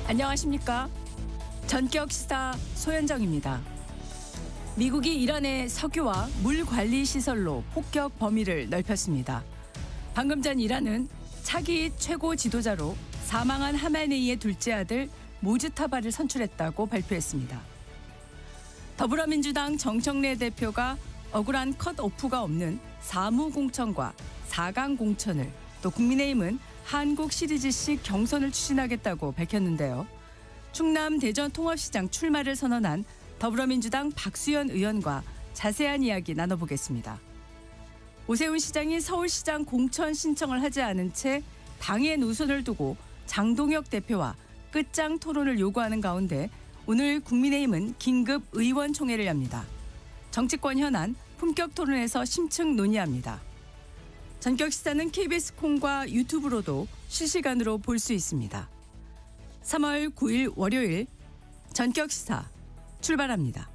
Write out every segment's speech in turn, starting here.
안녕하십니까? 전격 시사 소현정입니다. 미국이 이란의 석유와 물 관리 시설로 폭격 범위를 넓혔습니다. 방금 전 이란은 차기 최고 지도자로 사망한 하메네이의 둘째 아들 모즈타바를 선출했다고 발표했습니다. 더불어민주당 정청래 대표가 억울한 컷오프가 없는 사무공천과 4강 공천을, 또 국민의힘은 한국 시리즈식 경선을 추진하겠다고 밝혔는데요. 충남 대전 통합시장 출마를 선언한 더불어민주당 박수현 의원과 자세한 이야기 나눠보겠습니다. 오세훈 시장이 서울시장 공천 신청을 하지 않은 채 당의 노선을 두고 장동혁 대표와 끝장 토론을 요구하는 가운데 오늘 국민의힘은 긴급 의원총회를 엽니다. 정치권 현안 품격 토론에서 심층 논의합니다. 전격 시사는 KBS 콩과 유튜브로도 실시간으로 볼 수 있습니다. 3월 9일 월요일 전격 시사 출발합니다.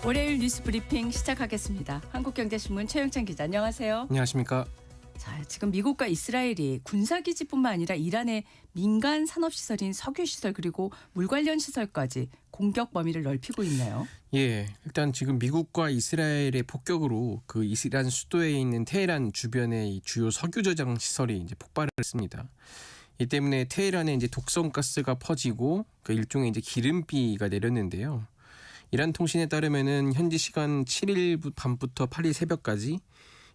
월요일 뉴스 브리핑 시작하겠습니다. 한국경제신문 최영찬 기자, 안녕하세요. 안녕하십니까. 자, 지금 미국과 이스라엘이 군사기지뿐만 아니라 이란의 민간 산업시설인 석유시설 그리고 물 관련 시설까지 공격 범위를 넓히고 있네요. 예, 일단 지금 미국과 이스라엘의 폭격으로 그 이란 수도에 있는 테헤란 주변의 주요 석유 저장 시설이 이제 폭발을 했습니다. 이 때문에 테헤란에 이제 독성 가스가 퍼지고 그 일종의 이제 기름비가 내렸는데요. 이란 통신에 따르면은 현지 시간 7일 밤부터 8일 새벽까지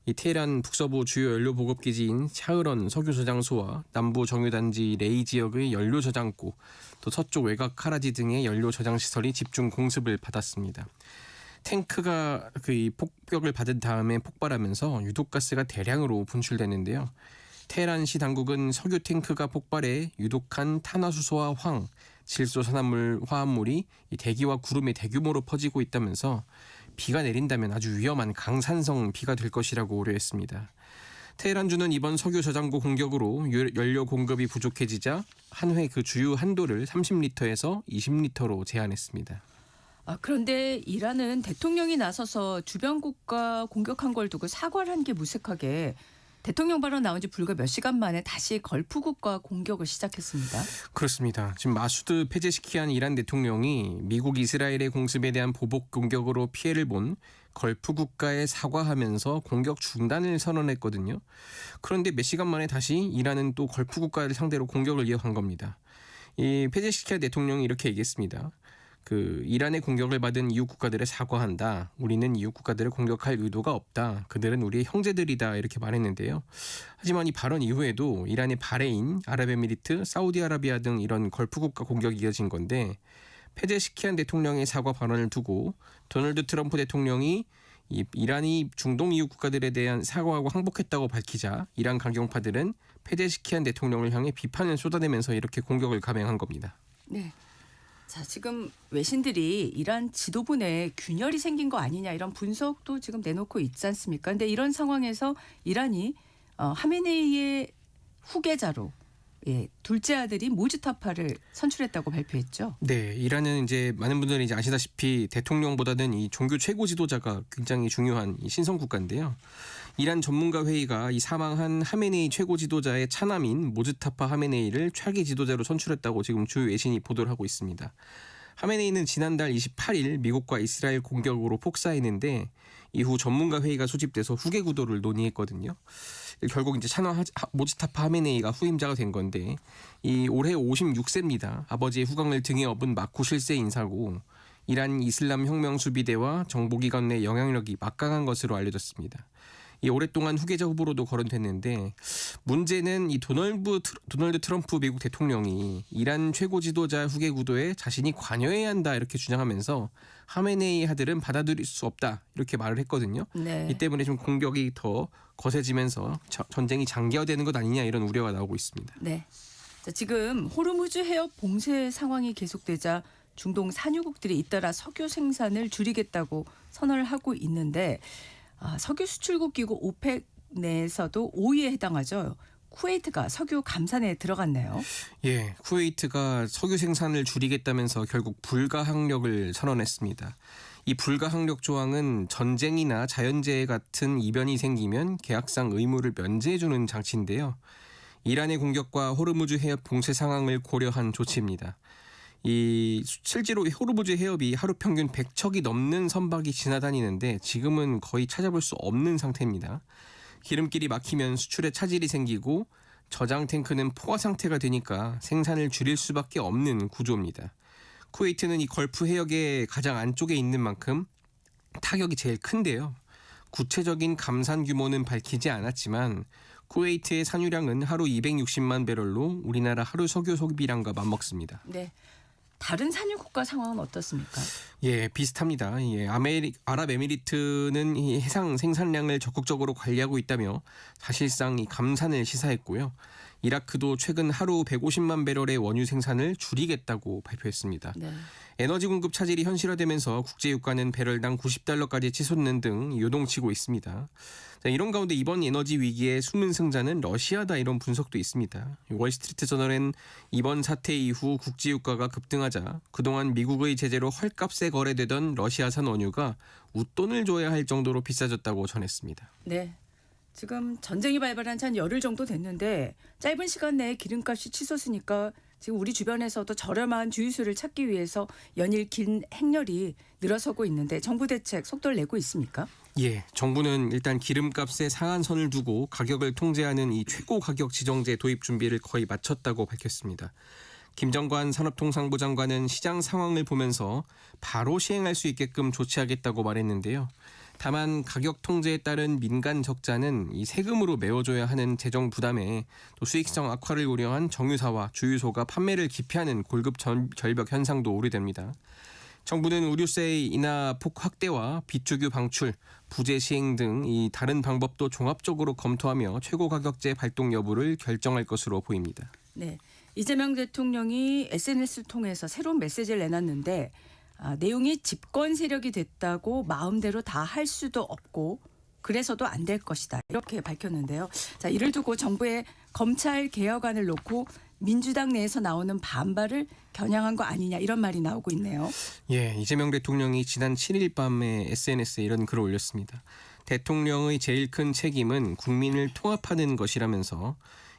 이 테헤란 북서부 주요 연료 보급 기지인 샤흐런 석유 저장소와 남부 정유 단지 레이 지역의 연료 저장고, 또 서쪽 외곽 카라지 등의 연료 저장 시설이 집중 공습을 받았습니다. 탱크가 그 폭격을 받은 다음에 폭발하면서 유독가스가 대량으로 분출됐는데요. 테헤란시 당국은 석유 탱크가 폭발해 유독한 탄화수소와 황, 질소 산화물, 화합물이 이 대기와 구름에 대규모로 퍼지고 있다면서 비가 내린다면 아주 위험한 강산성 비가 될 것이라고 우려했습니다. 테헤란주는 이번 석유 저장고 공격으로 연료 공급이 부족해지자 한 회 그 주유 한도를 30리터에서 20리터로 제한했습니다. 그런데 이란은 대통령이 나서서 주변 국가 공격한 걸 두고 사과를 한 게 무색하게 대통령 발언 나온 지 불과 몇 시간 만에 다시 걸프 국가 공격을 시작했습니다. 그렇습니다. 지금 마수드 페제시키안 이란 대통령이 미국 이스라엘의 공습에 대한 보복 공격으로 피해를 본 걸프 국가에 사과하면서 공격 중단을 선언했거든요. 그런데 몇 시간 만에 다시 이란은 또 걸프 국가를 상대로 공격을 이어간 겁니다. 이 페제시키안 대통령이 이렇게 얘기했습니다. 이란의 공격을 받은 이웃 국가들에 사과한다. 우리는 이웃 국가들을 공격할 의도가 없다. 그들은 우리의 형제들이다. 이렇게 말했는데요. 하지만 이 발언 이후에도 이란의 바레인, 아랍에미리트, 사우디아라비아 등 이런 걸프 국가 공격이 이어진 건데, 페제시키안 대통령의 사과 발언을 두고 도널드 트럼프 대통령이 이란이 중동 이웃 국가들에 대한 사과하고 항복했다고 밝히자 이란 강경파들은 페제시키안 대통령을 향해 비판을 쏟아내면서 이렇게 공격을 감행한 겁니다. 네. 자, 지금 외신들이 이란 지도부 내에 균열이 생긴 거 아니냐 이런 분석도 지금 내놓고 있지 않습니까? 그런데 이런 상황에서 이란이 하메네이의 후계자로 둘째 아들이 모즈타파를 선출했다고 발표했죠. 네, 이란은 이제 많은 분들이 이제 아시다시피 대통령보다는 이 종교 최고 지도자가 굉장히 중요한 이 신성 국가인데요. 이란 전문가 회의가 이 사망한 하메네이 최고 지도자의 차남인 모즈타파 하메네이를 차기 지도자로 선출했다고 지금 주요 외신이 보도를 하고 있습니다. 하메네이는 지난달 28일 미국과 이스라엘 공격으로 폭사했는데 이후 전문가 회의가 소집돼서 후계 구도를 논의했거든요. 결국 이제 모즈타파 하메네이가 후임자가 된 건데 이 올해 56세입니다. 아버지의 후광을 등에 업은 마쿠 실세 인사고 이란 이슬람 혁명 수비대와 정보기관 내 영향력이 막강한 것으로 알려졌습니다. 이 오랫동안 후계자 후보로도 거론됐는데 문제는 이 도널드 트럼프 미국 대통령이 이란 최고 지도자 후계 구도에 자신이 관여해야 한다 이렇게 주장하면서 하메네이 아들은 받아들일 수 없다 이렇게 말을 했거든요. 네. 이 때문에 좀 공격이 더 거세지면서 전쟁이 장기화되는 것 아니냐 이런 우려가 나오고 있습니다. 네. 자, 지금 호르무즈 해협 봉쇄 상황이 계속되자 중동 산유국들이 잇따라 석유 생산을 줄이겠다고 선언을 하고 있는데 석유 수출국 기구 오펙 내에서도 5위에 해당하죠. 쿠웨이트가 석유 감산에 들어갔네요. 예, 쿠웨이트가 석유 생산을 줄이겠다면서 결국 불가항력을 선언했습니다. 이 불가항력 조항은 전쟁이나 자연재해 같은 이변이 생기면 계약상 의무를 면제해주는 장치인데요. 이란의 공격과 호르무즈 해협 봉쇄 상황을 고려한 조치입니다. 실제로 호르무즈 해협이 하루 평균 100척이 넘는 선박이 지나다니는데 지금은 거의 찾아볼 수 없는 상태입니다. 기름길이 막히면 수출에 차질이 생기고 저장 탱크는 포화 상태가 되니까 생산을 줄일 수밖에 없는 구조입니다. 쿠웨이트는 이 걸프 해역의 가장 안쪽에 있는 만큼 타격이 제일 큰데요. 구체적인 감산 규모는 밝히지 않았지만 쿠웨이트의 산유량은 하루 260만 배럴로 우리나라 하루 석유 소비량과 맞먹습니다. 네. 다른 산유 국가 상황은 어떻습니까? 예, 비슷합니다. 예, 아랍에미리트는 이 해상 생산량을 적극적으로 관리하고 있다며 사실상 이 감산을 시사했고요. 이라크도 최근 하루 150만 배럴의 원유 생산을 줄이겠다고 발표했습니다. 네. 에너지 공급 차질이 현실화되면서 국제 유가는 배럴당 90달러까지 치솟는 등 요동치고 있습니다. 자, 이런 가운데 이번 에너지 위기의 숨은 승자는 러시아다 이런 분석도 있습니다. 월스트리트 저널은 이번 사태 이후 국제 유가가 급등하자 그동안 미국의 제재로 헐값에 거래되던 러시아산 원유가 웃돈을 줘야 할 정도로 비싸졌다고 전했습니다. 네. 지금 전쟁이 발발한 지 한 열흘 정도 됐는데 짧은 시간 내에 기름값이 치솟으니까 지금 우리 주변에서도 저렴한 주유소를 찾기 위해서 연일 긴 행렬이 늘어서고 있는데 정부 대책 속도를 내고 있습니까? 예, 정부는 일단 기름값에 상한선을 두고 가격을 통제하는 이 최고 가격 지정제 도입 준비를 거의 마쳤다고 밝혔습니다. 김정관 산업통상부 장관은 시장 상황을 보면서 바로 시행할 수 있게끔 조치하겠다고 말했는데요. 다만 가격 통제에 따른 민간 적자는 이 세금으로 메워줘야 하는 재정 부담에 또 수익성 악화를 우려한 정유사와 주유소가 판매를 기피하는 골급 절벽 현상도 우려됩니다. 정부는 의료세의 인하 폭 확대와 비주류 방출, 부재 시행 등 이 다른 방법도 종합적으로 검토하며 최고 가격제 발동 여부를 결정할 것으로 보입니다. 네. 이재명 대통령이 SNS를 통해서 새로운 메시지를 내놨는데 내용이 집권 세력이 됐다고 마음대로 다 할 수도 없고 그래서도 안 될 것이다 이렇게 밝혔는데요. 자, 이를 두고 정부의 검찰 개혁안을 놓고 민주당 내에서 나오는 반발을 겨냥한 거 아니냐 이런 말이 나오고 있네요. 예, 이재명 대통령이 지난 7일 밤에 SNS에 이런 글을 올렸습니다. 대통령의 제일 큰 책임은 국민을 통합하는 것이라면서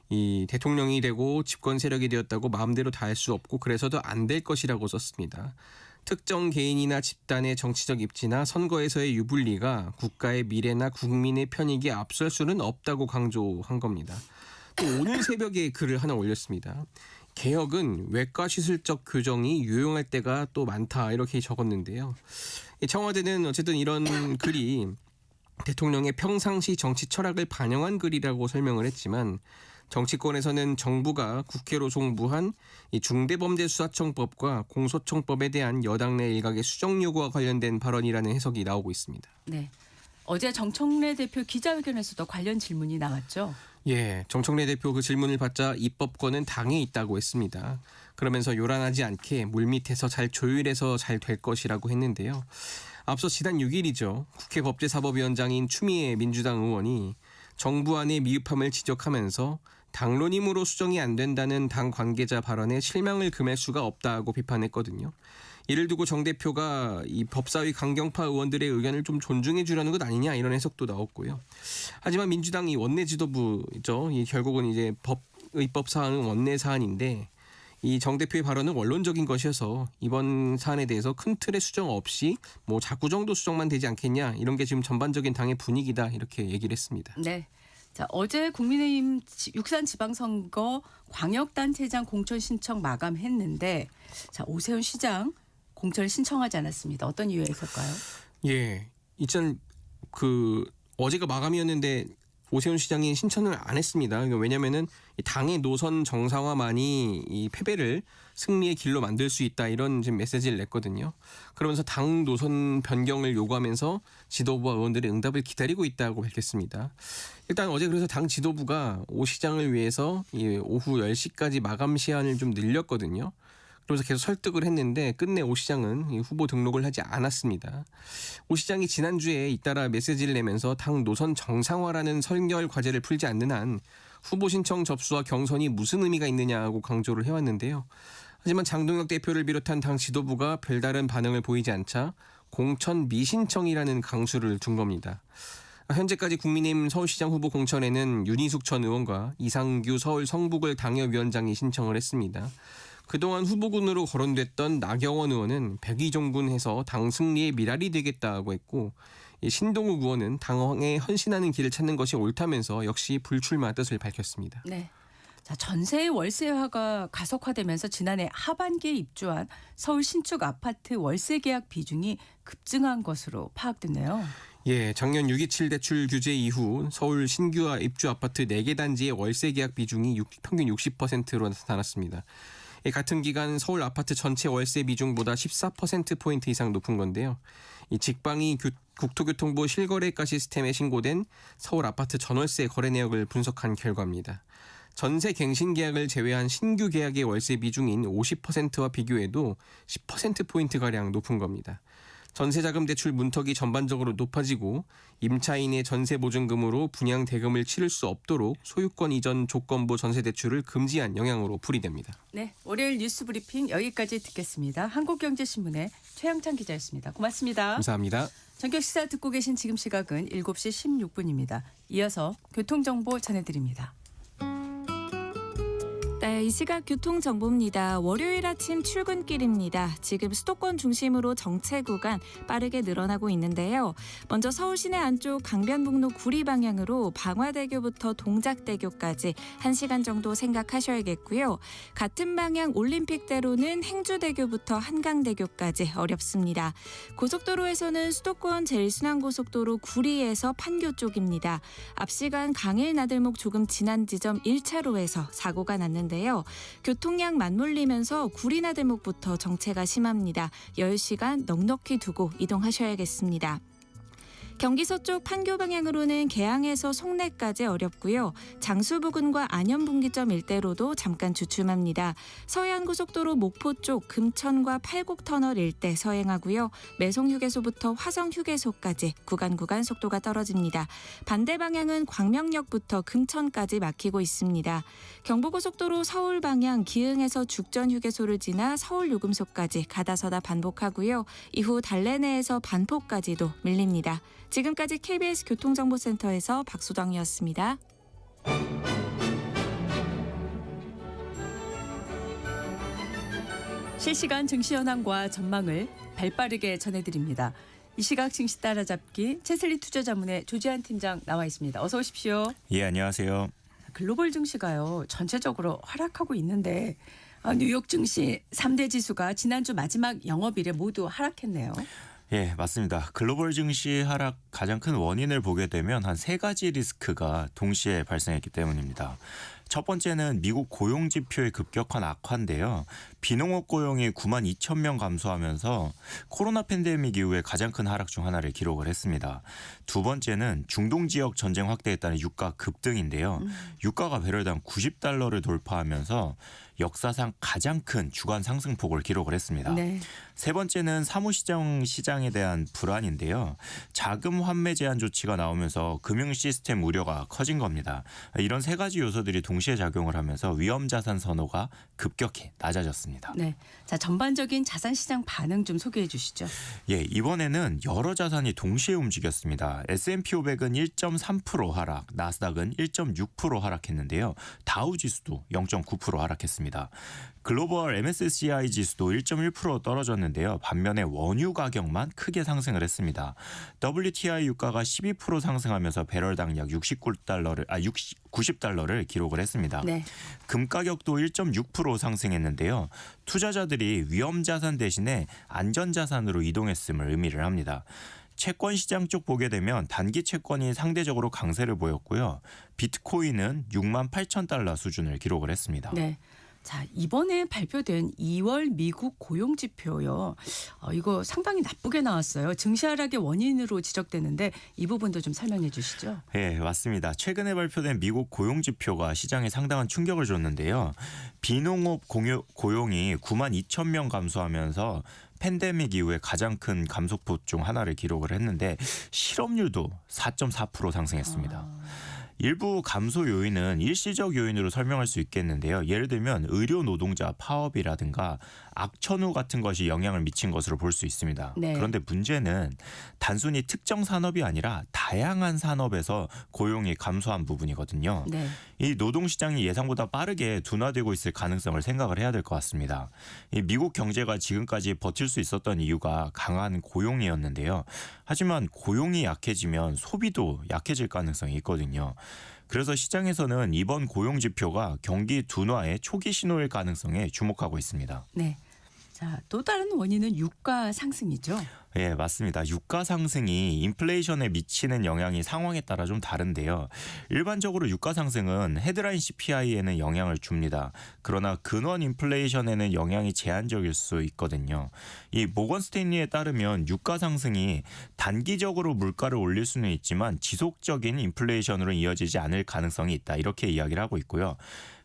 이 대통령이 되고 집권 세력이 되었다고 마음대로 다 할 수 없고 그래서도 안 될 것이라고 썼습니다. 특정 개인이나 집단의 정치적 입지나 선거에서의 유불리가 국가의 미래나 국민의 편익에 앞설 수는 없다고 강조한 겁니다. 또 오늘 새벽에 글을 하나 올렸습니다. 개혁은 외과 시술적 교정이 유용할 때가 또 많다 이렇게 적었는데요. 청와대는 어쨌든 이런 글이 대통령의 평상시 정치 철학을 반영한 글이라고 설명을 했지만 정치권에서는 정부가 국회로 송부한 이 중대범죄수사청법과 공소청법에 대한 여당 내 일각의 수정 요구와 관련된 발언이라는 해석이 나오고 있습니다. 네. 어제 정청래 대표 기자회견에서도 관련 질문이 나왔죠. 예, 정청래 대표 그 질문을 받자 입법권은 당에 있다고 했습니다. 그러면서 요란하지 않게 물밑에서 잘 조율해서 잘 될 것이라고 했는데요. 앞서 지난 6일이죠. 국회 법제사법위원장인 추미애 민주당 의원이 정부 안의 미흡함을 지적하면서 당론임으로 수정이 안 된다는 당 관계자 발언에 실망을 금할 수가 없다고 비판했거든요. 이를 두고 정 대표가 이 법사위 강경파 의원들의 의견을 좀 존중해 주려는 것 아니냐 이런 해석도 나왔고요. 하지만 민주당이 원내 지도부죠. 결국은 이제 입법 사안은 원내 사안인데 이 정 대표의 발언은 원론적인 것이어서 이번 사안에 대해서 큰 틀의 수정 없이 뭐 자구 정도 수정만 되지 않겠냐 이런 게 지금 전반적인 당의 분위기다 이렇게 얘기를 했습니다. 네. 자, 어제 국민의힘 육산 지방선거 광역단체장 공천 신청 마감했는데 자, 오세훈 시장 공천을 신청하지 않았습니다. 어떤 이유에서일까요? 예, 어제가 마감이었는데 오세훈 시장이 신청을 안 했습니다. 왜냐하면은 당의 노선 정상화만이 이 패배를 승리의 길로 만들 수 있다 이런 지금 메시지를 냈거든요. 그러면서 당 노선 변경을 요구하면서 지도부와 의원들의 응답을 기다리고 있다고 밝혔습니다. 일단 어제 그래서 당 지도부가 오 시장을 위해서 오후 10시까지 마감 시한을 좀 늘렸거든요. 그러면서 계속 설득을 했는데 끝내 오 시장은 이 후보 등록을 하지 않았습니다. 오 시장이 지난주에 잇따라 메시지를 내면서 당 노선 정상화라는 선결 과제를 풀지 않는 한 후보 신청 접수와 경선이 무슨 의미가 있느냐고 강조를 해왔는데요. 하지만 장동혁 대표를 비롯한 당 지도부가 별다른 반응을 보이지 않자 공천 미신청이라는 강수를 둔 겁니다. 현재까지 국민의힘 서울시장 후보 공천에는 윤희숙 전 의원과 이상규 서울 성북을 당협위원장이 신청을 했습니다. 그동안 후보군으로 거론됐던 나경원 의원은 백의종군해서 당 승리의 미랄이 되겠다고 했고 신동욱 의원은 당에 헌신하는 길을 찾는 것이 옳다면서 역시 불출마 뜻을 밝혔습니다. 네. 자, 전세 월세화가 가속화되면서 지난해 하반기에 입주한 서울 신축 아파트 월세 계약 비중이 급증한 것으로 파악됐네요. 예, 작년 6.27 대출 규제 이후 서울 신규 입주 아파트 4개 단지의 월세 계약 비중이 평균 60%로 나타났습니다. 같은 기간 서울 아파트 전체 월세 비중보다 14%포인트 이상 높은 건데요. 이 직방이 국토교통부 실거래가 시스템에 신고된 서울 아파트 전월세 거래 내역을 분석한 결과입니다. 전세 갱신 계약을 제외한 신규 계약의 월세 비중인 50%와 비교해도 10%포인트가량 높은 겁니다. 전세자금 대출 문턱이 전반적으로 높아지고 임차인의 전세보증금으로 분양 대금을 치를 수 없도록 소유권 이전 조건부 전세대출을 금지한 영향으로 풀이됩니다. 네, 월요일 뉴스 브리핑 여기까지 듣겠습니다. 한국경제신문의 최영찬 기자였습니다. 고맙습니다. 감사합니다. 전격 시사 듣고 계신 지금 시각은 7시 16분입니다. 이어서 교통정보 전해드립니다. 네, 이 시각 교통정보입니다. 월요일 아침 출근길입니다. 지금 수도권 중심으로 정체 구간 빠르게 늘어나고 있는데요. 먼저 서울 시내 안쪽 강변북로 구리 방향으로 방화대교부터 동작대교까지 1시간 정도 생각하셔야겠고요. 같은 방향 올림픽대로는 행주대교부터 한강대교까지 어렵습니다. 고속도로에서는 수도권 제일순환고속도로 구리에서 판교 쪽입니다. 앞 시간 강일 나들목 조금 지난 지점 1차로에서 사고가 났는데요. 교통량 맞물리면서 구리나들목부터 정체가 심합니다. 여유 시간 넉넉히 두고 이동하셔야겠습니다. 경기 서쪽 판교 방향으로는 개항에서 송내까지 어렵고요. 장수 부근과 안현 분기점 일대로도 잠깐 주춤합니다. 서해안고속도로 목포 쪽 금천과 팔곡터널 일대 서행하고요. 매송휴게소부터 화성휴게소까지 구간 속도가 떨어집니다. 반대 방향은 광명역부터 금천까지 막히고 있습니다. 경부고속도로 서울 방향 기흥에서 죽전휴게소를 지나 서울요금소까지 가다서다 반복하고요. 이후 달래내에서 반포까지도 밀립니다. 지금까지 KBS 교통정보센터에서 박수정이었습니다. 실시간 증시 현황과 전망을 발빠르게 전해드립니다. 이 시각 증시 따라잡기 채슬리 투자자문의 조지한 팀장 나와 있습니다. 어서 오십시오. 예, 안녕하세요. 글로벌 증시가요. 전체적으로 하락하고 있는데 뉴욕 증시 3대 지수가 지난주 마지막 영업일에 모두 하락했네요. 예, 맞습니다. 글로벌 증시 하락 가장 큰 원인을 보게 되면 한 3가지 리스크가 동시에 발생했기 때문입니다. 첫 번째는 미국 고용 지표의 급격한 악화인데요. 비농업 고용이 9만 2천 명 감소하면서 코로나 팬데믹 이후에 가장 큰 하락 중 하나를 기록을 했습니다. 두 번째는 중동 지역 전쟁 확대에 따른 유가 급등인데요. 유가가 배럴당 90달러를 돌파하면서 역사상 가장 큰 주간 상승폭을 기록을 했습니다. 네. 세 번째는 사무시장 시장에 대한 불안인데요. 자금 환매 제한 조치가 나오면서 금융 시스템 우려가 커진 겁니다. 이런 3가지 요소들이 동시에 작용을 하면서 위험 자산 선호가 급격히 낮아졌습니다. 네. 자, 전반적인 자산 시장 반응 좀 소개해 주시죠. 예, 이번에는 여러 자산이 동시에 움직였습니다. S&P 500은 1.3% 하락, 나스닥은 1.6% 하락했는데요. 다우 지수도 0.9% 하락했습니다. 글로벌 MSCI 지수도 1.1% 떨어졌는데요. 반면에 원유 가격만 크게 상승을 했습니다. WTI 유가가 12% 상승하면서 배럴당 약 90달러를 기록을 했습니다. 네. 금 가격도 1.6% 상승했는데요. 투자자들이 위험 자산 대신에 안전 자산으로 이동했음을 의미를 합니다. 채권 시장 쪽 보게 되면 단기 채권이 상대적으로 강세를 보였고요. 비트코인은 6만 8천 달러 수준을 기록을 했습니다. 네. 자, 이번에 발표된 2월 미국 고용 지표요. 이거 상당히 나쁘게 나왔어요. 증시 하락의 원인으로 지적되는데 이 부분도 좀 설명해 주시죠. 네, 맞습니다. 최근에 발표된 미국 고용 지표가 시장에 상당한 충격을 줬는데요. 비농업 고용이 9만 2천 명 감소하면서 팬데믹 이후에 가장 큰 감소폭 중 하나를 기록을 했는데 실업률도 4.4% 상승했습니다. 일부 감소 요인은 일시적 요인으로 설명할 수 있겠는데요. 예를 들면 의료 노동자 파업이라든가 악천후 같은 것이 영향을 미친 것으로 볼 수 있습니다. 네. 그런데 문제는 단순히 특정 산업이 아니라 다양한 산업에서 고용이 감소한 부분이거든요. 네. 이 노동시장이 예상보다 빠르게 둔화되고 있을 가능성을 생각을 해야 될 것 같습니다. 이 미국 경제가 지금까지 버틸 수 있었던 이유가 강한 고용이었는데요. 하지만 고용이 약해지면 소비도 약해질 가능성이 있거든요. 그래서 시장에서는 이번 고용 지표가 경기 둔화의 초기 신호일 가능성에 주목하고 있습니다. 네. 자, 또 다른 원인은 유가 상승이죠. 예, 맞습니다. 유가 상승이 인플레이션에 미치는 영향이 상황에 따라 좀 다른데요. 일반적으로 유가 상승은 헤드라인 CPI에는 영향을 줍니다. 그러나 근원 인플레이션에는 영향이 제한적일 수 있거든요. 이 모건 스탠리에 따르면 유가 상승이 단기적으로 물가를 올릴 수는 있지만 지속적인 인플레이션으로 이어지지 않을 가능성이 있다. 이렇게 이야기를 하고 있고요.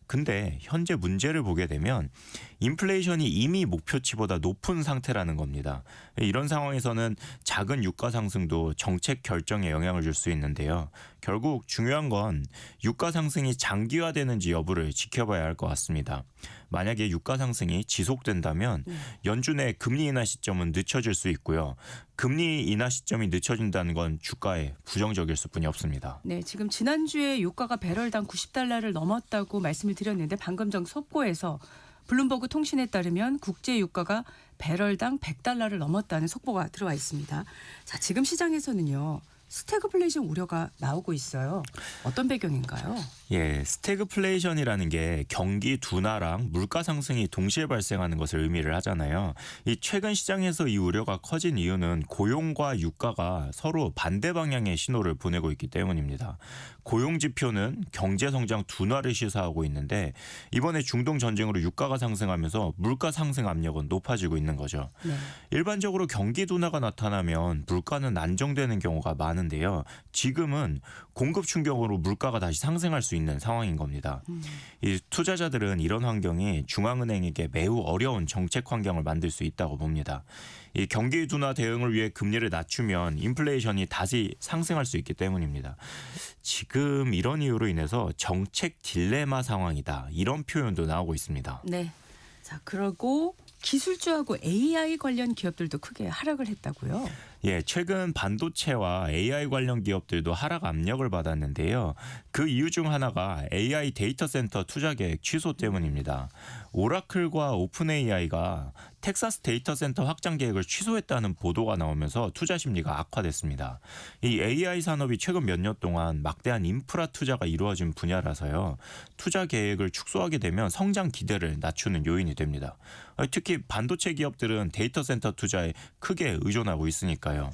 근데 현재 문제를 보게 되면 인플레이션이 이미 목표치보다 높은 상태라는 겁니다. 이런 상황에서는 작은 유가 상승도 정책 결정에 영향을 줄 수 있는데요. 결국 중요한 건 유가 상승이 장기화되는지 여부를 지켜봐야 할 것 같습니다. 만약에 유가 상승이 지속된다면 연준의 금리 인하 시점은 늦춰질 수 있고요. 금리 인하 시점이 늦춰진다는 건 주가에 부정적일 수뿐이 없습니다. 네, 지금 지난주에 유가가 배럴당 90달러를 넘었다고 말씀을 드렸는데 방금 전 속보에서 블룸버그 통신에 따르면 국제 유가가 배럴당 100달러를 넘었다는 속보가 들어와 있습니다. 자, 지금 시장에서는요. 스태그플레이션 우려가 나오고 있어요. 어떤 배경인가요? 예, 스태그플레이션이라는 게 경기 둔화랑 물가 상승이 동시에 발생하는 것을 의미를 하잖아요. 이 최근 시장에서 이 우려가 커진 이유는 고용과 유가가 서로 반대 방향의 신호를 보내고 있기 때문입니다. 고용 지표는 경제 성장 둔화를 시사하고 있는데 이번에 중동 전쟁으로 유가가 상승하면서 물가 상승 압력은 높아지고 있는 거죠. 네. 일반적으로 경기 둔화가 나타나면 물가는 안정되는 경우가 많은데요. 지금은 공급 충격으로 물가가 다시 상승할 수 있는 상황인 겁니다. 이 투자자들은 이런 환경이 중앙은행에게 매우 어려운 정책 환경을 만들 수 있다고 봅니다. 이 경기 둔화 대응을 위해 금리를 낮추면 인플레이션이 다시 상승할 수 있기 때문입니다. 지금 이런 이유로 인해서 정책 딜레마 상황이다. 이런 표현도 나오고 있습니다. 네. 자, 그리고 기술주하고 AI 관련 기업들도 크게 하락을 했다고요? 예, 최근 반도체와 AI 관련 기업들도 하락 압력을 받았는데요. 그 이유 중 하나가 AI 데이터 센터 투자 계획 취소 때문입니다. 오라클과 오픈 AI가 텍사스 데이터 센터 확장 계획을 취소했다는 보도가 나오면서 투자 심리가 악화됐습니다. 이 AI 산업이 최근 몇 년 동안 막대한 인프라 투자가 이루어진 분야라서요. 투자 계획을 축소하게 되면 성장 기대를 낮추는 요인이 됩니다. 특히 반도체 기업들은 데이터 센터 투자에 크게 의존하고 있으니까요.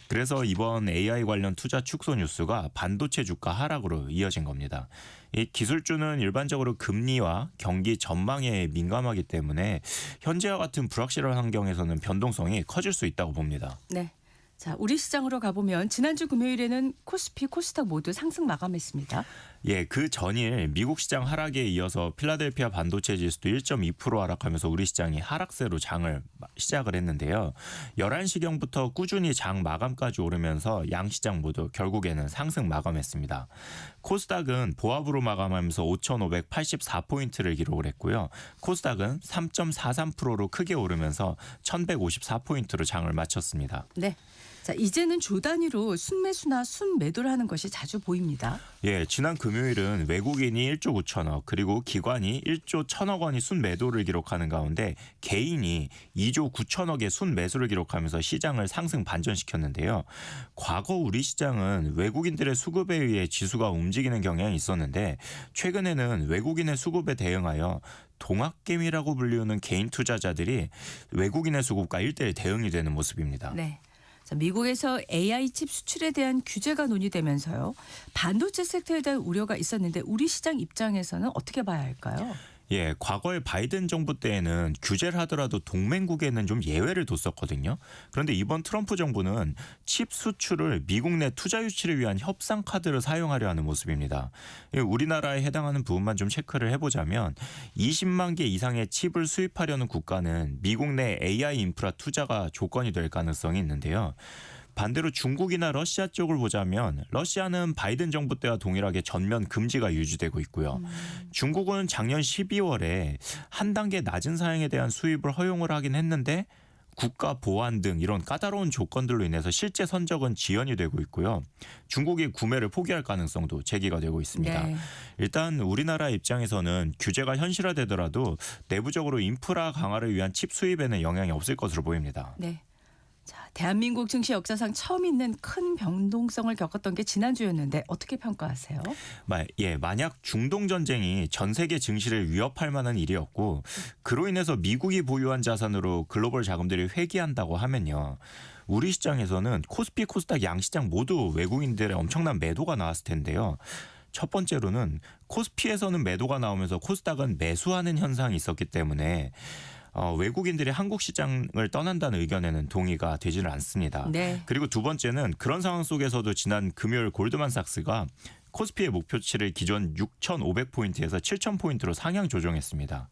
그래서 이번 AI 관련 투자 축소 뉴스가 반도체 주가 하락으로 이어진 겁니다. 이 기술주는 일반적으로 금리와 경기 전망에 민감하기 때문에 현재와 같은 불확실한 환경에서는 변동성이 커질 수 있다고 봅니다. 네. 자, 우리 시장으로 가보면 지난주 금요일에는 코스피, 코스닥 모두 상승 마감했습니다. 예, 그 전일 미국 시장 하락에 이어서 필라델피아 반도체 지수도 1.2% 하락하면서 우리 시장이 하락세로 장을 시작을 했는데요. 11시경부터 꾸준히 장 마감까지 오르면서 양 시장 모두 결국에는 상승 마감했습니다. 코스닥은 보합으로 마감하면서 5,584포인트를 기록을 했고요. 코스닥은 3.43%로 크게 오르면서 1,154포인트로 장을 마쳤습니다. 네. 자, 이제는 주 단위로 순매수나 순매도를 하는 것이 자주 보입니다. 예, 지난 금요일은 외국인이 1조 9천억 그리고 기관이 1조 1천억 원이 순매도를 기록하는 가운데 개인이 2조 9천억의 순매수를 기록하면서 시장을 상승 반전시켰는데요. 과거 우리 시장은 외국인들의 수급에 의해 지수가 움직이는 경향이 있었는데 최근에는 외국인의 수급에 대응하여 동학개미라고 불리우는 개인 투자자들이 외국인의 수급과 1대1 대응이 되는 모습입니다. 네. 자, 미국에서 AI 칩 수출에 대한 규제가 논의되면서요. 반도체 섹터에 대한 우려가 있었는데 우리 시장 입장에서는 어떻게 봐야 할까요? 예, 과거에 바이든 정부 때에는 규제를 하더라도 동맹국에는 좀 예외를 뒀었거든요. 그런데 이번 트럼프 정부는 칩 수출을 미국 내 투자 유치를 위한 협상 카드를 사용하려 하는 모습입니다. 우리나라에 해당하는 부분만 좀 체크를 해보자면 20만 개 이상의 칩을 수입하려는 국가는 미국 내 AI 인프라 투자가 조건이 될 가능성이 있는데요. 반대로 중국이나 러시아 쪽을 보자면 러시아는 바이든 정부 때와 동일하게 전면 금지가 유지되고 있고요. 중국은 작년 12월에 한 단계 낮은 사양에 대한 수입을 허용을 하긴 했는데 국가 보안 등 이런 까다로운 조건들로 인해서 실제 선적은 지연이 되고 있고요. 중국이 구매를 포기할 가능성도 제기가 되고 있습니다. 네. 일단 우리나라 입장에서는 규제가 현실화되더라도 내부적으로 인프라 강화를 위한 칩 수입에는 영향이 없을 것으로 보입니다. 네. 자, 대한민국 증시 역사상 처음 있는 큰 변동성을 겪었던 게 지난주였는데 어떻게 평가하세요? 만약 중동 전쟁이 전 세계 증시를 위협할 만한 일이었고 그로 인해서 미국이 보유한 자산으로 글로벌 자금들이 회귀한다고 하면요. 우리 시장에서는 코스피, 코스닥 양시장 모두 외국인들의 엄청난 매도가 나왔을 텐데요. 첫 번째로는 코스피에서는 매도가 나오면서 코스닥은 매수하는 현상이 있었기 때문에 외국인들이 한국 시장을 떠난다는 의견에는 동의가 되지는 않습니다. 네. 그리고 두 번째는 그런 상황 속에서도 지난 금요일 골드만삭스가 코스피의 목표치를 기존 6,500포인트에서 7,000포인트로 상향 조정했습니다.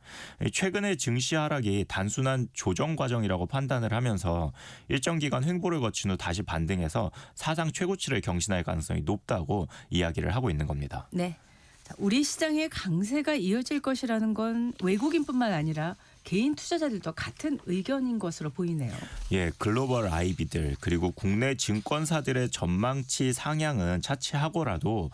최근의 증시 하락이 단순한 조정 과정이라고 판단을 하면서 일정 기간 횡보를 거친 후 다시 반등해서 사상 최고치를 경신할 가능성이 높다고 이야기를 하고 있는 겁니다. 네. 자, 우리 시장의 강세가 이어질 것이라는 건 외국인뿐만 아니라 개인 투자자들도 같은 의견인 것으로 보이네요. 예, 글로벌 IB들 그리고 국내 증권사들의 전망치 상향은 차치하고라도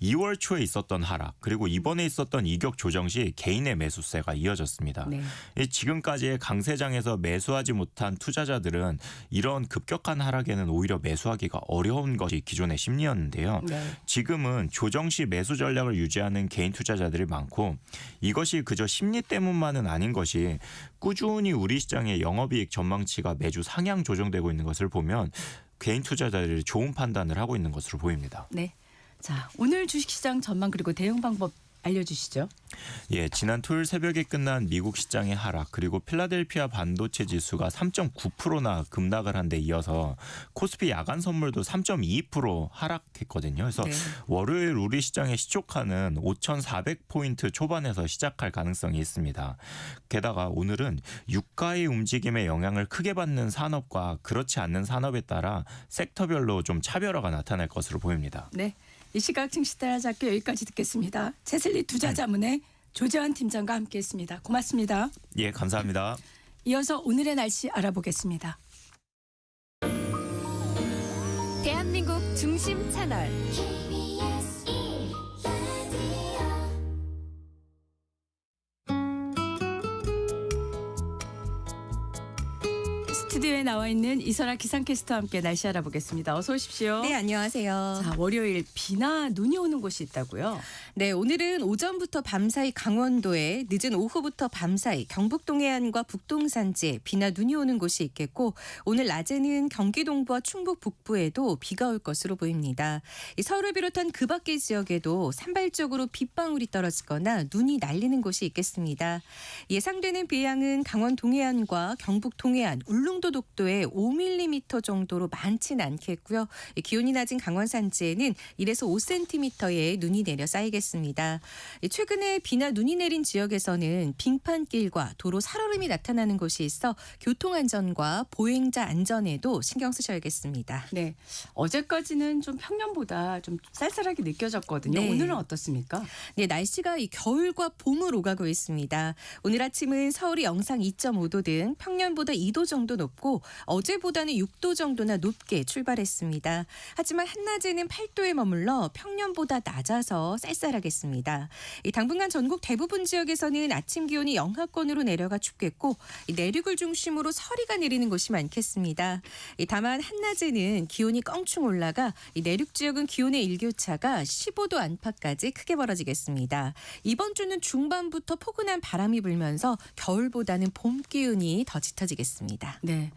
2월 초에 있었던 하락 그리고 이번에 있었던 이격 조정 시 개인의 매수세가 이어졌습니다. 네. 지금까지의 강세장에서 매수하지 못한 투자자들은 이런 급격한 하락에는 오히려 매수하기가 어려운 것이 기존의 심리였는데요. 네. 지금은 조정 시 매수 전략을 유지하는 개인 투자자들이 많고 이것이 그저 심리 때문만은 아닌 것이 꾸준히 우리 시장의 영업이익 전망치가 매주 상향 조정되고 있는 것을 보면 개인 투자자들이 좋은 판단을 하고 있는 것으로 보입니다. 네. 자, 오늘 주식시장 전망 그리고 대응 방법 알려주시죠. 예, 지난 토요일 새벽에 끝난 미국 시장의 하락 그리고 필라델피아 반도체 지수가 3.9%나 급락을 한 데 이어서 코스피 야간 선물도 3.2% 하락했거든요. 그래서 네. 월요일 우리 시장의 시초가는 5,400포인트 초반에서 시작할 가능성이 있습니다. 게다가 오늘은 유가의 움직임에 영향을 크게 받는 산업과 그렇지 않는 산업에 따라 섹터별로 좀 차별화가 나타날 것으로 보입니다. 네. 이 시각 증시따라잡기 여기까지 듣겠습니다. 채슬리 투자자문의 조재환 팀장과 함께했습니다. 고맙습니다. 예, 감사합니다. 이어서 오늘의 날씨 알아보겠습니다. 대한민국 중심 채널 스튜디오에 나와 있는 이설아 기상캐스터와 함께 날씨 알아보겠습니다. 어서 오십시오. 네, 안녕하세요. 자, 월요일 비나 눈이 오는 곳이 있다고요? 네, 오늘은 오전부터 밤사이 강원도에 늦은 오후부터 밤사이 경북 동해안과 북동 산지에 비나 눈이 오는 곳이 있겠고 오늘 낮에는 경기 동부와 충북 북부에도 비가 올 것으로 보입니다. 이 서울을 비롯한 그 밖의 지역에도 산발적으로 빗방울이 떨어지거나 눈이 날리는 곳이 있겠습니다. 예상되는 비양은 강원 동해안과 경북 동해안, 울릉도 독도에 5mm 정도로 많지는 않겠고요. 기온이 낮은 강원 산지에는 1에서 5cm의 눈이 내려 쌓이겠습니다. 최근에 비나 눈이 내린 지역에서는 빙판길과 도로 살얼음이 나타나는 곳이 있어 교통안전과 보행자 안전에도 신경 쓰셔야겠습니다. 네. 어제까지는 좀 평년보다 좀 쌀쌀하게 느껴졌거든요. 네. 오늘은 어떻습니까? 네, 날씨가 이 겨울과 봄을 오가고 있습니다. 오늘 아침은 서울이 영상 2.5도 등 평년보다 2도 정도 높고 어제보다는 6도 정도나 높게 출발했습니다. 하지만 한낮에는 8도에 머물러 평년보다 낮아서 쌀쌀하겠습니다. 당분간 전국 대부분 지역에서는 아침 기온이 영하권으로 내려가 춥겠고 내륙을 중심으로 서리가 내리는 곳이 많겠습니다. 다만 한낮에는 기온이 껑충 올라가 내륙 지역은 기온의 일교차가 15도 안팎까지 크게 벌어지겠습니다. 이번 주는 중반부터 포근한 바람이 불면서 겨울보다는 봄 기운이 더 짙어지겠습니다. 네.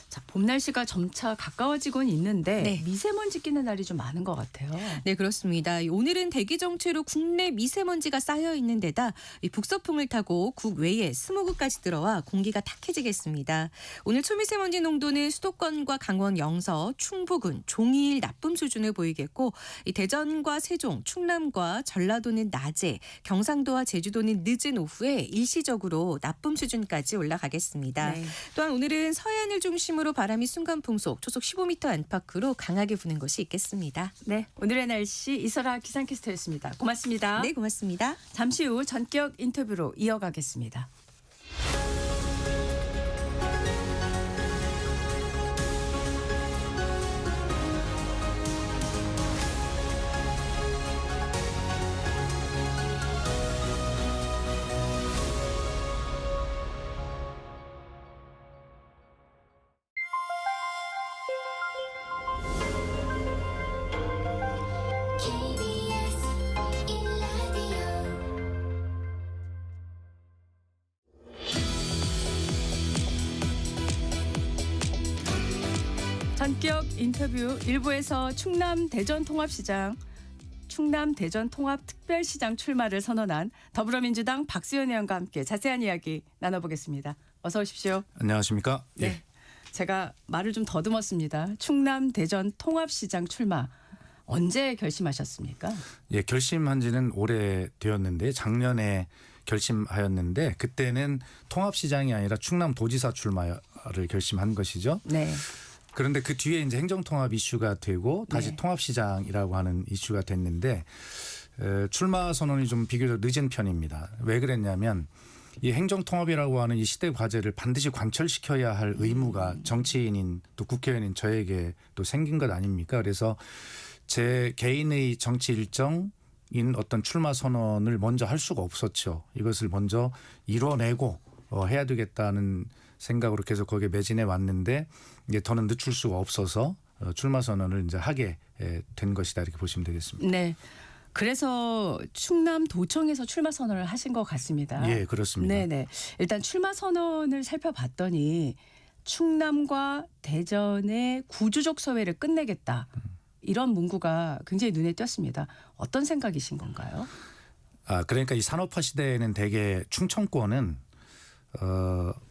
자, 봄 날씨가 점차 가까워지곤 있는데 네. 미세먼지 끼는 날이 좀 많은 것 같아요. 네, 그렇습니다. 오늘은 대기 정체로 국내 미세먼지가 쌓여 있는 데다 이 북서풍을 타고 국외에 스모그까지 들어와 공기가 탁해지겠습니다. 오늘 초미세먼지 농도는 수도권과 강원 영서, 충북은 종일 나쁨 수준을 보이겠고 이 대전과 세종, 충남과 전라도는 낮에, 경상도와 제주도는 늦은 오후에 일시적으로 나쁨 수준까지 올라가겠습니다. 네. 또한 오늘은 서해안을 중심으로 바람이 순간풍속 초속 15m 안팎으로 강하게 부는 곳이 있겠습니다. 네, 오늘의 날씨 이설아 기상캐스터였습니다. 고맙습니다. 네, 고맙습니다. 잠시 후 전격 인터뷰로 이어가겠습니다. KBS 1라디오 전격 인터뷰 1부에서 충남 대전 통합시장, 충남 대전 통합특별시장 출마를 선언한 더불어민주당 박수현 의원과 함께 자세한 이야기 나눠보겠습니다. 어서 오십시오. 안녕하십니까? 네. 제가 말을 좀 더듬었습니다. 충남 대전 통합시장 출마 언제 결심하셨습니까? 예, 결심한 지는 오래되었는데 작년에 결심하였는데 그때는 통합시장이 아니라 충남도지사 출마를 결심한 것이죠. 네. 그런데 그 뒤에 이제 행정통합 이슈가 되고 다시 네. 통합시장이라고 하는 이슈가 됐는데 출마 선언이 좀 비교적 늦은 편입니다. 왜 그랬냐면 이 행정통합이라고 하는 이 시대 과제를 반드시 관철시켜야 할 의무가 정치인인 또 국회의원인 저에게 또 생긴 것 아닙니까? 그래서 제 개인의 정치 일정인 어떤 출마 선언을 먼저 할 수가 없었죠. 이것을 먼저 이뤄내고 해야 되겠다는 생각으로 계속 거기에 매진해 왔는데 이제 더는 늦출 수가 없어서 출마 선언을 이제 하게 된 것이다 이렇게 보시면 되겠습니다. 네. 그래서 충남도청에서 출마 선언을 하신 것 같습니다. 예, 그렇습니다. 네네. 일단 출마 선언을 살펴봤더니 충남과 대전의 구조적 소외를 끝내겠다. 이런 문구가 굉장히 눈에 띄었습니다. 어떤 생각이신 건가요? 그러니까 이 산업화 시대에는 대개 충청권은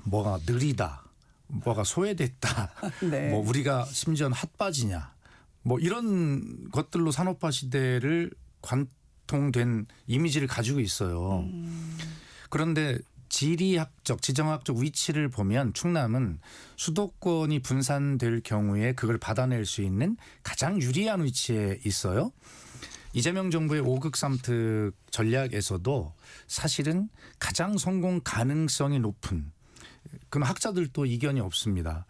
뭐가 느리다, 뭐가 소외됐다, 네. 뭐 우리가 심지어는 핫바지냐, 뭐 이런 것들로 산업화 시대를 관통된 이미지를 가지고 있어요. 그런데 지리학적, 지정학적 위치를 보면 충남은 수도권이 분산될 경우에 그걸 받아낼 수 있는 가장 유리한 위치에 있어요. 이재명 정부의 5극 3특 전략에서도 사실은 가장 성공 가능성이 높은 그럼 학자들도 이견이 없습니다.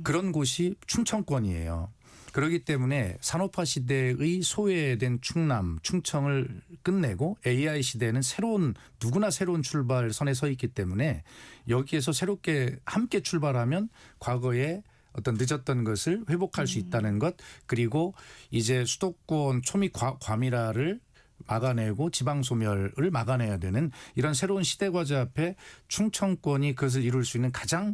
그런 곳이 충청권이에요. 그렇기 때문에 산업화 시대의 소외된 충남, 충청을 끝내고 AI 시대에는 누구나 새로운 출발선에 서 있기 때문에 여기에서 새롭게 함께 출발하면 과거에 어떤 늦었던 것을 회복할 수 있다는 것, 그리고 이제 수도권 초미 과밀화를 막아내고 지방 소멸을 막아내야 되는 이런 새로운 시대 과제 앞에 충청권이 그것을 이룰 수 있는 가장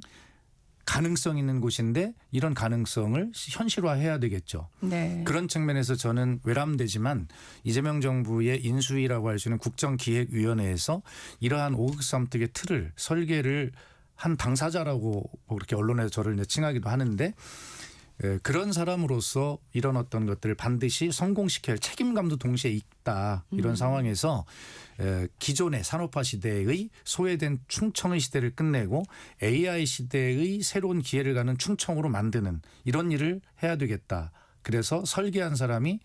가능성 있는 곳인데 이런 가능성을 현실화해야 되겠죠. 네. 그런 측면에서 저는 외람되지만 이재명 정부의 인수위라고 할 수 있는 국정기획위원회에서 이러한 5극 3특의 틀을 설계를 한 당사자라고 그렇게 언론에서 저를 이제 칭하기도 하는데 그런 사람으로서 이런 어떤 것들을 반드시 성공시켜야 할 책임감도 동시에 있다. 이런 상황에서 기존의 산업화 시대의 소외된 충청의 시대를 끝내고 AI 시대의 새로운 기회를 가는 충청으로 만드는 이런 일을 해야 되겠다. 그래서 설계한 사람이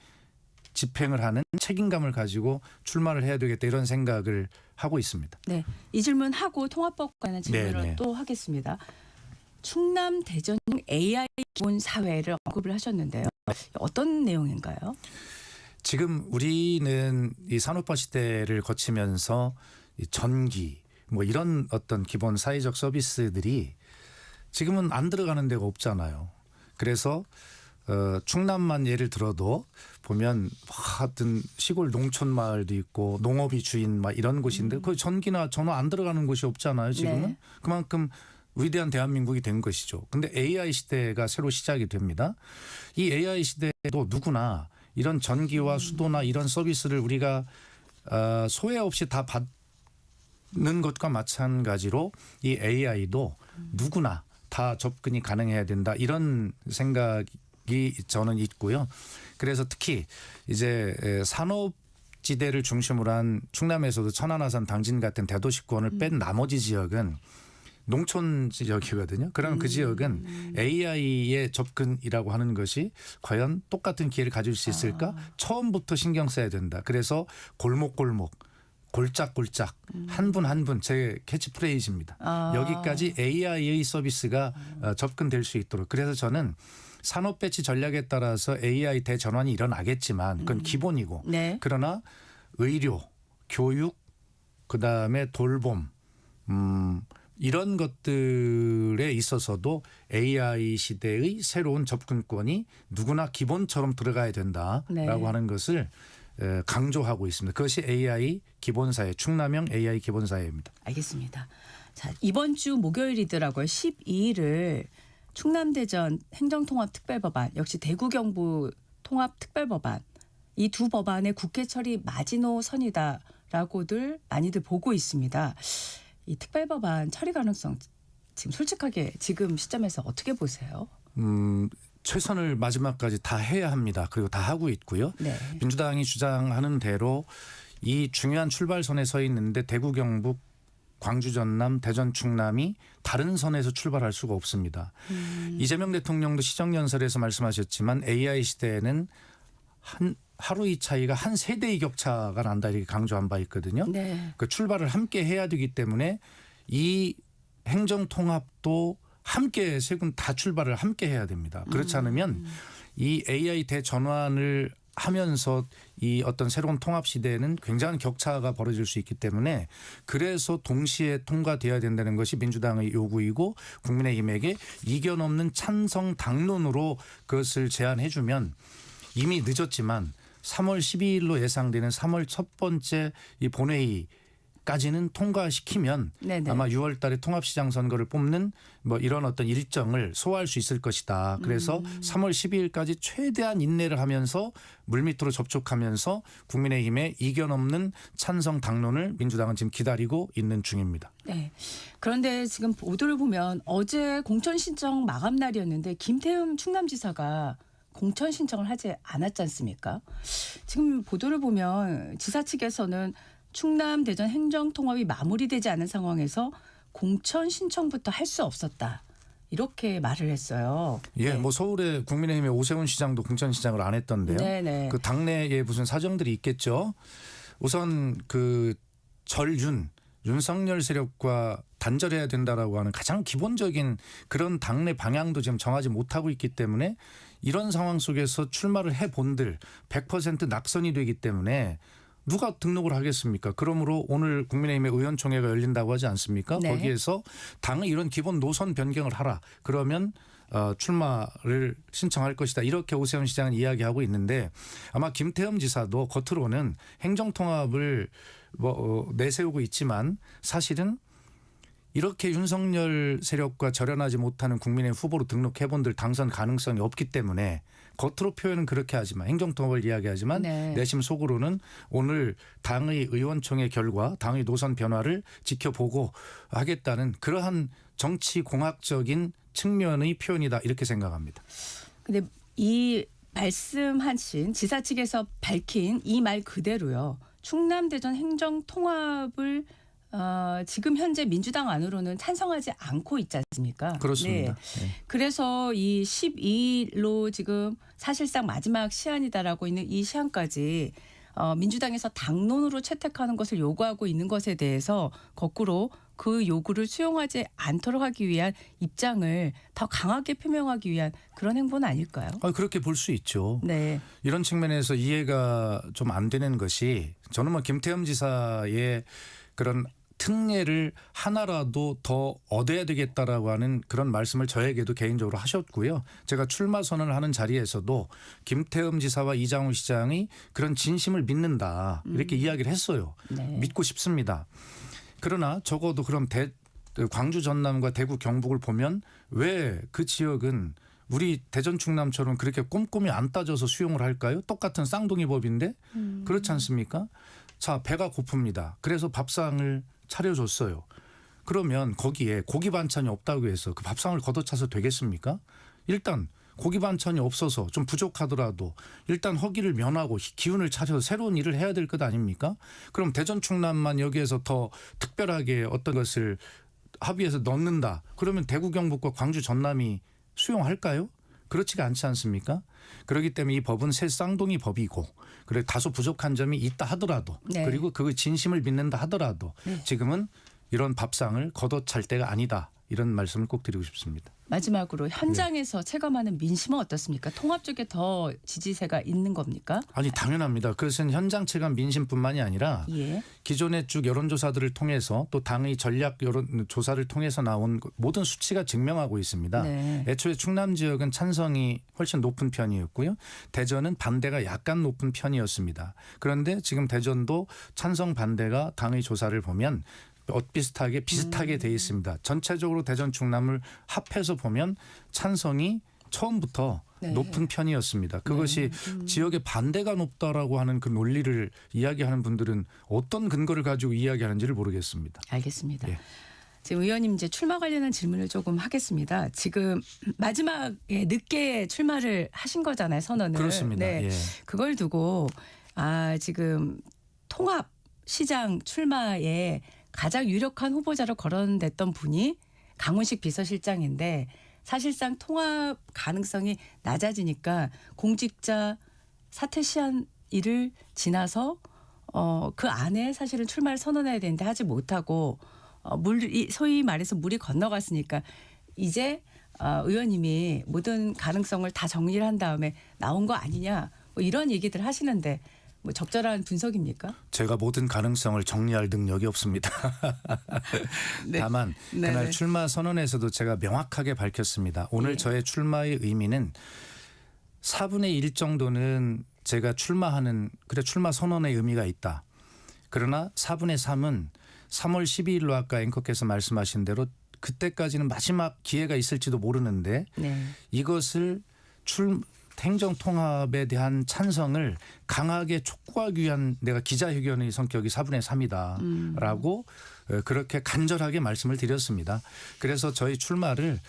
집행을 하는 책임감을 가지고 출마를 해야 되겠다. 이런 생각을 하고 있습니다. 네. 이 질문하고 통합법 관한 질문을 네네. 또 하겠습니다. 충남 대전 AI 기본 사회를 언급을 하셨는데요. 어떤 내용인가요? 지금 우리는 이 산업화 시대를 거치면서 이 전기 뭐 이런 어떤 기본 사회적 서비스들이 지금은 안 들어가는 데가 없잖아요. 그래서 충남만 예를 들어도 보면 하여튼 시골 농촌 마을도 있고 농업이 주인 막 이런 곳인데 그 전기나 전화 안 들어가는 곳이 없잖아요. 지금은 네. 그만큼 위대한 대한민국이 된 것이죠. 근데 AI 시대가 새로 시작이 됩니다. 이 AI 시대에도 누구나 이런 전기와 수도나 이런 서비스를 우리가 소외 없이 다 받는 것과 마찬가지로 이 AI도 누구나 다 접근이 가능해야 된다. 이런 생각이 저는 있고요. 그래서 특히 이제 산업지대를 중심으로 한 충남에서도 천안아산 당진 같은 대도시권을 뺀 나머지 지역은 농촌 지역이거든요. 그럼 그 지역은 AI의 접근이라고 하는 것이 과연 똑같은 기회를 가질 수 있을까? 처음부터 신경 써야 된다. 그래서 골목골목, 골짝골짝, 한 분 한 분 제 캐치프레이즈입니다. 여기까지 AI의 서비스가 접근될 수 있도록. 그래서 저는 산업 배치 전략에 따라서 AI 대전환이 일어나겠지만 그건 기본이고 네. 그러나 의료, 교육, 그다음에 돌봄 이런 것들에 있어서도 AI 시대의 새로운 접근권이 누구나 기본처럼 들어가야 된다라고 네. 하는 것을 강조하고 있습니다. 그것이 AI 기본사회, 충남형 AI 기본사회입니다. 알겠습니다. 자, 이번 주 목요일이더라고요. 12일을 충남대전 행정통합특별법안, 역시 대구 경북 통합특별법안, 이 두 법안의 국회 처리 마지노선이다라고들 많이들 보고 있습니다. 이 특별법안 처리 가능성 지금 솔직하게 지금 시점에서 어떻게 보세요? 최선을 마지막까지 다 해야 합니다. 그리고 다 하고 있고요. 네. 민주당이 주장하는 대로 이 중요한 출발선에 서 있는데 대구 경북 광주 전남 대전 충남이 다른 선에서 출발할 수가 없습니다. 이재명 대통령도 시정연설에서 말씀하셨지만 AI 시대에는 하루의 차이가 한 세대의 격차가 난다 이렇게 강조한 바 있거든요. 네. 그 출발을 함께 해야 되기 때문에 이 행정통합도 함께 세 군 다 출발을 함께 해야 됩니다. 그렇지 않으면 이 AI 대전환을 하면서 이 어떤 새로운 통합 시대에는 굉장한 격차가 벌어질 수 있기 때문에 그래서 동시에 통과돼야 된다는 것이 민주당의 요구이고 국민의힘에게 이견 없는 찬성 당론으로 그것을 제안해 주면 이미 늦었지만 3월 12일로 예상되는 3월 첫 번째 이 본회의까지는 통과시키면 네네. 아마 6월 달에 통합시장 선거를 뽑는 뭐 이런 어떤 일정을 소화할 수 있을 것이다. 그래서 3월 12일까지 최대한 인내를 하면서 물밑으로 접촉하면서 국민의힘의 이견 없는 찬성 당론을 민주당은 지금 기다리고 있는 중입니다. 네. 그런데 지금 보도를 보면 어제 공천 신청 마감 날이었는데 김태흠 충남지사가 공천 신청을 하지 않았지 않습니까? 지금 보도를 보면 지사 측에서는 충남 대전 행정통합이 마무리되지 않은 상황에서 공천 신청부터 할 수 없었다. 이렇게 말을 했어요. 예, 네. 뭐 서울의 국민의힘의 오세훈 시장도 공천 시장을 안 했던데요. 네네. 그 당내에 무슨 사정들이 있겠죠. 우선 그 윤석열 세력과 단절해야 된다라고 하는 가장 기본적인 그런 당내 방향도 지금 정하지 못하고 있기 때문에 이런 상황 속에서 출마를 해본들 100% 낙선이 되기 때문에 누가 등록을 하겠습니까? 그러므로 오늘 국민의힘의 의원총회가 열린다고 하지 않습니까? 네. 거기에서 당의 이런 기본 노선 변경을 하라. 그러면 출마를 신청할 것이다. 이렇게 오세훈 시장은 이야기하고 있는데 아마 김태흠 지사도 겉으로는 행정통합을 내세우고 있지만 사실은 이렇게 윤석열 세력과 절연하지 못하는 국민의 후보로 등록해본들 당선 가능성이 없기 때문에 겉으로 표현은 그렇게 하지만 행정통합을 이야기하지만 네. 내심 속으로는 오늘 당의 의원총회 결과 당의 노선 변화를 지켜보고 하겠다는 그러한 정치공학적인 측면의 표현이다 이렇게 생각합니다. 근데 이 말씀하신 지사 측에서 밝힌 이 말 그대로요. 충남 대전 행정통합을 지금 현재 민주당 안으로는 찬성하지 않고 있지 않습니까? 그렇습니다. 네. 그래서 이 12일로 지금 사실상 마지막 시한이다라고 있는 이 시한까지 민주당에서 당론으로 채택하는 것을 요구하고 있는 것에 대해서 거꾸로 그 요구를 수용하지 않도록 하기 위한 입장을 더 강하게 표명하기 위한 그런 행보는 아닐까요? 그렇게 볼 수 있죠. 네. 이런 측면에서 이해가 좀 안 되는 것이 저는 뭐 김태흠 지사의 그런 특례를 하나라도 더 얻어야 되겠다라고 하는 그런 말씀을 저에게도 개인적으로 하셨고요. 제가 출마 선언을 하는 자리에서도 김태흠 지사와 이장우 시장이 그런 진심을 믿는다 이렇게 이야기를 했어요. 네. 믿고 싶습니다. 그러나 적어도 그럼 광주 전남과 대구 경북을 보면 왜 그 지역은 우리 대전 충남처럼 그렇게 꼼꼼히 안 따져서 수용을 할까요? 똑같은 쌍둥이 법인데 그렇지 않습니까? 자, 배가 고픕니다. 그래서 밥상을 차려줬어요. 그러면 거기에 고기 반찬이 없다고 해서 그 밥상을 걷어차서 되겠습니까? 일단 고기 반찬이 없어서 좀 부족하더라도 일단 허기를 면하고 기운을 차려서 새로운 일을 해야 될 것 아닙니까? 그럼 대전 충남만 여기에서 더 특별하게 어떤 것을 합의해서 넣는다. 그러면 대구 경북과 광주 전남이 수용할까요? 그렇지가 않지 않습니까? 그렇기 때문에 이 법은 새 쌍둥이 법이고 그래 다소 부족한 점이 있다 하더라도 네. 그리고 그 진심을 믿는다 하더라도 지금은 이런 밥상을 걷어찰 때가 아니다. 이런 말씀을 꼭 드리고 싶습니다. 마지막으로 현장에서 체감하는 민심은 어떻습니까? 통합 쪽에 더 지지세가 있는 겁니까? 아니 당연합니다. 그것은 현장 체감 민심뿐만이 아니라 예. 기존의 쭉 여론조사들을 통해서 또 당의 전략 여론조사를 통해서 나온 모든 수치가 증명하고 있습니다. 네. 애초에 충남 지역은 찬성이 훨씬 높은 편이었고요. 대전은 반대가 약간 높은 편이었습니다. 그런데 지금 대전도 찬성 반대가 당의 조사를 보면 비슷하게 돼 있습니다. 전체적으로 대전 충남을 합해서 보면 찬성이 처음부터 네. 높은 편이었습니다. 그것이 지역의 반대가 높다라고 하는 그 논리를 이야기하는 분들은 어떤 근거를 가지고 이야기하는지를 모르겠습니다. 알겠습니다. 예. 지금 의원님 이제 출마 관련한 질문을 조금 하겠습니다. 지금 마지막에 늦게 출마를 하신 거잖아요, 선언을. 그렇습니다. 네. 예. 그걸 두고 지금 통합 시장 출마에 가장 유력한 후보자로 거론됐던 분이 강훈식 비서실장인데 사실상 통합 가능성이 낮아지니까 공직자 사퇴 시한일을 지나서 그 안에 사실은 출마를 선언해야 되는데 하지 못하고 소위 말해서 물이 건너갔으니까 이제 의원님이 모든 가능성을 다 정리를 한 다음에 나온 거 아니냐 뭐 이런 얘기들 하시는데 뭐 적절한 분석입니까? 제가 모든 가능성을 정리할 능력이 없습니다. 네. 다만 네네. 그날 출마 선언에서도 제가 명확하게 밝혔습니다. 오늘 예. 저의 출마의 의미는 4분의 1 정도는 제가 출마 선언의 의미가 있다. 그러나 4분의 3은 3월 12일로 아까 앵커께서 말씀하신 대로 그때까지는 마지막 기회가 있을지도 모르는데 네. 이것을 행정 통합에 대한 찬성을 강하게 촉구하기 위한 내가 기자회견의 성격이 4분의 3이다라고 그렇게 간절하게 말씀을 드렸습니다. 그래서 저희 출마를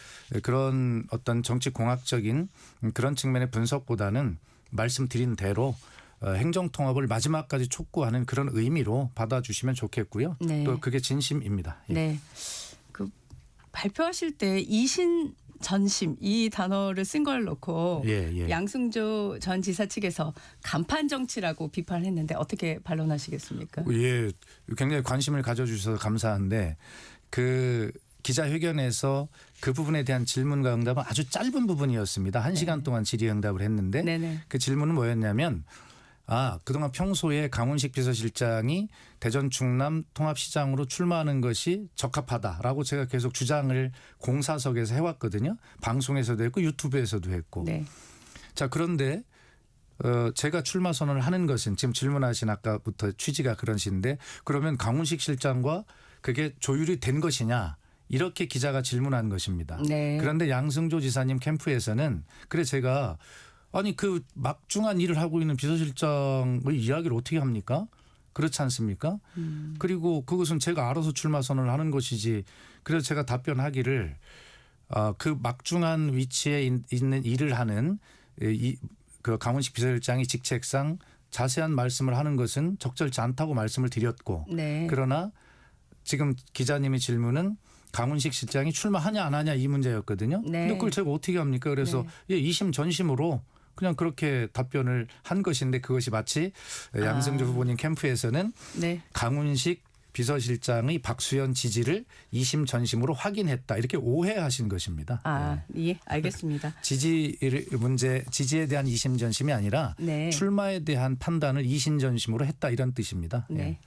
그런 어떤 정치공학적인 그런 측면의 분석보다는 말씀드린 대로 행정 통합을 마지막까지 촉구하는 그런 의미로 받아주시면 좋겠고요. 네. 또 그게 진심입니다. 예. 네. 그 발표하실 때 이신전심 이 단어를 쓴 걸 놓고 예. 양승조 전 지사 측에서 간판 정치라고 비판을 했는데 어떻게 반론하시겠습니까? 예, 굉장히 관심을 가져주셔서 감사한데 그 기자회견에서 그 부분에 대한 질문과 응답은 아주 짧은 부분이었습니다. 1시간 동안 질의응답을 했는데 네네. 그 질문은 뭐였냐면 그동안 평소에 강훈식 비서실장이 대전 충남 통합시장으로 출마하는 것이 적합하다라고 제가 계속 주장을 공사석에서 해왔거든요. 방송에서도 했고 유튜브에서도 했고. 네. 자, 그런데 제가 출마 선언을 하는 것은 지금 질문하신 아까부터 취지가 그런신데 그러면 강훈식 실장과 그게 조율이 된 것이냐 이렇게 기자가 질문한 것입니다. 네. 그런데 양승조 지사님 캠프에서는 그래 제가 아니 그 막중한 일을 하고 있는 비서실장의 이야기를 어떻게 합니까? 그렇지 않습니까? 그리고 그것은 제가 알아서 출마 선언을 하는 것이지. 그래서 제가 답변하기를 그 막중한 위치에 있는 일을 하는 그 강훈식 비서실장이 직책상 자세한 말씀을 하는 것은 적절치 않다고 말씀을 드렸고 네. 그러나 지금 기자님의 질문은 강훈식 실장이 출마하냐 안 하냐 이 문제였거든요. 네. 근데 그걸 제가 어떻게 합니까? 그래서 네. 2심 전심으로 그냥 그렇게 답변을 한 것인데 그것이 마치 양승조 후보님 캠프에서는 네. 강훈식 비서실장의 박수현 지지를 2심 전심으로 확인했다 이렇게 오해하신 것입니다. 예, 알겠습니다. 지지에 대한 2심 전심이 아니라 네. 출마에 대한 판단을 2심 전심으로 했다 이런 뜻입니다. 네. 예.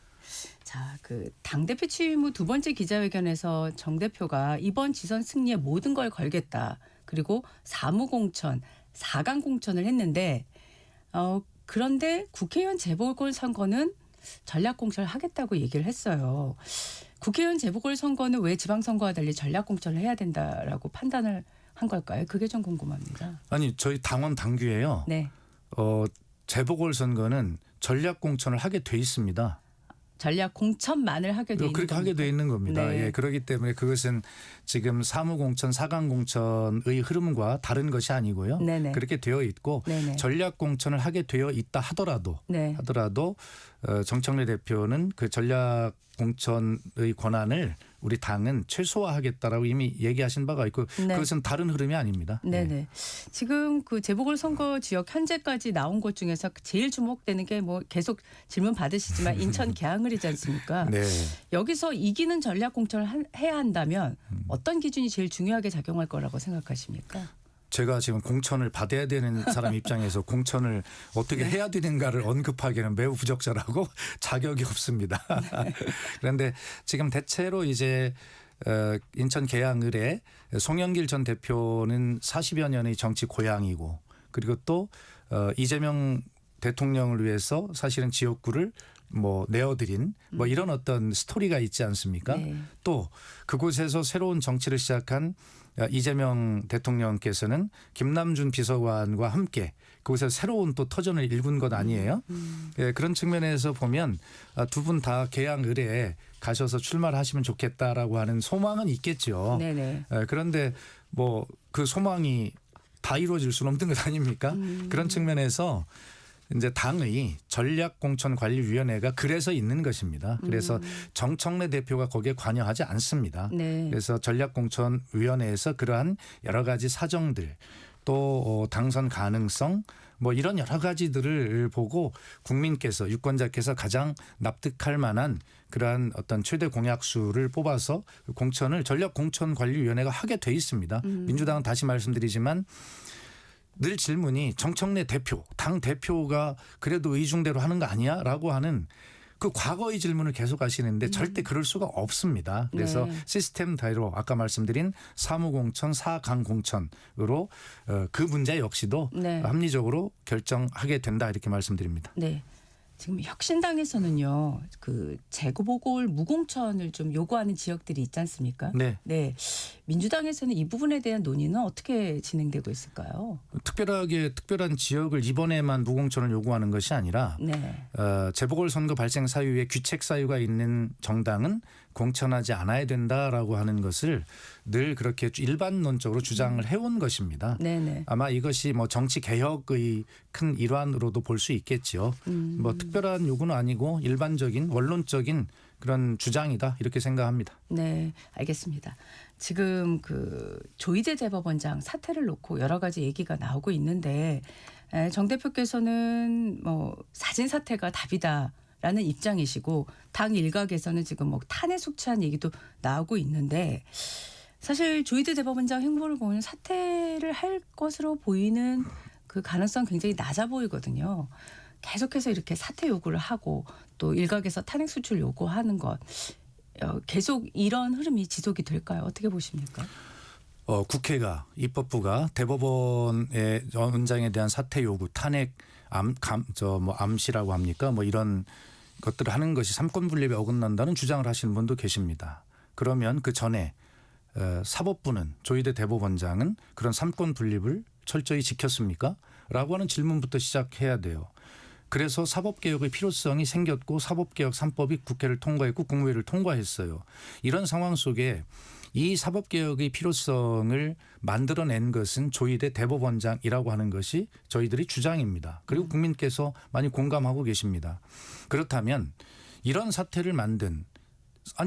자, 그 당대표 취임 후 두 번째 기자회견에서 정 대표가 이번 지선 승리에 모든 걸 걸겠다. 그리고 사무공천, 4강 공천을 했는데 그런데 국회의원 재보궐 선거는 전략 공천을 하겠다고 얘기를 했어요. 국회의원 재보궐선거는 왜 지방선거와 달리 전략공천을 해야 된다라고 판단을 한 걸까요? 그게 좀 궁금합니다. 아니 저희 당원 당규에요. 네. 재보궐선거는 전략 공천을 하게 돼 있습니다. 전략 공천만을 하게 돼 있는 그렇게 하게 겁니까? 돼 있는 겁니다. 네. 예, 그렇기 때문에 그것은 지금 사무공천, 사강공천의 흐름과 다른 것이 아니고요. 네네. 그렇게 되어 있고 네네. 전략 공천을 하게 되어 있다 하더라도 네. 정청래 대표는 그 전략 공천의 권한을 우리 당은 최소화하겠다라고 이미 얘기하신 바가 있고 네. 그것은 다른 흐름이 아닙니다. 네네. 지금 그 재보궐선거 지역 현재까지 나온 것 중에서 제일 주목되는 게 뭐 계속 질문 받으시지만 인천 계양을이지 않습니까? 네. 여기서 이기는 전략 공천을 해야 한다면 어떤 기준이 제일 중요하게 작용할 거라고 생각하십니까? 제가 지금 공천을 받아야 되는 사람 입장에서 공천을 어떻게 네. 해야 되는가를 언급하기에는 매우 부적절하고 자격이 없습니다. 그런데 지금 대체로 이제 인천 계양을의 송영길 전 대표는 40여 년의 정치 고향이고 그리고 또 이재명 대통령을 위해서 사실은 지역구를 뭐 내어드린 뭐 이런 어떤 스토리가 있지 않습니까? 네. 또 그곳에서 새로운 정치를 시작한 이재명 대통령께서는 김남준 비서관과 함께 그곳에서 새로운 또 터전을 일군 것 아니에요? 예, 그런 측면에서 보면 두 분 다 계양을에 가셔서 출마를 하시면 좋겠다라고 하는 소망은 있겠죠. 네네. 그런데 뭐 그 소망이 다 이루어질 수는 없는 것 아닙니까? 그런 측면에서 이제 당의 전략공천관리위원회가 그래서 있는 것입니다. 그래서 정청래 대표가 거기에 관여하지 않습니다. 네. 그래서 전략공천위원회에서 그러한 여러 가지 사정들 또 당선 가능성 뭐 이런 여러 가지들을 보고 국민께서 유권자께서 가장 납득할 만한 그러한 어떤 최대 공약수를 뽑아서 공천을 전략공천관리위원회가 하게 돼 있습니다. 민주당은 다시 말씀드리지만 늘 질문이 정청래 대표, 당 대표가 그래도 의중대로 하는 거 아니야? 라고 하는 그 과거의 질문을 계속 하시는데 절대 그럴 수가 없습니다. 그래서 네. 시스템대로 아까 말씀드린 사무공천, 사강공천으로 그 문제 역시도 네. 합리적으로 결정하게 된다 이렇게 말씀드립니다. 네. 지금 혁신당에서는요, 그 재보궐 무공천을 좀 요구하는 지역들이 있지 않습니까? 네. 네. 민주당에서는 이 부분에 대한 논의는 어떻게 진행되고 있을까요? 특별한 지역을 이번에만 무공천을 요구하는 것이 아니라 네. 재보궐선거 발생 사유에 귀책 사유가 있는 정당은 공천하지 않아야 된다라고 하는 것을 늘 그렇게 일반론적으로 주장을 해온 것입니다. 네네. 아마 이것이 뭐 정치 개혁의 큰 일환으로도 볼 수 있겠죠. 뭐 특별한 요구는 아니고 일반적인 원론적인 그런 주장이다 이렇게 생각합니다. 네, 알겠습니다. 지금 그 조희대 대법원장 사퇴를 놓고 여러 가지 얘기가 나오고 있는데 정 대표께서는 뭐 사진 사퇴가 답이다라는 입장이시고 당 일각에서는 지금 뭐 탄핵 속취한 얘기도 나오고 있는데 사실 조희대 대법원장 행보를 보면 사퇴를 할 것으로 보이는 그 가능성 굉장히 낮아 보이거든요. 계속해서 이렇게 사퇴 요구를 하고 또 일각에서 탄핵 수출 요구하는 것 계속 이런 흐름이 지속이 될까요? 어떻게 보십니까? 국회가 입법부가 대법원의 원장에 대한 사퇴 요구, 탄핵, 암시라고 합니까? 뭐 이런 것들을 하는 것이 삼권 분립에 어긋난다는 주장을 하시는 분도 계십니다. 그러면 그 전에 사법부는 조희대 대법원장은 그런 삼권 분립을 철저히 지켰습니까? 라고 하는 질문부터 시작해야 돼요. 그래서 사법개혁의 필요성이 생겼고 사법개혁 3법이 국회를 통과했고 국무회를 통과했어요. 이런 상황 속에 이 사법개혁의 필요성을 만들어낸 것은 조희대 대법원장이라고 하는 것이 저희들의 주장입니다. 그리고 국민께서 많이 공감하고 계십니다. 그렇다면 이런 사태를 만든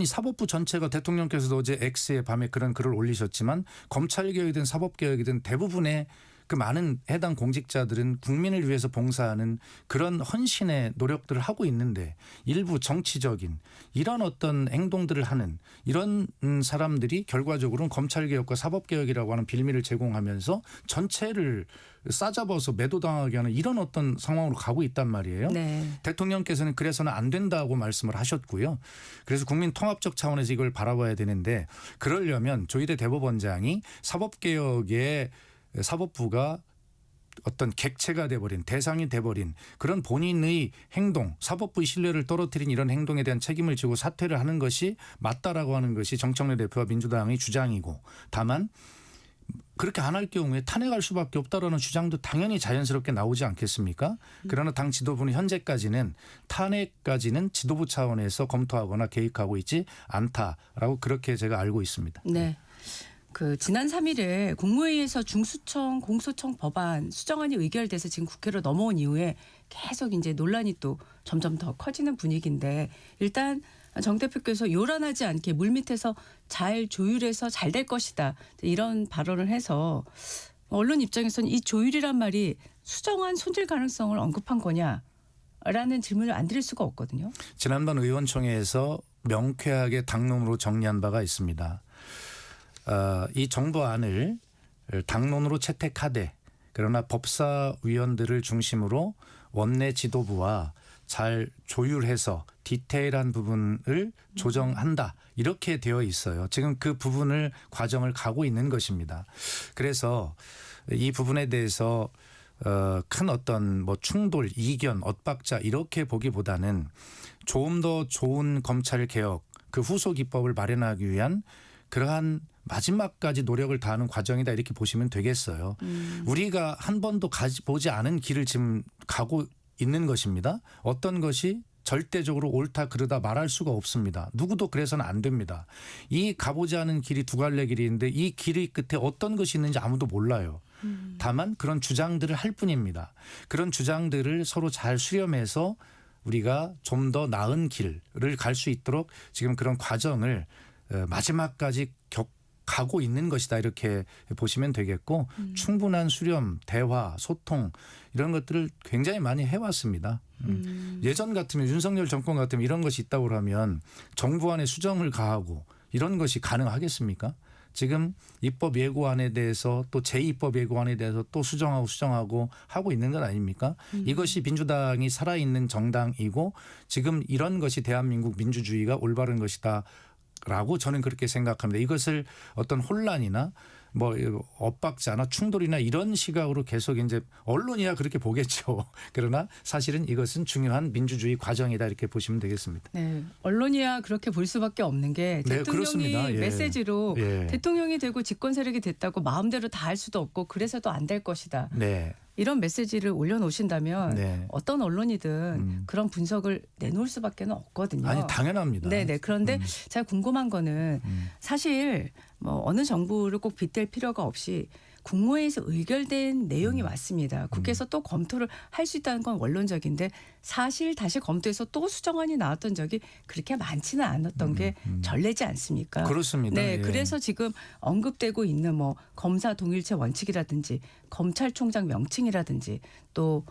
사법부 전체가 대통령께서도 어제 X에 밤에 그런 글을 올리셨지만 검찰개혁이든 사법개혁이든 대부분의 그 많은 해당 공직자들은 국민을 위해서 봉사하는 그런 헌신의 노력들을 하고 있는데 일부 정치적인 이런 어떤 행동들을 하는 이런 사람들이 결과적으로는 검찰개혁과 사법개혁이라고 하는 빌미를 제공하면서 전체를 싸잡아서 매도당하게 하는 이런 어떤 상황으로 가고 있단 말이에요. 네. 대통령께서는 그래서는 안 된다고 말씀을 하셨고요. 그래서 국민 통합적 차원에서 이걸 바라봐야 되는데 그러려면 조희대 대법원장이 사법개혁에 사법부가 어떤 객체가 돼버린 대상이 돼버린 그런 본인의 행동, 사법부의 신뢰를 떨어뜨린 이런 행동에 대한 책임을 지고 사퇴를 하는 것이 맞다라고 하는 것이 정청래 대표와 민주당의 주장이고, 다만 그렇게 안 할 경우에 탄핵할 수밖에 없다라는 주장도 당연히 자연스럽게 나오지 않겠습니까? 그러나 당 지도부는 현재까지는 탄핵까지는 지도부 차원에서 검토하거나 계획하고 있지 않다라고 그렇게 제가 알고 있습니다. 네. 그 지난 3일에 국무회의에서 중수청 공소청 법안 수정안이 의결돼서 지금 국회로 넘어온 이후에 계속 이제 논란이 또 점점 더 커지는 분위기인데, 일단 정 대표께서 요란하지 않게 물밑에서 잘 조율해서 잘 될 것이다 이런 발언을 해서 언론 입장에서는 이 조율이란 말이 수정안 손질 가능성을 언급한 거냐라는 질문을 안 드릴 수가 없거든요. 지난번 의원총회에서 명쾌하게 당론으로 정리한 바가 있습니다. 이 정부안을 당론으로 채택하되, 그러나 법사위원들을 중심으로 원내 지도부와 잘 조율해서 디테일한 부분을 조정한다, 이렇게 되어 있어요. 지금 그 부분을 과정을 가고 있는 것입니다. 그래서 이 부분에 대해서 큰 어떤 뭐 충돌, 이견, 엇박자 이렇게 보기보다는 조금 더 좋은 검찰 개혁, 그 후속 기법을 마련하기 위한 그러한 마지막까지 노력을 다하는 과정이다, 이렇게 보시면 되겠어요. 우리가 한 번도 보지 않은 길을 지금 가고 있는 것입니다. 어떤 것이 절대적으로 옳다 그르다 말할 수가 없습니다. 누구도 그래서는 안 됩니다. 이 가보지 않은 길이 두 갈래 길인데 이 길의 끝에 어떤 것이 있는지 아무도 몰라요. 다만 그런 주장들을 할 뿐입니다. 그런 주장들을 서로 잘 수렴해서 우리가 좀 더 나은 길을 갈 수 있도록 지금 그런 과정을 마지막까지 가고 있는 것이다, 이렇게 보시면 되겠고, 충분한 수렴, 대화, 소통 이런 것들을 굉장히 많이 해왔습니다. 예전 같으면, 윤석열 정권 같으면 이런 것이 있다고 하면 정부 안에 수정을 가하고 이런 것이 가능하겠습니까? 지금 입법 예고안에 대해서 또 제2법 예고안에 대해서 또 수정하고 하고 있는 건 아닙니까? 이것이 민주당이 살아있는 정당이고 지금 이런 것이 대한민국 민주주의가 올바른 것이다 라고 저는 그렇게 생각합니다. 이것을 어떤 혼란이나 뭐 엇박자나 충돌이나 이런 시각으로 계속 이제 언론이야 그렇게 보겠죠. 그러나 사실은 이것은 중요한 민주주의 과정이다, 이렇게 보시면 되겠습니다. 네, 언론이야 그렇게 볼 수밖에 없는 게 네, 대통령이 그렇습니다. 예. 메시지로 예. 대통령이 되고 집권 세력이 됐다고 마음대로 다 할 수도 없고 그래서도 안 될 것이다. 네. 이런 메시지를 올려놓으신다면 네. 어떤 언론이든 그런 분석을 내놓을 수밖에 없거든요. 아니 당연합니다. 네네. 그런데 제가 궁금한 거는 사실 뭐 어느 정부를 꼭 빗댈 필요가 없이 국무회의에서 의결된 내용이 맞습니다. 국회에서 또 검토를 할 수 있다는 건 원론적인데 사실 다시 검토해서 또 수정안이 나왔던 적이 그렇게 많지는 않았던 게 전례지 않습니까? 그렇습니다. 네, 예. 그래서 지금 언급되고 있는 뭐 검사 동일체 원칙이라든지 검찰총장 명칭이라든지 또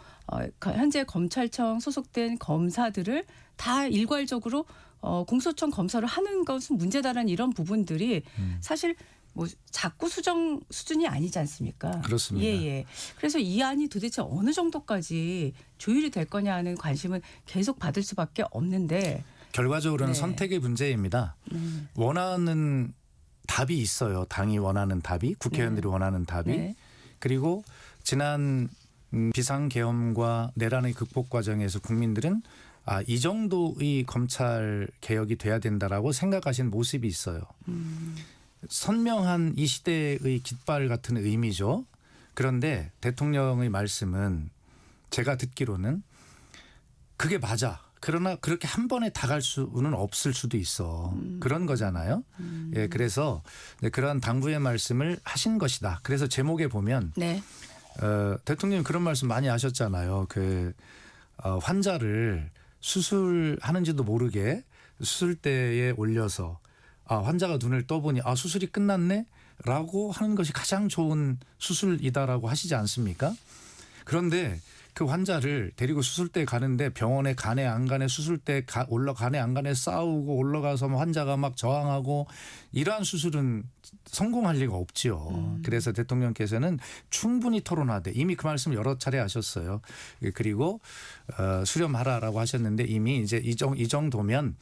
현재 검찰청 소속된 검사들을 다 일괄적으로 공소청 검사를 하는 것은 문제다라는 이런 부분들이 사실 뭐 자꾸 수정 수준이 아니지 않습니까? 그렇습니다. 예. 그래서 이 안이 도대체 어느 정도까지 조율이 될 거냐 하는 관심은 계속 받을 수밖에 없는데 결과적으로는 네. 선택의 문제입니다. 원하는 답이 있어요. 당이 원하는 답이, 국회의원들이 원하는 답이. 네. 그리고 지난 비상계엄과 내란의 극복 과정에서 국민들은 이 정도의 검찰 개혁이 돼야 된다라고 생각하시는 모습이 있어요. 선명한 이 시대의 깃발 같은 의미죠. 그런데 대통령의 말씀은 제가 듣기로는 그게 맞아. 그러나 그렇게 한 번에 다 갈 수는 없을 수도 있어. 그런 거잖아요. 예, 그래서 그러한 당부의 말씀을 하신 것이다. 그래서 제목에 보면 네. 대통령이 그런 말씀 많이 하셨잖아요. 환자를 수술하는지도 모르게 수술대에 올려서 환자가 눈을 떠보니 수술이 끝났네? 라고 하는 것이 가장 좋은 수술이다라고 하시지 않습니까? 그런데 그 환자를 데리고 수술대에 가는데 병원에 가네 안 가네 수술대 올라가네 안 가네 싸우고 올라가서 환자가 막 저항하고 이러한 수술은 성공할 리가 없지요. 그래서 대통령께서는 충분히 토론하되 이미 그 말씀 여러 차례 하셨어요. 그리고 수렴하라라고 하셨는데 이미 이제 이 정도면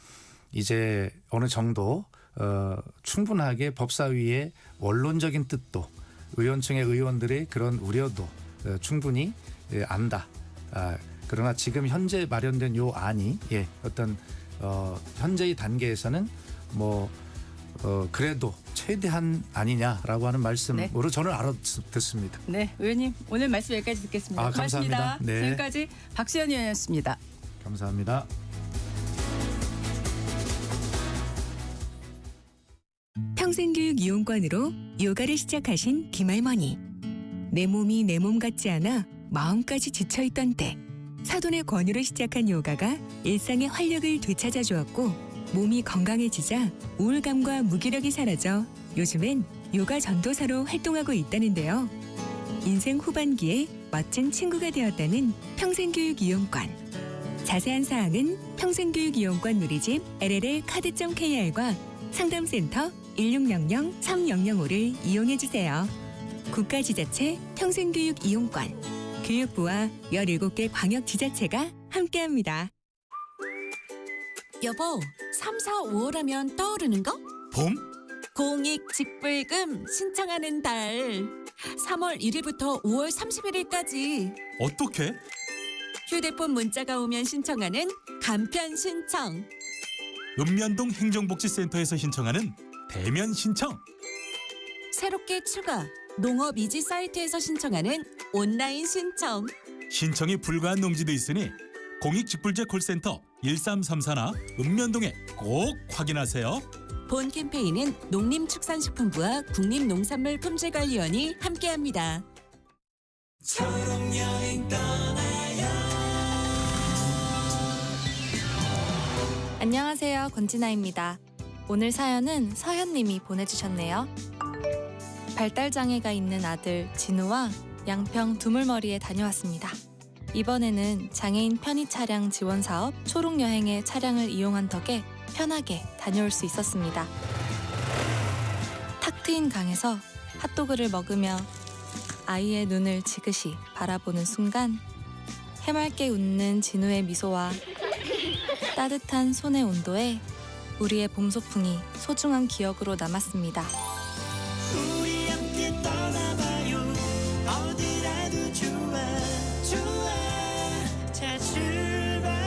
이제 어느 정도 충분하게 법사위의 원론적인 뜻도 의원층의 의원들의 그런 우려도 충분히 안다. 그러나 지금 현재 마련된 요 안이 어떤 현재의 단계에서는 그래도 최대한 아니냐라고 하는 말씀으로 저는 알아듣습니다. 네, 의원님 오늘 말씀 여기까지 듣겠습니다. 고맙습니다. 감사합니다. 네. 지금까지 박수현 의원이었습니다. 감사합니다. 평생교육 이용권으로 요가를 시작하신 김할머니. 내 몸이 내 몸 같지 않아 마음까지 지쳐있던 때 사돈의 권유로 시작한 요가가 일상의 활력을 되찾아 주었고 몸이 건강해지자 우울감과 무기력이 사라져 요즘엔 요가 전도사로 활동하고 있다는데요. 인생 후반기에 멋진 친구가 되었다는 평생교육 이용권. 자세한 사항은 평생교육 이용권 누리집 LLL 카드.kr과 상담센터 1600-3005를 이용해주세요. 국가지자체 평생교육 이용권. 교육부와 17개 광역지자체가 함께합니다. 여보, 3, 4, 5월 하면 떠오르는 거? 봄? 공익직불금 신청하는 달. 3월 1일부터 5월 31일까지. 어떻게? 휴대폰 문자가 오면 신청하는 간편 신청. 읍면동 행정복지센터에서 신청하는 대면 신청. 새롭게 추가. 농업이지 사이트에서 신청하는 온라인 신청. 신청이 불가한 농지도 있으니 공익직불제 콜센터 1334나 읍면동에 꼭 확인하세요. 본 캠페인은 농림축산식품부와 국립농산물품질관리원이 함께합니다. 안녕하세요. 권진아입니다. 오늘 사연은 서현님이 보내주셨네요. 발달장애가 있는 아들 진우와 양평 두물머리에 다녀왔습니다. 이번에는 장애인 편의 차량 지원 사업 초록여행의 차량을 이용한 덕에 편하게 다녀올 수 있었습니다. 탁 트인 강에서 핫도그를 먹으며 아이의 눈을 지그시 바라보는 순간 해맑게 웃는 진우의 미소와 따뜻한 손의 온도에 우리의 봄소풍이 소중한 기억으로 남았습니다. 우리 함께 떠나봐요. 어디라도 좋아 자 출발해요.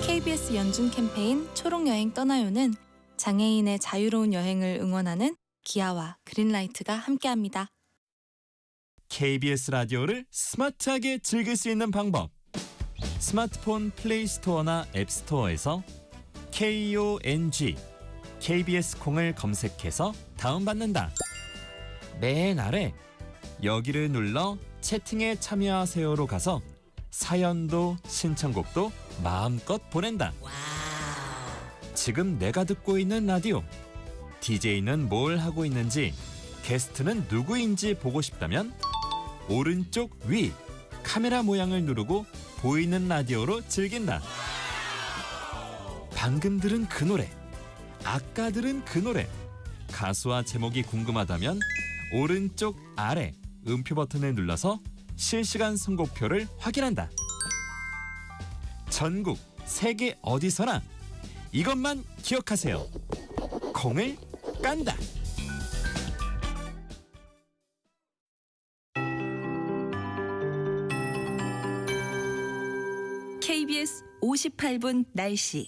KBS 연중 캠페인 초록여행 떠나요는 장애인의 자유로운 여행을 응원하는 기아와 그린라이트가 함께합니다. KBS 라디오를 스마트하게 즐길 수 있는 방법. 스마트폰 플레이 스토어나 앱 스토어에서 KONG KBS 콩을 검색해서 다운받는다. 맨 아래 여기를 눌러 채팅에 참여하세요로 가서 사연도 신청곡도 마음껏 보낸다. 지금 내가 듣고 있는 라디오, DJ는 뭘 하고 있는지, 게스트는 누구인지 보고 싶다면 오른쪽 위 카메라 모양을 누르고 보이는 라디오로 즐긴다. 방금 들은 그 노래, 아까 들은 그 노래, 가수와 제목이 궁금하다면 오른쪽 아래 음표 버튼을 눌러서 실시간 선곡표를 확인한다. 전국 세계 어디서나 이것만 기억하세요. 콩을 깐다. KBS 58분 날씨.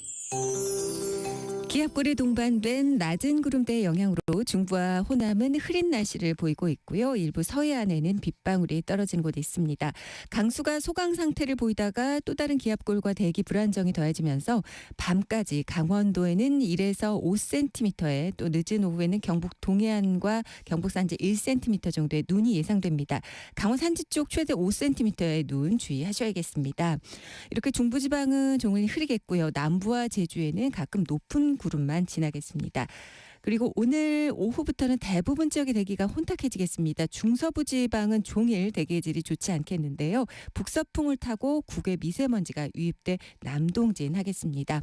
기압골에 동반된 낮은 구름대의 영향으로 중부와 호남은 흐린 날씨를 보이고 있고요. 일부 서해안에는 빗방울이 떨어진 곳이 있습니다. 강수가 소강 상태를 보이다가 또 다른 기압골과 대기 불안정이 더해지면서 밤까지 강원도에는 1에서 5cm의 또 늦은 오후에는 경북 동해안과 경북 산지 1cm 정도의 눈이 예상됩니다. 강원 산지 쪽 최대 5cm의 눈 주의하셔야겠습니다. 이렇게 중부지방은 종일 흐리겠고요. 남부와 제주에는 가끔 높은 구름만 지나겠습니다. 그리고 오늘 오후부터는 대부분 지역의 대기가 혼탁해지겠습니다. 중서부 지방은 종일 대기의 질이 좋지 않겠는데요. 북서풍을 타고 국외 미세먼지가 유입돼 남동진하겠습니다.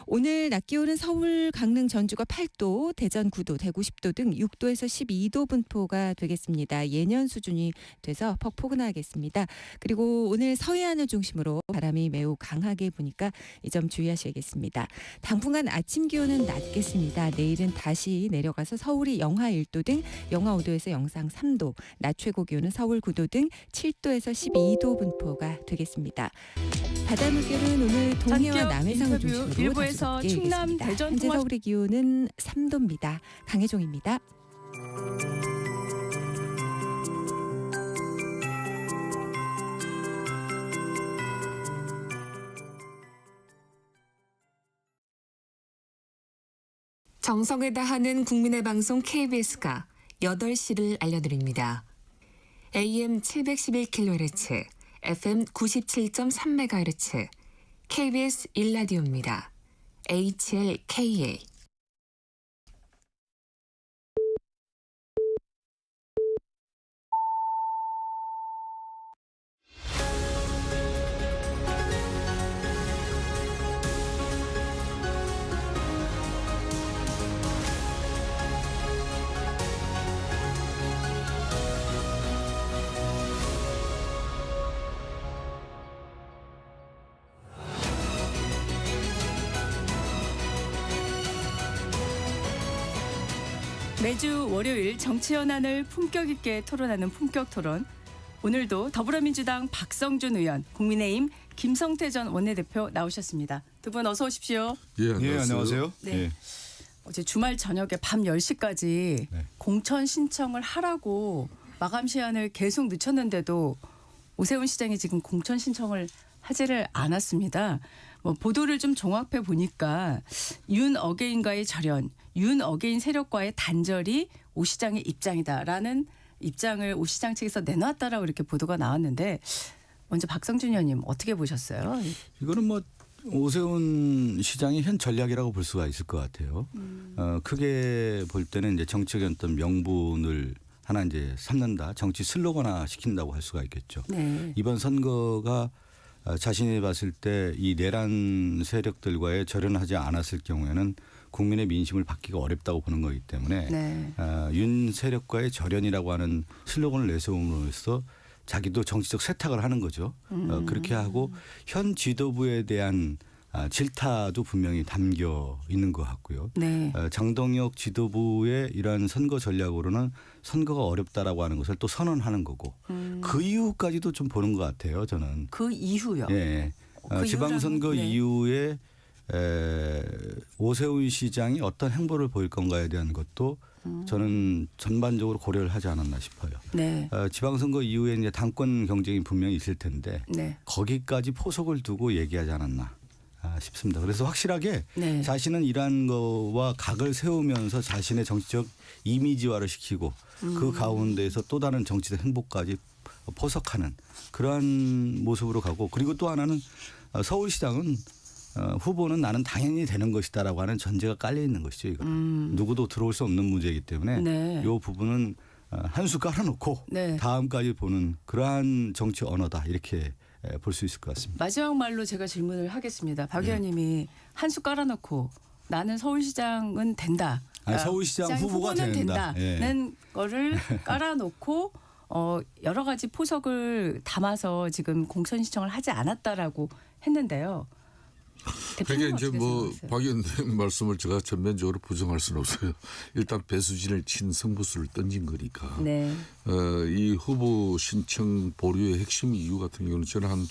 오늘 낮 기온은 서울, 강릉, 전주가 8도, 대전 9도, 대구 10도 등 6도에서 12도 분포가 되겠습니다. 예년 수준이 돼서 퍽포근하겠습니다. 그리고 오늘 서해안을 중심으로 바람이 매우 강하게 부니까 이 점 주의하셔야겠습니다. 당분간 아침 기온은 낮겠습니다. 내일은 다시 내려가서 서울이 영하 1도 등 영하 5도에서 영상 3도, 낮 최고 기온은 서울 9도 등 7도에서 12도 분포가 되겠습니다. 바다 물결은 오늘 동해와 전격 남해상을 인터뷰 중심으로 일부에서 다소 높게 충남, 일겠습니다. 대전 현재 통화- 서울의 기온은 3도입니다. 강혜종입니다. 정성을 다하는 국민의 방송 KBS가 8시를 알려드립니다. AM 711kHz, FM 97.3MHz, KBS 1라디오입니다. HLKA. 매주 월요일 정치 현안을 품격 있게 토론하는 품격 토론. 오늘도 더불어민주당 박성준 의원, 국민의힘 김성태 전 원내대표 나오셨습니다. 두 분 어서 오십시오. 예, 안녕하세요. 네. 예. 어제 주말 저녁에 밤 10시까지 네. 공천 신청을 하라고 마감 시한을 계속 늦췄는데도 오세훈 시장이 지금 공천 신청을 하지를 않았습니다. 뭐 보도를 좀 종합해 보니까 윤 어게인과의 절연, 윤 어게인 세력과의 단절이 오 시장의 입장이다라는 입장을 오 시장 측에서 내놨다라고 이렇게 보도가 나왔는데 먼저 박성준 의원님 어떻게 보셨어요? 이거는 뭐 오세훈 시장의 현 전략이라고 볼 수가 있을 것 같아요. 크게 볼 때는 이제 정책의 어떤 명분을 하나 이제 삼는다, 정치 슬로건화 시킨다고 할 수가 있겠죠. 네. 이번 선거가 자신이 봤을 때 이 내란 세력들과의 절연하지 않았을 경우에는 국민의 민심을 받기가 어렵다고 보는 거기 때문에 네. 윤 세력과의 절연이라고 하는 슬로건을 내세움으로써 자기도 정치적 세탁을 하는 거죠. 그렇게 하고 현 지도부에 대한 질타도 분명히 담겨 있는 것 같고요. 네. 장동혁 지도부의 이러한 선거 전략으로는 선거가 어렵다라고 하는 것을 또 선언하는 거고 그 이후까지도 좀 보는 것 같아요. 저는. 그 이후요. 예. 그 지방선거 이후라면, 네. 이후에 오세훈 시장이 어떤 행보를 보일 건가에 대한 것도 저는 전반적으로 고려를 하지 않았나 싶어요. 네. 지방선거 이후에 이제 당권 경쟁이 분명히 있을 텐데 네. 거기까지 포석을 두고 얘기하지 않았나 싶습니다. 그래서 확실하게 네. 자신은 이러한 거와 각을 세우면서 자신의 정치적 이미지화를 시키고 그 가운데에서 또 다른 정치적 행보까지 포석하는 그러한 모습으로 가고 그리고 또 하나는 서울시장은 후보는 나는 당연히 되는 것이다라고 하는 전제가 깔려 있는 것이죠. 이거 누구도 들어올 수 없는 문제이기 때문에 네. 이 부분은 한 수 깔아놓고 네. 다음까지 보는 그러한 정치 언어다 이렇게 볼 수 있을 것 같습니다. 마지막 말로 제가 질문을 하겠습니다. 박 의원님이 한 수 깔아놓고 나는 서울시장은 된다. 아니, 서울시장 후보가 후보는 된다. 된다는 거를 깔아놓고 여러 가지 포석을 담아서 지금 공천 신청을 하지 않았다라고 했는데요. 그게 이제 어떻게 뭐 생각하세요? 박 의원님 말씀을 제가 전면적으로 부정할 수는 없어요. 일단 배수진을 친 승부수를 던진 거니까. 네. 이 후보 신청 보류의 핵심 이유 같은 경우는 저는 한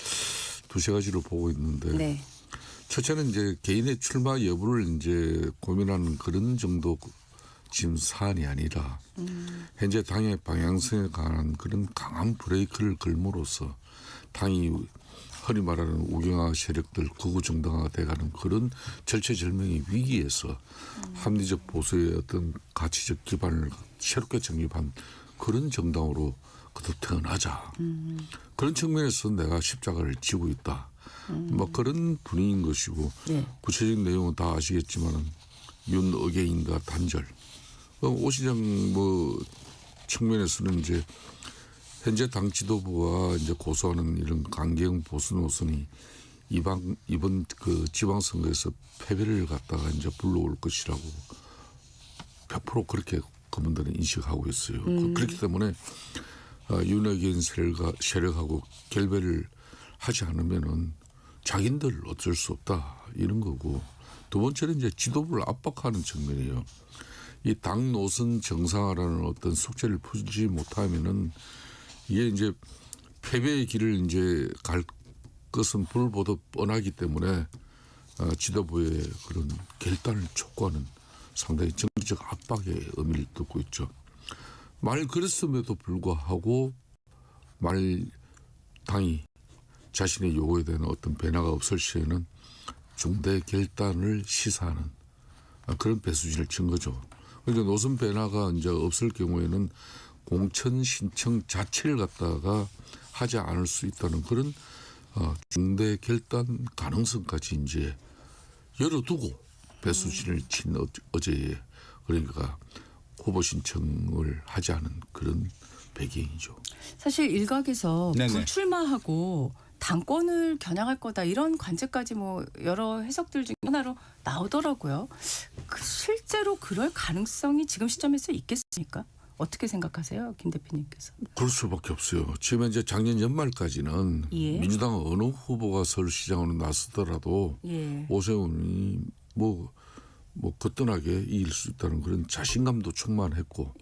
두세 가지로 보고 있는데 네. 첫째는 이제 개인의 출마 여부를 이제 고민하는 그런 정도 지금 사안이 아니라 현재 당의 방향성에 관한 그런 강한 브레이크를 걸므로써 당이 흔히 말하는 우경화 세력들 극우 정당화가 돼가는 그런 절체절명의 위기에서 합리적 보수의 어떤 가치적 기반을 새롭게 정립한 그런 정당으로 거듭 태어나자. 그런 측면에서 내가 십자가를 지고 있다. 뭐 그런 분위기인 것이고 네. 구체적인 내용은 다 아시겠지만은 윤 어게인과 단절. 오 시장 뭐 측면에서는 이제 현재 당 지도부와 이제 고수하는 이런 강경 보수 노선이 이번 그 지방선거에서 패배를 갖다가 이제 불러올 것이라고 100% 그렇게 그분들은 인식하고 있어요. 그렇기 때문에 윤핵인 세력하고 결별을 하지 않으면은 자기들 어쩔 수 없다 이런 거고, 두 번째는 이제 지도부를 압박하는 측면이에요. 이 당 노선 정상화라는 어떤 숙제를 풀지 못하면은 이게 이제 패배의 길을 이제 갈 것은 불보듯 뻔하기 때문에 지도부의 그런 결단을 촉구하는 상당히 정치적 압박의 의미를 두고 있죠. 말 그랬음에도 불구하고 당이 자신의 요구에 대한 어떤 변화가 없을 시에는 중대 결단을 시사하는 그런 배수진을 친 거죠. 그러니까 노선 변화가 이제 없을 경우에는 공천 신청 자체를 갖다가 하지 않을 수 있다는 그런 중대 결단 가능성까지 이제 열어두고 배수진을 친 어제에, 그러니까 후보 신청을 하지 않은 그런 배경이죠. 사실 일각에서 네네. 불출마하고 당권을 겨냥할 거다 이런 관측까지 뭐 여러 해석들 중에 하나로 나오더라고요. 실제로 그럴 가능성이 지금 시점에서 있겠습니까? 어떻게 생각하세요, 김 대표님께서? 그럴 수밖에 없어요. 지금 이제 작년 연말까지는 민주당 어느 후보가 서울시장으로 나서더라도 오세훈이 뭐 거뜬하게 이길 수 있다는 그런 자신감도 충만했고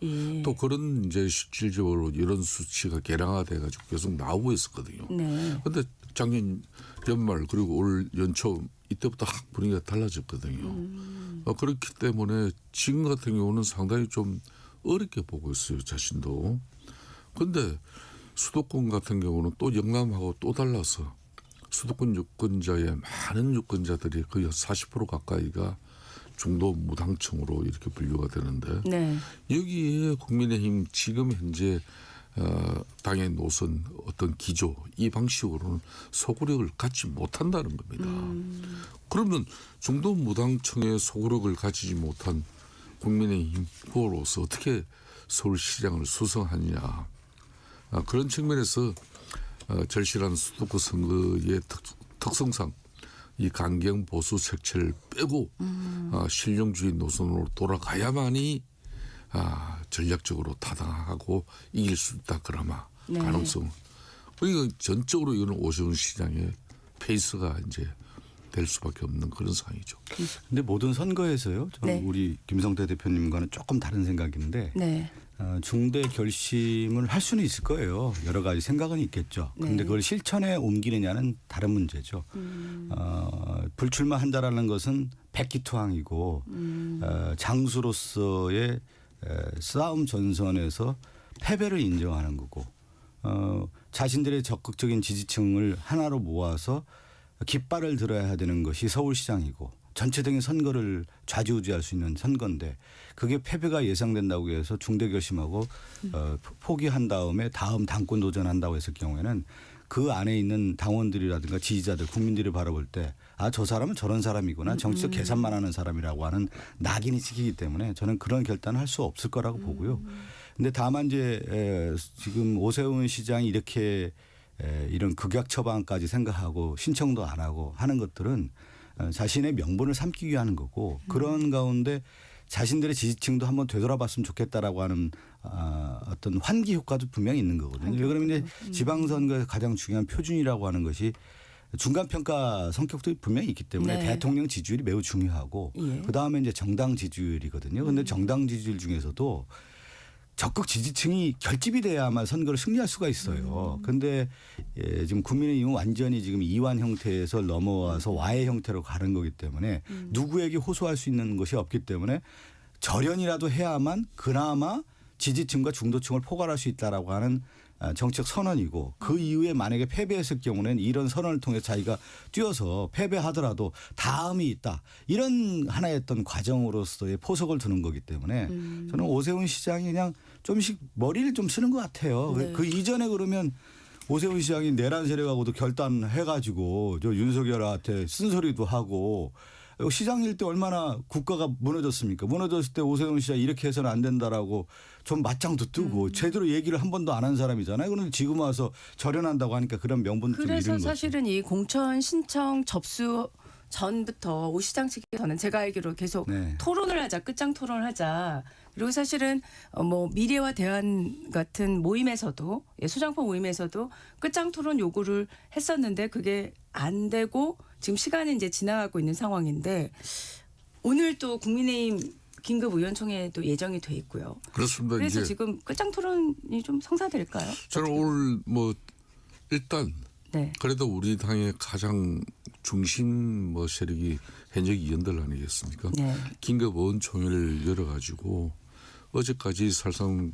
또 그런 이제 실질적으로 이런 수치가 개량화돼가지고 계속 나오고 있었거든요. 그런데 작년 연말 그리고 올 연초 이때부터 확 분위기가 달라졌거든요. 그렇기 때문에 지금 같은 경우는 상당히 좀 어렵게 보고 있어요, 자신도. 그런데 수도권 같은 경우는 또 영남하고 또 달라서 수도권 유권자의 많은 유권자들이 거의 40% 가까이가 중도 무당층으로 이렇게 분류가 되는데 여기에 국민의힘 지금 현재 당의 노선 어떤 기조 이 방식으로는 소구력을 갖지 못한다는 겁니다. 그러면 중도 무당층의 소구력을 가지지 못한 국민의힘 후보로서 어떻게 서울시장을 수성하느냐, 그런 측면에서 절실한 수도권 선거의 특성상 이 강경 보수 색채를 빼고 실용주의 노선으로 돌아가야만이 전략적으로 타당하고 이길 수 있다. 그나마 가능성. 그러니까 전적으로 이거는 오세훈 시장의 페이스가 이제 될 수밖에 없는 그런 상황이죠. 근데 모든 선거에서요, 저는 우리 김성태 대표님과는 조금 다른 생각인데 중대 결심을 할 수는 있을 거예요. 여러 가지 생각은 있겠죠. 그런데 그걸 실천에 옮기느냐는 다른 문제죠. 불출마한다라는 것은 백기투항이고 장수로서의 싸움 전선에서 패배를 인정하는 거고 자신들의 적극적인 지지층을 하나로 모아서 깃발을 들어야 되는 것이 서울시장이고 전체적인 선거를 좌지우지할 수 있는 선거인데 그게 패배가 예상된다고 해서 중대 결심하고 포기한 다음에 다음 당권 도전한다고 했을 경우에는 그 안에 있는 당원들이라든가 지지자들 국민들이 바라볼 때 저 사람은 저런 사람이구나 정치적 계산만 하는 사람이라고 하는 낙인이 찍히기 때문에 저는 그런 결단을 할 수 없을 거라고 보고요. 근데 다만 이제 지금 오세훈 시장이 이렇게 이런 극약 처방까지 생각하고 신청도 안 하고 하는 것들은 자신의 명분을 삼기 위한 거고 그런 가운데 자신들의 지지층도 한번 되돌아봤으면 좋겠다라고 하는 어떤 환기 효과도 분명히 있는 거거든요. 왜 그러면 이제 지방선거에서 가장 중요한 표준이라고 하는 것이 중간평가 성격도 분명히 있기 때문에 대통령 지지율이 매우 중요하고 그다음에 이제 정당 지지율이거든요. 그런데 정당 지지율 중에서도 적극 지지층이 결집이 돼야만 선거를 승리할 수가 있어요. 그런데 지금 국민의힘은 완전히 지금 이완 형태에서 넘어와서 와해 형태로 가는 거기 때문에 누구에게 호소할 수 있는 것이 없기 때문에 절연이라도 해야만 그나마 지지층과 중도층을 포괄할 수 있다라고 하는 정책 선언이고 그 이후에 만약에 패배했을 경우는 이런 선언을 통해 자기가 뛰어서 패배하더라도 다음이 있다. 이런 하나의 어떤 과정으로서의 포석을 두는 거기 때문에 저는 오세훈 시장이 그냥 좀씩 머리를 좀 쓰는 것 같아요. 그 이전에 그러면 오세훈 시장이 내란 세력하고도 결단해가지고 저 윤석열한테 쓴소리도 하고 시장일 때 얼마나 국가가 무너졌습니까? 무너졌을 때 오세훈 씨가 이렇게 해서는 안 된다라고 좀 맞짱도 뜨고 제대로 얘기를 한 번도 안 한 사람이잖아요. 그런데 지금 와서 절연한다고 하니까 그런 명분도 좀 잃은 그래서 거죠. 사실은 이 공천 신청 접수 전부터 오 시장 측에서는 제가 알기로 계속 네. 토론을 하자, 끝장 토론을 하자. 그리고 사실은 뭐 미래와 대안 같은 모임에서도 소장품 모임에서도 끝장 토론 요구를 했었는데 그게 안 되고 지금 시간이 이제 지나가고 있는 상황인데 오늘 또 국민의힘 긴급 의원총회도 예정이 돼 있고요. 그렇습니다. 그래서 이제 지금 끝장 토론이 좀 성사될까요? 저는 오늘 뭐 일단 네. 그래도 우리 당의 가장 중심 뭐 세력이 현역 의원들 아니겠습니까? 네. 긴급 의원총회를 열어가지고 어제까지 사실상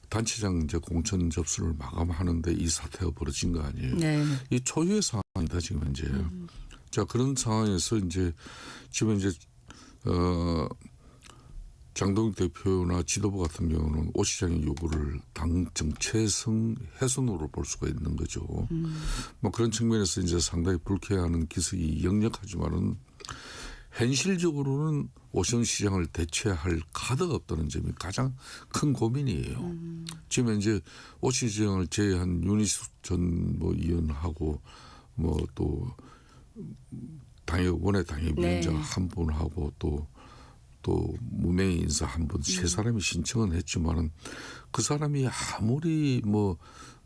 단체장 이제 공천 접수를 마감하는데 이 사태가 벌어진 거 아니에요? 네. 이 초유의 상황이다 지금 현재. 자 그런 상황에서 이제 지금 이제 장동익 대표나 지도부 같은 경우는 오 시장의 요구를 당 정체성 훼손으로 볼 수가 있는 거죠. 뭐 그런 측면에서 이제 상당히 불쾌해하는 기색이 역력하지만은 현실적으로는 오세훈 시장을 대체할 카드가 없다는 점이 가장 큰 고민이에요. 지금 이제 오 시장을 제외한 윤희숙 전 뭐 의원하고 뭐 또 원외 당협위원장 한 분하고 또 무명의 인사 한 분 세 사람이 신청은 했지만은 그 사람이 아무리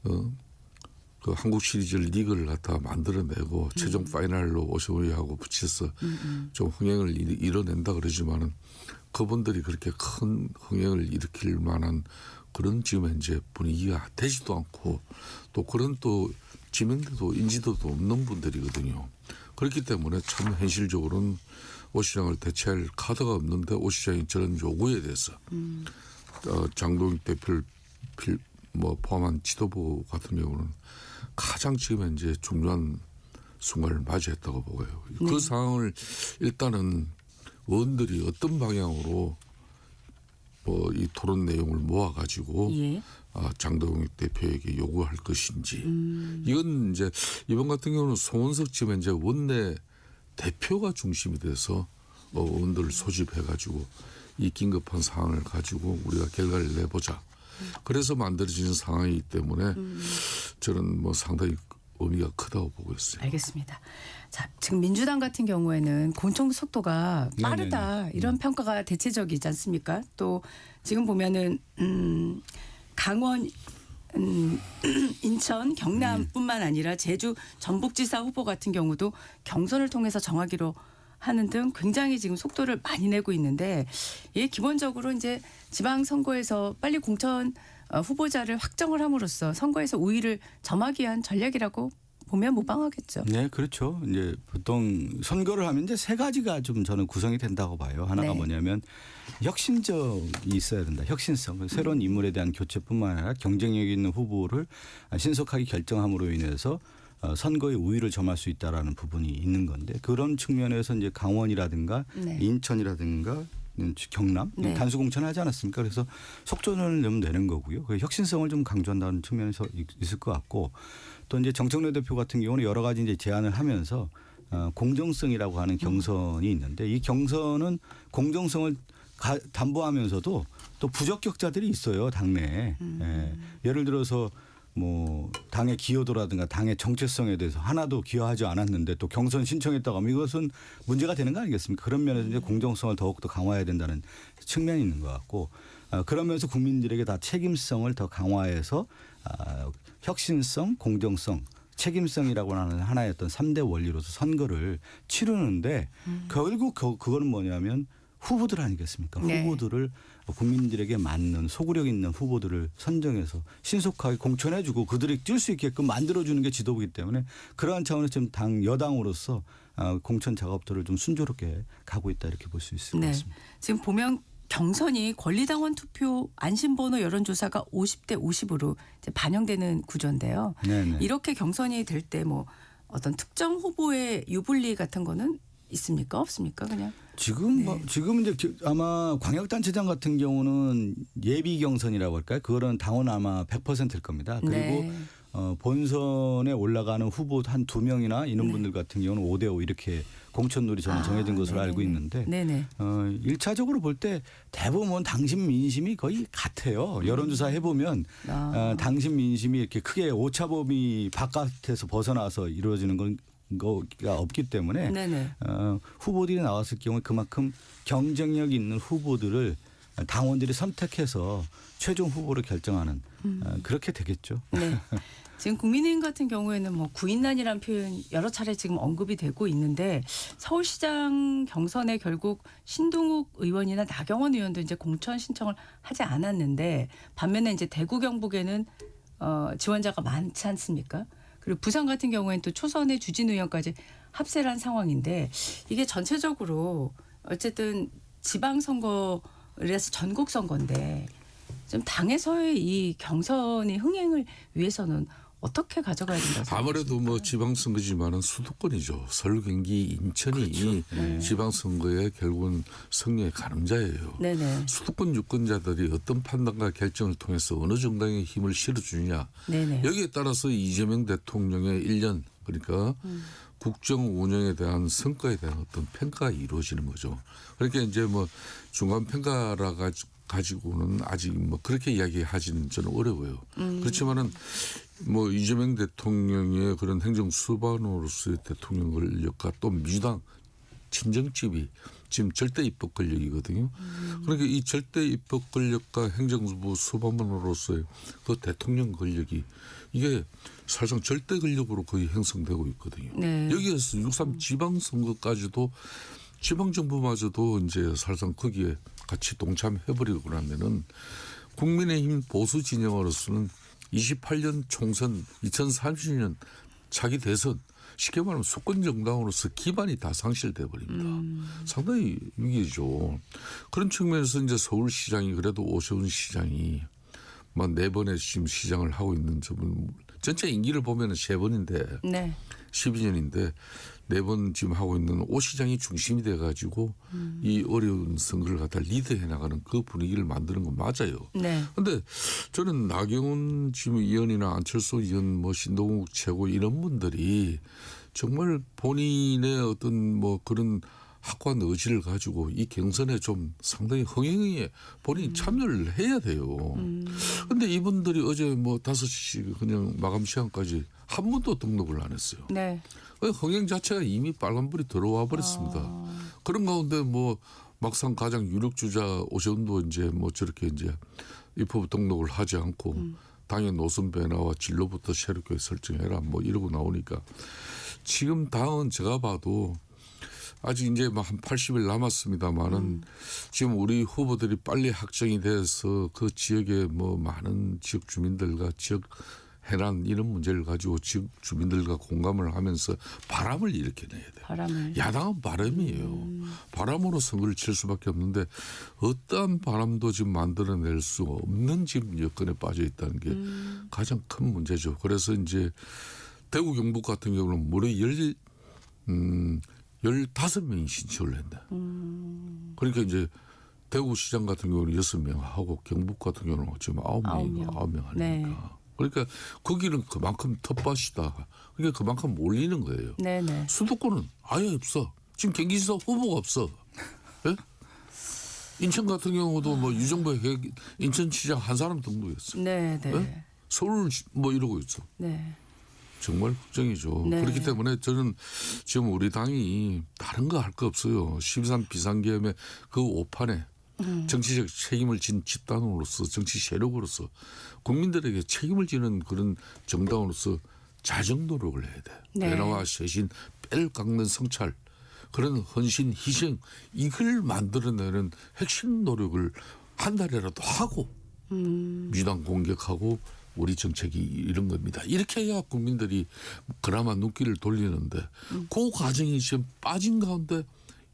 그 한국 시리즈 리그를 갖다 만들어내고 최종 파이널로 오세훈이하고 붙여서 좀 흥행을 이뤄낸다 그러지만은 그분들이 그렇게 큰 흥행을 일으킬 만한 그런 지금 현재 분위기가 되지도 않고 또 그런 또 지명도도 인지도도 없는 분들이거든요. 그렇기 때문에 참 현실적으로는 오 시장을 대체할 카드가 없는데 오 시장이 저런 요구에 대해서 장동익 대표를 뭐 포함한 지도부 같은 경우는 가장 지금 현재 중요한 순간을 맞이했다고 보고요. 네. 그 상황을 일단은 의원들이 어떤 방향으로 뭐 이 토론 내용을 모아가지고 장동익 대표에게 요구할 것인지 이건 이제 이번 같은 경우는 송원석 지금 이제 원내 대표가 중심이 돼서 의원들을 소집해가지고 이 긴급한 상황을 가지고 우리가 결과를 내보자. 그래서 만들어진 상황이기 때문에 저는 뭐 상당히 의미가 크다고 보고 있어요. 알겠습니다. 자, 지금 민주당 같은 경우에는 공천 속도가 빠르다 이런 평가가 대체적이지 않습니까? 또 지금 보면은 강원, 인천, 경남뿐만 아니라 제주 전북지사 후보 같은 경우도 경선을 통해서 정하기로 하는 등 굉장히 지금 속도를 많이 내고 있는데 기본적으로 이제 지방선거에서 빨리 공천 후보자를 확정을 함으로써 선거에서 우위를 점하기 위한 전략이라고 보면 무방하겠죠. 네, 그렇죠. 이제 보통 선거를 하면 이제 세 가지가 좀 저는 구성이 된다고 봐요. 하나가 뭐냐면 혁신적이 있어야 된다. 혁신성. 새로운 인물에 대한 교체뿐만 아니라 경쟁력 있는 후보를 신속하게 결정함으로 인해서 선거의 우위를 점할 수 있다라는 부분이 있는 건데 그런 측면에서 이제 강원이라든가 인천이라든가 경남 단수 공천을 하지 않았습니까? 그래서 속전을 좀 내는 거고요. 그 혁신성을 좀 강조한다는 측면에서 있을 것 같고 또 이제 정청래 대표 같은 경우는 여러 가지 이제 제안을 하면서 공정성이라고 하는 경선이 있는데 이 경선은 공정성을 담보하면서도 또 부적격자들이 있어요 당내에. 예를 들어서 뭐 당의 기여도라든가 당의 정체성에 대해서 하나도 기여하지 않았는데 또 경선 신청했다고 하면 이것은 문제가 되는 거 아니겠습니까? 그런 면에서 이제 공정성을 더욱더 강화해야 된다는 측면이 있는 것 같고 그러면서 국민들에게 다 책임성을 더 강화해서 혁신성, 공정성, 책임성이라고 하는 하나의 어떤 3대 원리로서 선거를 치르는데 결국 그거는 뭐냐면 후보들 아니겠습니까? 후보들을 국민들에게 맞는 소구력 있는 후보들을 선정해서 신속하게 공천해주고 그들이 뛸 수 있게끔 만들어주는 게 지도부이기 때문에 그러한 차원에서 지금 여당으로서 공천 작업들을 좀 순조롭게 가고 있다 이렇게 볼 수 있을 것 같습니다. 지금 보면 경선이 권리당원 투표 안심번호 여론조사가 50대 50으로 이제 반영되는 구조인데요. 이렇게 경선이 될 때 뭐 어떤 특정 후보의 유불리 같은 거는 있습니까? 없습니까? 그냥 지금 이제 아마 광역단체장 같은 경우는 예비 경선이라고 할까요? 그거는 당원 아마 100%일 겁니다. 그리고 본선에 올라가는 후보 한 2명이나 이런 분들 같은 경우는 5대5 이렇게 공천룰이 저는 정해진 것으로 알고 있는데 네네. 1차적으로 볼 때 대부분 당심 민심이 거의 같아요. 여론조사 해보면 당심 민심이 이렇게 크게 오차 범위 바깥에서 벗어나서 이루어지는 거가 없기 때문에 후보들이 나왔을 경우에 그만큼 경쟁력 있는 후보들을 당원들이 선택해서 최종 후보를 결정하는 그렇게 되겠죠. 네. 지금 국민의힘 같은 경우에는 뭐 구인난이라는 표현 여러 차례 지금 언급이 되고 있는데 서울시장 경선에 결국 신동욱 의원이나 나경원 의원도 이제 공천 신청을 하지 않았는데 반면에 이제 대구 경북에는 지원자가 많지 않습니까? 그리고 부산 같은 경우에는 또 초선의 주진우 의원까지 합세를 한 상황인데 이게 전체적으로 어쨌든 지방선거라서 전국 선거인데 좀 당에서의 이 경선이 흥행을 위해서는 어떻게 가져가야 된다고 생각하십니까? 아무래도 뭐 지방선거지만은 수도권이죠. 서울, 경기, 인천이 지방선거의 결국은 승리의 가늠자예요. 네네. 수도권 유권자들이 어떤 판단과 결정을 통해서 어느 정당의 힘을 실어주느냐. 네네. 여기에 따라서 이재명 대통령의 1년 그러니까 국정 운영에 대한 성과에 대한 어떤 평가가 이루어지는 거죠. 그러니까 이제 뭐 중간 평가라 가지고는 아직 뭐 그렇게 이야기하지는 저는 어려워요. 그렇지만은 뭐 이재명 대통령의 그런 행정 수반으로서의 대통령 권력과 또 민주당 친정집이 지금 절대 입법 권력이거든요. 그러니까 이 절대 입법 권력과 행정부 수반으로서의 그 대통령 권력이 이게 사실상 절대 권력으로 거의 형성되고 있거든요. 네. 여기에서 6.3 지방선거까지도 지방정부마저도 이제 사실상 거기에 같이 동참해버리고 나면은 국민의힘 보수 진영으로서는 28년 총선, 2030년 차기 대선 쉽게 말하면 수권 정당으로서 기반이 다 상실돼 버립니다. 상당히 위기죠. 그런 측면에서 이제 서울시장이 그래도 오세훈 시장이 뭐 4번의 지금 시장을 하고 있는 점은 전체 임기를 보면은 3번인데 네. 12년인데 4번 지금 하고 있는 오 시장이 중심이 돼가지고 이 어려운 선거를 갖다 리드해 나가는 그 분위기를 만드는 건 맞아요. 그런데 저는 나경원 지금 의원이나 안철수 의원 뭐 신동욱 최고 이런 분들이 정말 본인의 어떤 뭐 그런 확고한 의지를 가지고 이 경선에 좀 상당히 흥행에 본인이 참여를 해야 돼요. 그런데 이분들이 어제 뭐 5시 그냥 마감 시간까지 한 번도 등록을 안 했어요. 네. 흥행 자체가 이미 빨간불이 들어와 버렸습니다. 그런 가운데 뭐 막상 가장 유력 주자 오세훈도 이제 뭐 저렇게 이제 입법 등록을 하지 않고 당연 노선 변화와 진로부터 새롭게 설정해라 뭐 이러고 나오니까 지금 당은 제가 봐도 아직 이제 뭐 한 80일 남았습니다만은 지금 우리 후보들이 빨리 확정이 돼서 그 지역의 뭐 많은 지역 주민들과 지역 해난 이런 문제를 가지고 지역 주민들과 공감을 하면서 바람을 일으켜내야 돼요. 야당은 바람이에요. 바람으로 선거를 칠 수밖에 없는데 어떠한 바람도 지금 만들어낼 수 없는 지금 여건에 빠져 있다는 게 가장 큰 문제죠. 그래서 이제 대구 경북 같은 경우는 무려 15명이 신청을 했네. 그러니까 이제 대구시장 같은 경우는 6명 하고 경북 같은 경우는 지금 9명 아닙니까? 네. 그러니까 거기는 그만큼 텃밭이다. 그러니까 그만큼 몰리는 거예요. 네네. 수도권은 아예 없어. 지금 경기지사 후보가 없어. 예? 인천 같은 경우도 뭐 유정부 인천시장 한 사람 등록했어. 네네. 예? 서울 뭐 이러고 있어. 네. 정말 걱정이죠. 네. 그렇기 때문에 저는 지금 우리 당이 다른 거 할 거 없어요. 12.3 비상계엄의 그 오판에 정치적 책임을 진 집단으로서 정치 세력으로서 국민들에게 책임을 지는 그런 정당으로서 자정 노력을 해야 돼. 네. 변화와 쇄신, 뼈를 깎는 성찰, 그런 헌신, 희생 이걸 만들어내는 핵심 노력을 한 달이라도 하고 민주당 공격하고 우리 정책이 이런 겁니다. 이렇게 해야 국민들이 그나마 눈길을 돌리는데 그 과정이 지금 빠진 가운데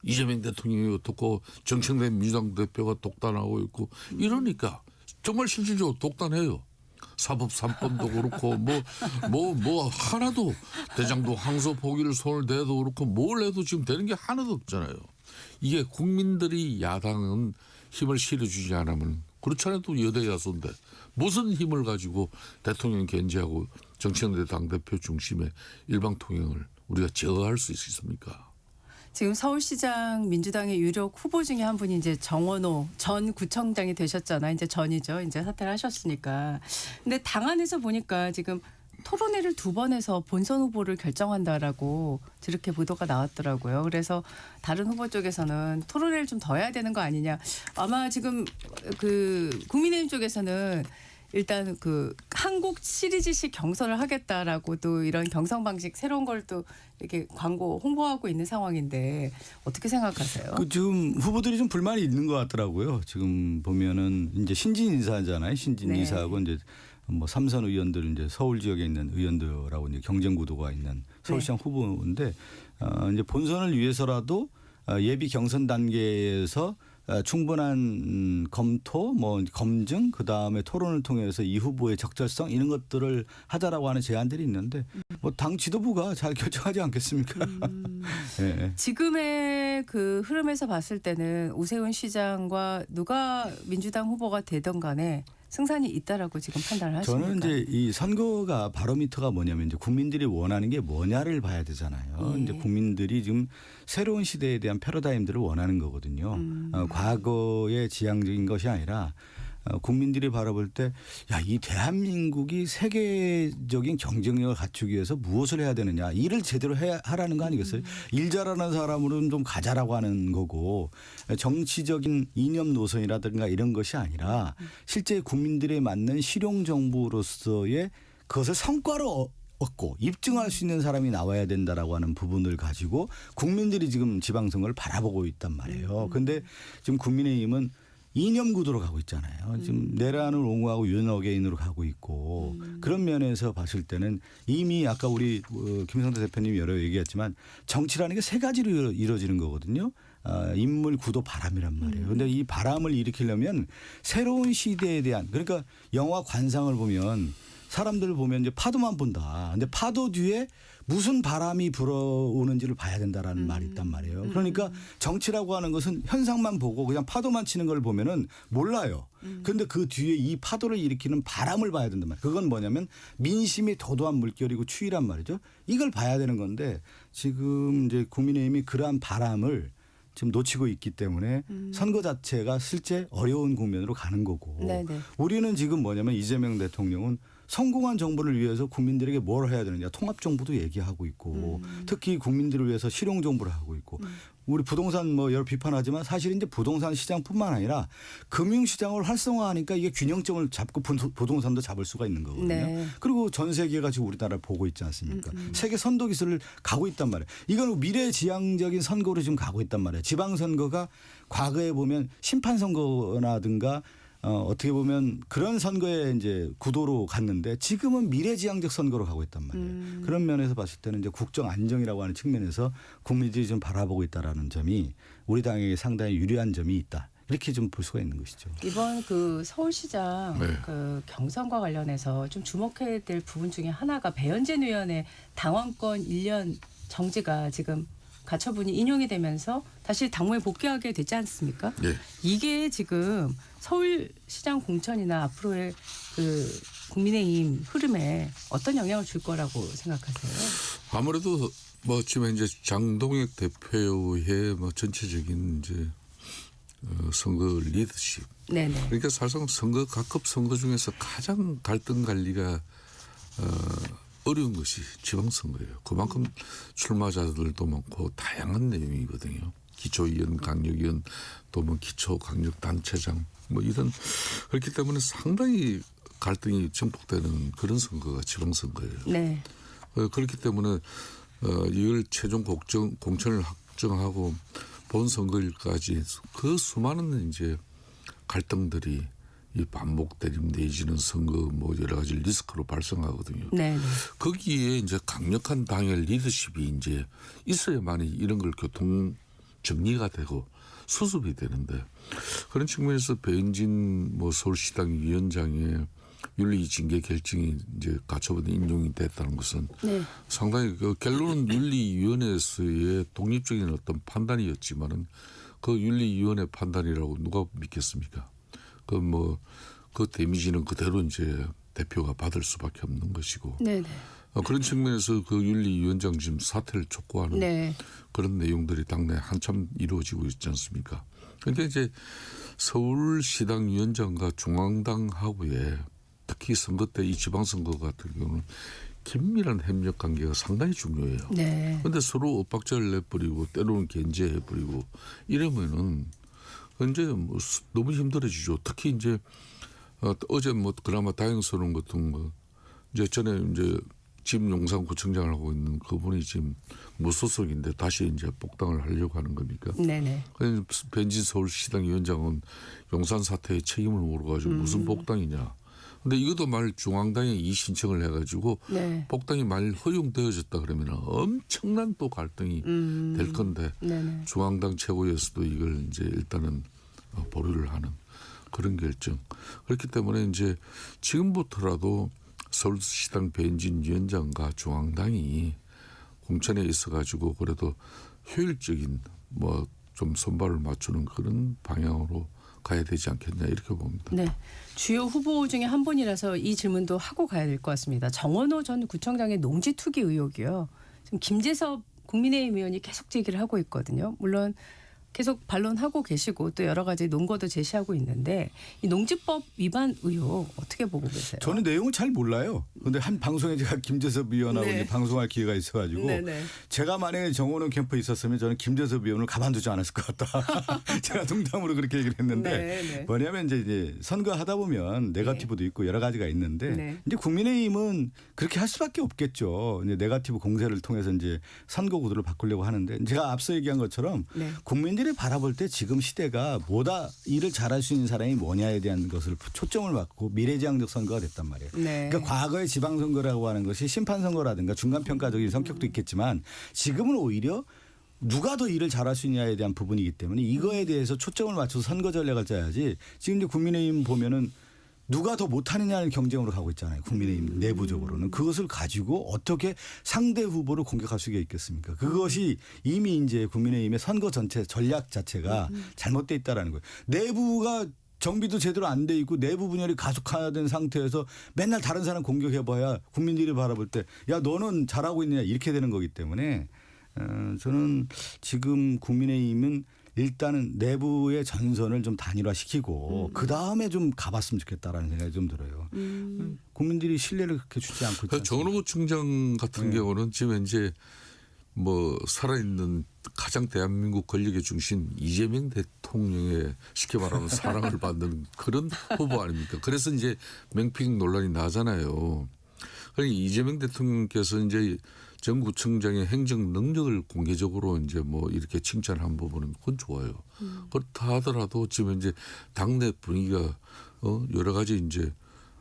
이재명 대통령이 어떻고 정청래 민주당 대표가 독단하고 있고 이러니까 정말 실질적으로 독단해요. 사법 3법도 그렇고 뭐 하나도 대장도 항소 포기를 손을 대도 그렇고 뭘 해도 지금 되는 게 하나도 없잖아요. 이게 국민들이 야당은 힘을 실어주지 않으면 그렇잖아요. 또 여대 야소인데 무슨 힘을 가지고 대통령 견제하고 정치연대 당대표 중심의 일방통행을 우리가 제어할 수 있습니까? 지금 서울시장 민주당의 유력 후보 중에 한 분이 이제 정원호 전 구청장이 되셨잖아요. 이제 전이죠. 이제 사퇴를 하셨으니까. 근데 당 안에서 보니까 지금 토론회를 2번 해서 본선 후보를 결정한다라고 저렇게 보도가 나왔더라고요. 그래서 다른 후보 쪽에서는 토론회를 좀 더 해야 되는 거 아니냐. 아마 지금 그 국민의힘 쪽에서는 일단 그 한국 시리즈식 경선을 하겠다라고 또 이런 경선 방식 새로운 걸 또 이렇게 광고 홍보하고 있는 상황인데 어떻게 생각하세요? 지금 후보들이 좀 불만이 있는 것 같더라고요. 지금 보면은 이제 신진 인사잖아요. 신진 네. 인사하고 이제 뭐 삼선 의원들 이제 서울 지역에 있는 의원들하고 이제 경쟁 구도가 있는 서울시장 후보인데 이제 본선을 위해서라도 예비 경선 단계에서 충분한 검토, 뭐 검증, 그 다음에 토론을 통해서 이 후보의 적절성 이런 것들을 하자라고 하는 제안들이 있는데 뭐 당 지도부가 잘 결정하지 않겠습니까? 네. 지금의 그 흐름에서 봤을 때는 오세훈 시장과 누가 민주당 후보가 되던 간에 승산이 있다라고 지금 판단을 하십니까? 저는 이제 이 선거가 바로미터가 뭐냐면 이제 국민들이 원하는 게 뭐냐를 봐야 되잖아요. 예. 이제 국민들이 지금 새로운 시대에 대한 패러다임들을 원하는 거거든요. 과거의 지향적인 것이 아니라 국민들이 바라볼 때 야, 이 대한민국이 세계적인 경쟁력을 갖추기 위해서 무엇을 해야 되느냐. 일을 제대로 하라는 거 아니겠어요? 일 잘하는 사람으로는 좀 가자라고 하는 거고 정치적인 이념 노선이라든가 이런 것이 아니라 실제 국민들에 맞는 실용 정부로서의 그것을 성과로 얻고 입증할 수 있는 사람이 나와야 된다라고 하는 부분을 가지고 국민들이 지금 지방선거를 바라보고 있단 말이에요. 그런데 지금 국민의힘은 이념 구도로 가고 있잖아요. 지금 내란을 옹호하고 윤어게인으로 가고 있고 그런 면에서 봤을 때는 이미 아까 우리 김성태 대표님이 여러 얘기했지만 정치라는 게 3가지로 이루어지는 거거든요. 인물, 구도, 바람이란 말이에요. 그런데 이 바람을 일으키려면 새로운 시대에 대한 그러니까 영화 관상을 보면 사람들을 보면 이제 파도만 본다. 근데 파도 뒤에 무슨 바람이 불어오는지를 봐야 된다라는 말이 있단 말이에요. 그러니까 정치라고 하는 것은 현상만 보고 그냥 파도만 치는 걸 보면은 몰라요. 그런데 그 뒤에 이 파도를 일으키는 바람을 봐야 된단 말이에요. 그건 뭐냐면 민심이 도도한 물결이고 추위란 말이죠. 이걸 봐야 되는 건데 지금 이제 국민의힘이 그러한 바람을 지금 놓치고 있기 때문에 선거 자체가 실제 어려운 국면으로 가는 거고 네네. 우리는 지금 뭐냐면 이재명 대통령은 성공한 정부를 위해서 국민들에게 뭘 해야 되느냐 통합정부도 얘기하고 있고 특히 국민들을 위해서 실용정부를 하고 있고 우리 부동산 뭐 여러 비판하지만 사실 이제 부동산 시장뿐만 아니라 금융시장을 활성화하니까 이게 균형점을 잡고 부동산도 잡을 수가 있는 거거든요. 네. 그리고 전 세계가 지금 우리나라를 보고 있지 않습니까? 세계 선도 기술을 가고 있단 말이에요. 이건 미래지향적인 선거로 지금 가고 있단 말이에요. 지방선거가 과거에 보면 심판선거라든가 어떻게 보면 그런 선거의 이제 구도로 갔는데 지금은 미래지향적 선거로 가고 있단 말이에요. 그런 면에서 봤을 때는 이제 국정 안정이라고 하는 측면에서 국민들이 좀 바라보고 있다라는 점이 우리 당에게 상당히 유리한 점이 있다. 이렇게 좀 볼 수가 있는 것이죠. 이번 그 서울시장 네. 그 경선과 관련해서 좀 주목해야 될 부분 중에 하나가 배현진 의원의 당원권 1년 정지가 지금 가처분이 인용이 되면서 다시 당무에 복귀하게 되지 않습니까? 네. 이게 지금 서울시장 공천이나 앞으로의 그 국민의힘 흐름에 어떤 영향을 줄 거라고 생각하세요? 아무래도 뭐 지금 이제 장동혁 대표의 뭐 전체적인 이제 선거 리더십. 네네. 그러니까 사실상 각급 선거 중에서 가장 갈등 관리가 어려운 것이 지방선거예요. 그만큼 출마자들도 많고 다양한 내용이거든요. 기초위원, 강력위원, 또 뭐 기초강력단체장 뭐 이런 그렇기 때문에 상당히 갈등이 증폭되는 그런 선거가 지방선거예요. 네. 그렇기 때문에 이걸 최종 공천을 확정하고 본선거일까지 그 수많은 이제 갈등들이 이 반복 대립 내지는 선거 뭐 여러 가지 리스크로 발생하거든요. 네. 거기에 이제 강력한 당의 리더십이 이제 있어야만이 이런 걸 교통 정리가 되고 수습이 되는데 그런 측면에서 배현진 뭐 서울시당 위원장의 윤리 징계 결정이 이제 가처분 인용이 됐다는 것은 네. 상당히 그 결론은 윤리위원회에서의 독립적인 어떤 판단이었지만은 그 윤리위원회 판단이라고 누가 믿겠습니까? 그 데미지는 그대로 이제 대표가 받을 수밖에 없는 것이고 네네. 그런 측면에서 그 윤리위원장 지금 사퇴를 촉구하는 네. 그런 내용들이 당내 한참 이루어지고 있지 않습니까? 그러니까 이제 서울시당 위원장과 중앙당하고의 특히 선거 때 이 지방선거 같은 경우는 긴밀한 협력 관계가 상당히 중요해요. 네. 그런데 서로 엇박자를 내버리고 때로는 견제해버리고 이러면은 이제 뭐 너무 힘들어지죠. 특히 이제 어제 뭐 그나마 다행스러운 같은 거 이제 전에 이제 지금 용산구청장을 하고 있는 그분이 지금 무소속인데 다시 이제 복당을 하려고 하는 겁니까? 네네. 그래서 벤진 서울시당 위원장은 용산 사태의 책임을 물어가지고 무슨 복당이냐. 근데 이것도 만일 중앙당에 이 신청을 해가지고 네. 복당이 만일 허용되어졌다 그러면 엄청난 또 갈등이 될 건데 네네. 중앙당 최고위에서도 이걸 이제 일단은 보류를 하는 그런 결정. 그렇기 때문에 이제 지금부터라도 서울시당 배현진 위원장과 중앙당이 공천에 있어가지고 그래도 효율적인 뭐 좀 손발을 맞추는 그런 방향으로 가야 되지 않겠냐 이렇게 봅니다. 네. 주요 후보 중에 한 분이라서 이 질문도 하고 가야 될 것 같습니다. 정원호 전 구청장의 농지 투기 의혹이요. 지금 김재섭 국민의힘 의원이 계속 제기를 하고 있거든요. 물론 계속 반론하고 계시고 또 여러 가지 논거도 제시하고 있는데 이 농지법 위반 의혹 어떻게 보고 계세요? 저는 내용을 잘 몰라요. 그런데 한 방송에 제가 김재섭 의원하고 네. 이제 방송할 기회가 있어가지고 네네. 제가 만약에 정원훈 캠프에 있었으면 저는 김재섭 의원을 가만두지 않았을 것 같다. 제가 농담으로 그렇게 얘기를 했는데 네네. 뭐냐면 이제 선거하다 보면 네거티브도 있고 여러 가지가 있는데 네. 이제 국민의힘은 그렇게 할 수밖에 없겠죠. 이제 네거티브 공세를 통해서 이제 선거 구도를 바꾸려고 하는데 제가 앞서 얘기한 것처럼 네. 국민들이 바라볼 때 지금 시대가 뭐다 일을 잘할 수 있는 사람이 뭐냐에 대한 것을 초점을 맞고 미래지향적 선거가 됐단 말이에요. 네. 그러니까 과거의 지방선거라고 하는 것이 심판선거라든가 중간평가적인 성격도 있겠지만 지금은 오히려 누가 더 일을 잘할 수 있냐에 대한 부분이기 때문에 이거에 대해서 초점을 맞춰서 선거 전략을 짜야지 지금 이제 국민의힘 보면은 누가 더 못하느냐는 경쟁으로 가고 있잖아요. 국민의힘 내부적으로는. 그것을 가지고 어떻게 상대 후보를 공격할 수가 있겠습니까? 그것이 이미 이제 국민의힘의 선거 전체 전략 자체가 잘못돼 있다라는 거예요. 내부가 정비도 제대로 안 돼 있고 내부 분열이 가속화된 상태에서 맨날 다른 사람 공격해봐야 국민들이 바라볼 때 야 너는 잘하고 있느냐 이렇게 되는 거기 때문에 저는 지금 국민의힘은 일단은 내부의 전선을 좀 단일화시키고 그 다음에 좀 가봤으면 좋겠다라는 생각이 좀 들어요. 국민들이 신뢰를 그렇게 주지 않고 있지 정원호 구청장 같은 네. 경우는 지금 이제 뭐 살아있는 가장 대한민국 권력의 중심 이재명 대통령의 쉽게 말하면 사랑을 받는 그런 후보 아닙니까? 그래서 이제 맹핑 논란이 나잖아요. 그러니까 이재명 대통령께서 이제 전 구청장의 행정 능력을 공개적으로 이제 뭐 이렇게 칭찬한 부분은 그건 좋아요. 그렇다 하더라도 지금 이제 당내 분위기가 여러 가지 이제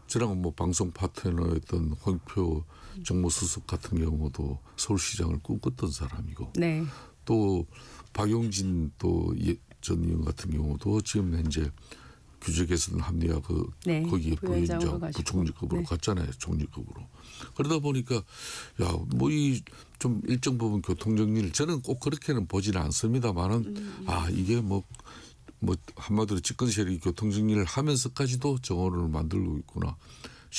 저랑 뭐 방송 파트너였던 홍표 정무수석 같은 경우도 서울시장을 꿈꿨던 사람이고 네. 또 박용진 또 전 의원 같은 경우도 지금 현재 규제 개선 합리화 네, 거기에 부위원장으로 부위원장 가시고. 부총리급으로 네. 갔잖아요. 총리급으로. 그러다 보니까 야 뭐 이 좀 일정 부분 교통 정리를 저는 꼭 그렇게는 보지는 않습니다만은 아 이게 뭐 한마디로 집권 세력이 교통 정리를 하면서까지도 정원을 만들고 있구나.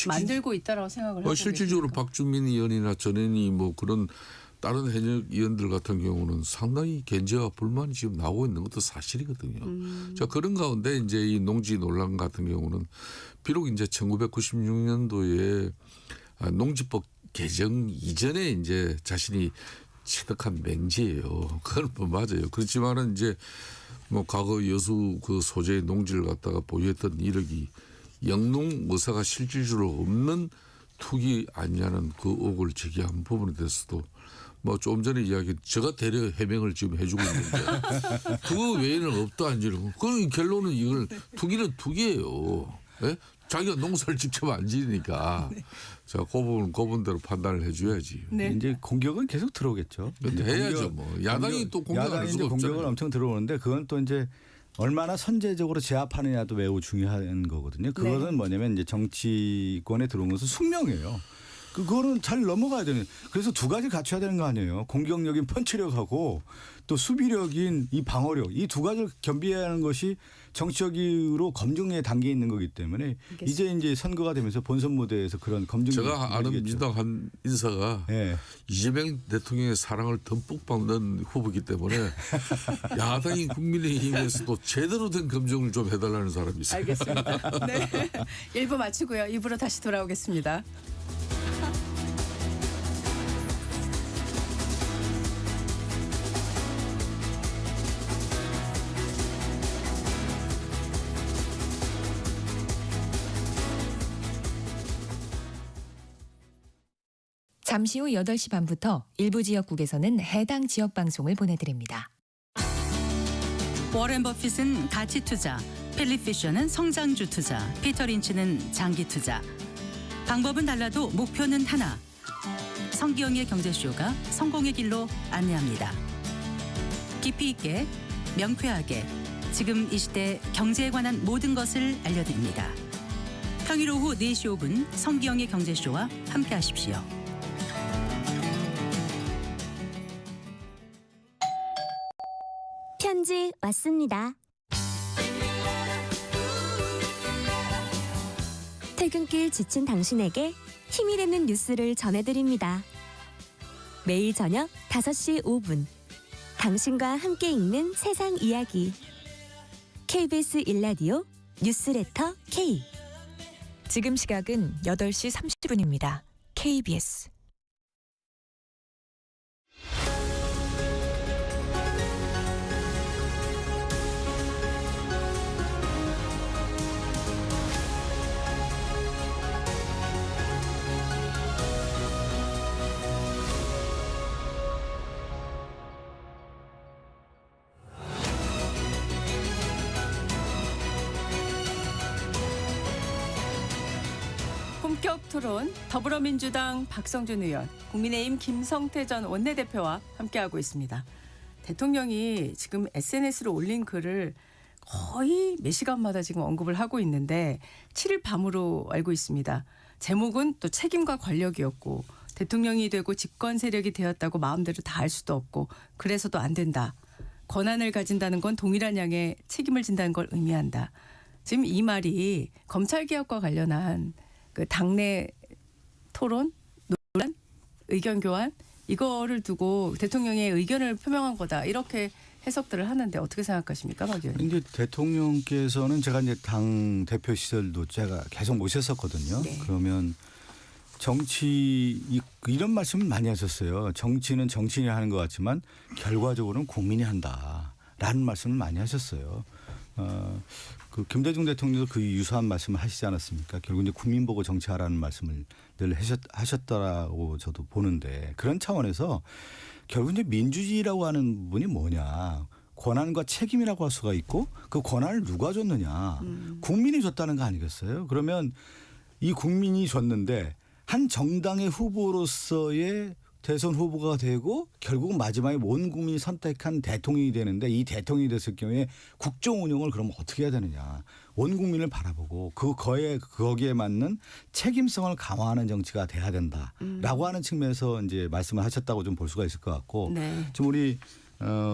만들고 있다라고 생각을 하고 실질적으로 계십니까? 박주민 의원이나 전현희 뭐 그런 다른 현역 의원들 같은 경우는 상당히 견제와 불만이 지금 나오고 있는 것도 사실이거든요. 자 그런 가운데 이제 이 농지 논란 같은 경우는 비록 이제 1996년도에 농지법 개정 이전에 이제 자신이 취득한 맹지예요. 그건 뭐 맞아요. 그렇지만은 이제 뭐 과거 여수 그 소재의 농지를 갖다가 보유했던 이력이 영농 의사가 실질적으로 없는 투기 아니냐는 그 의혹을 제기한 부분에 대해서도 뭐 좀 전에 이야기 제가 대려 해명을 지금 해주고 있는데 그거 외에는 없다 안지는 그 결론은 이걸 투기는 투기예요. 예? 자기가 농사를 직접 안 지으니까 자 그 부분 그 부분대로 판단을 해줘야지. 네. 이제 공격은 계속 들어오겠죠. 근데 해야죠 뭐 야당이 또 공격할 야당이 수가 이제 없잖아요. 공격은 엄청 들어오는데 그건 또 이제 얼마나 선제적으로 제압하느냐도 매우 중요한 거거든요. 그것은 뭐냐면 이제 정치권에 들어온 것은 숙명이에요. 그거는 잘 넘어가야 되는. 그래서 두 가지 갖춰야 되는 거 아니에요. 공격력인 펀치력하고 또 수비력인 이 방어력. 이 두 가지를 겸비해야 하는 것이 정치적으로 검증의 단계에 있는 거기 때문에 이제 선거가 되면서 본선 무대에서 그런 검증이 제가 아는 민주당 한 인사가 이재명 대통령의 사랑을 듬뿍 받는 후보이기 때문에 야당인 국민의힘에서도 제대로 된 검증을 좀 해달라는 사람이 있어요. 알겠습니다. 네. 1부 마치고요. 2부로 다시 돌아오겠습니다. 잠시 후 8시 반부터 일부 지역국에서는 해당 지역 방송을 보내드립니다. 워렌 버핏은 가치 투자, 필립 피셔는 성장주 투자, 피터 린치는 장기 투자. 방법은 달라도 목표는 하나. 성기영의 경제쇼가 성공의 길로 안내합니다. 깊이 있게, 명쾌하게, 지금 이 시대 경제에 관한 모든 것을 알려드립니다. 평일 오후 4시 5분 성기영의 경제쇼와 함께하십시오. 편지 왔습니다. 퇴근길 지친 당신에게 힘이 되는 뉴스를 전해드립니다. 매일 저녁 5시 5분 당신과 함께 읽는 세상 이야기 KBS 1라디오 뉴스레터 K. 지금 시각은 8시 30분입니다. KBS. 본격 토론 더불어민주당 박성준 의원, 국민의힘 김성태 전 원내대표와 함께하고 있습니다. 대통령이 지금 SNS로 올린 글을 거의 몇 시간마다 지금 언급을 하고 있는데 7일 밤으로 알고 있습니다. 제목은 또 책임과 권력이었고 대통령이 되고 집권 세력이 되었다고 마음대로 다 할 수도 없고 그래서도 안 된다. 권한을 가진다는 건 동일한 양의 책임을 진다는 걸 의미한다. 지금 이 말이 검찰개혁과 관련한 그 당내 토론, 논란, 의견 교환 이거를 두고 대통령의 의견을 표명한 거다 이렇게 해석들을 하는데 어떻게 생각하십니까, 박 의원님? 이제 대통령께서는 제가 이제 당 대표 시절도 제가 계속 모셨었거든요. 네. 그러면 정치 이런 말씀을 많이 하셨어요. 정치는 정치인이 하는 것 같지만 결과적으로는 국민이 한다라는 말씀을 많이 하셨어요. 그 김대중 대통령도 그 유사한 말씀을 하시지 않았습니까? 결국 이제 국민 보고 정치하라는 말씀을 늘 하셨다라고 저도 보는데 그런 차원에서 결국 이제 민주주의라고 하는 부분이 뭐냐? 권한과 책임이라고 할 수가 있고 그 권한을 누가 줬느냐? 국민이 줬다는 거 아니겠어요? 그러면 이 국민이 줬는데 한 정당의 후보로서의 대선 후보가 되고 결국 마지막에 온 국민이 선택한 대통령이 되는데 이 대통령이 됐을 경우에 국정 운영을 그럼 어떻게 해야 되느냐. 온 국민을 바라보고 거기에 맞는 책임성을 강화하는 정치가 돼야 된다라고 하는 측면에서 이제 말씀을 하셨다고 좀 볼 수가 있을 것 같고 지금 우리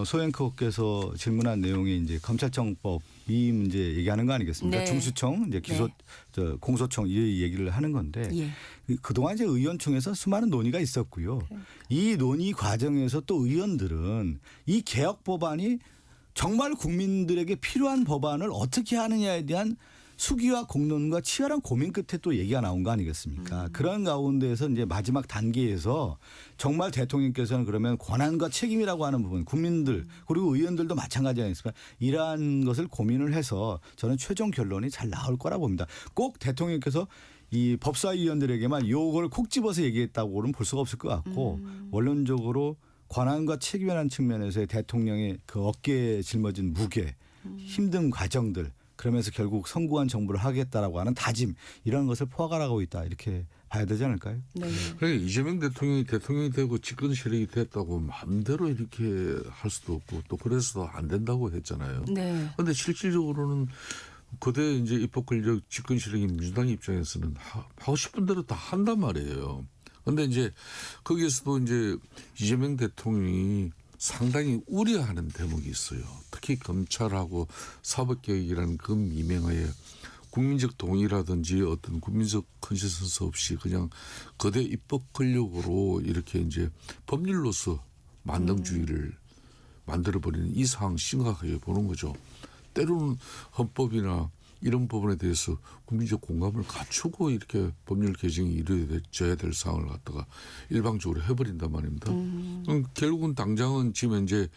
소앵커께서 질문한 내용이 이제 검찰청법 이 문제 얘기하는 거 아니겠습니까? 네. 중수청, 이제 공소청 이 얘기를 하는 건데 그동안 이제 의원총회에서 수많은 논의가 있었고요. 이 논의 과정에서 또 의원들은 이 개혁 법안이 정말 국민들에게 필요한 법안을 어떻게 하느냐에 대한 수기와 공론과 치열한 고민 끝에 또 얘기가 나온 거 아니겠습니까? 그런 가운데에서 이제 마지막 단계에서 정말 대통령께서는 그러면 권한과 책임이라고 하는 부분 국민들 그리고 의원들도 마찬가지 아니겠습니까? 이러한 것을 고민을 해서 저는 최종 결론이 잘 나올 거라 봅니다. 꼭 대통령께서 이 법사위원들에게만 요걸 콕 집어서 얘기했다고는 볼 수가 없을 것 같고 원론적으로 권한과 책임이라는 측면에서의 대통령의 그 어깨에 짊어진 무게 힘든 과정들 그러면서 결국 성공한 정부를 하겠다라고 하는 다짐 이런 것을 포괄하고 있다 이렇게 봐야 되지 않을까요? 네. 그러니까 이재명 대통령이 되고 집권 세력이 됐다고 마음대로 이렇게 할 수도 없고 또 그래서 안 된다고 했잖아요. 네. 그런데 실질적으로는 그대 이제 입법 권력 집권 세력인 민주당 입장에서는 하고 싶은 대로 다 한단 말이에요. 근데 이제 거기에서도 이제 이재명 대통령이 상당히 우려하는 대목이 있어요. 특히 검찰하고 사법개혁이라는 그 미명하에 국민적 동의라든지 어떤 국민적 컨센서스 없이 그냥 거대 입법 권력으로 이렇게 이제 법률로서 만능주의를 만들어버리는 이 상황 심각하게 보는 거죠. 때로는 헌법이나 이런 부분에 대해서 국민적 공감을 갖추고 이렇게 법률 개정이 이루어져야 될 상황을 갖다가 일방적으로 해버린단 말입니다. 결국은 당장은 지금 현재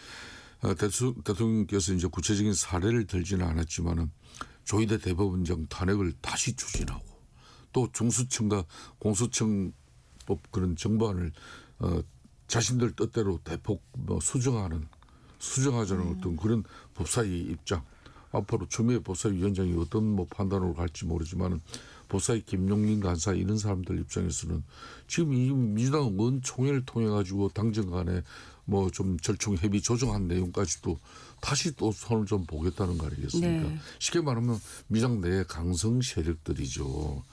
대통령께서 이제 구체적인 사례를 들지는 않았지만은 조희대 대법원장 탄핵을 다시 추진하고 또 중수청과 공수처법 그런 정부안을 자신들 뜻대로 대폭 수정하자는 어떤 그런 법사위 입장. 앞으로 추미애 법사위원장이 어떤 판단으로 갈지 모르지만 법사위 김용민 간사 이런 사람들 입장에서는 지금 이 민주당 원총회를 통해 가지고 당정 간에 좀 절충 협의 조정한 내용까지도 다시 또 손을 좀 보겠다는 거 아니겠습니까? 네. 쉽게 말하면 민주당 내 강성 세력들이죠.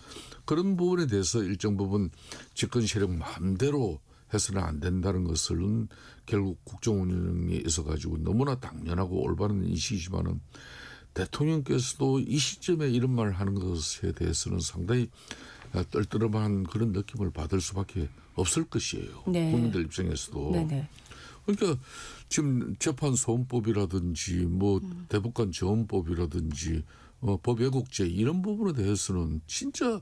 그런 부분에 대해서 일정 부분 집권 세력 마음대로 해서는 안 된다는 것은 결국 국정 운영에 있어 가지고 너무나 당연하고 올바른 인식이지만은 대통령께서도 이 시점에 이런 말을 하는 것에 대해서는 상당히 떨떠름한 그런 느낌을 받을 수밖에 없을 것이에요. 네. 국민들 입장에서도. 네네. 그러니까 지금 재판소원법이라든지 대법관 지원법이라든지 법외국제 이런 부분에 대해서는 진짜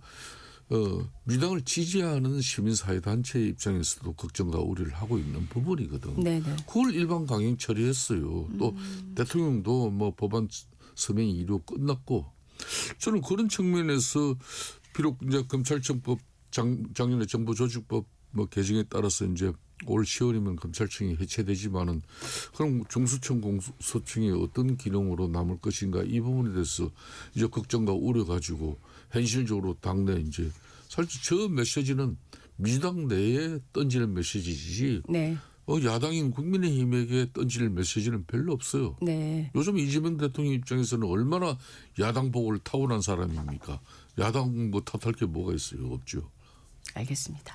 민주당을 지지하는 시민사회단체 입장에서도 걱정과 우려를 하고 있는 부분이거든. 네네. 그걸 일반 강행 처리했어요. 또 대통령도 법안 서명이 이루 끝났고 저는 그런 측면에서 비록 이제 검찰청법 작년에 정부조직법 개정에 따라서 이제 올 10월이면 검찰청이 해체되지만은 그럼 중수청 공수청이 어떤 기능으로 남을 것인가 이 부분에 대해서 이제 걱정과 우려 가지고 현실적으로 당내 이제 사실 저 메시지는 민주당 내에 던지는 메시지지 네. 야당인 국민의힘에게 던질 메시지는 별로 없어요. 네. 요즘 이재명 대통령 입장에서는 얼마나 야당복을 타고난 사람입니까? 야당 탓할 게 뭐가 있어요? 없죠. 알겠습니다.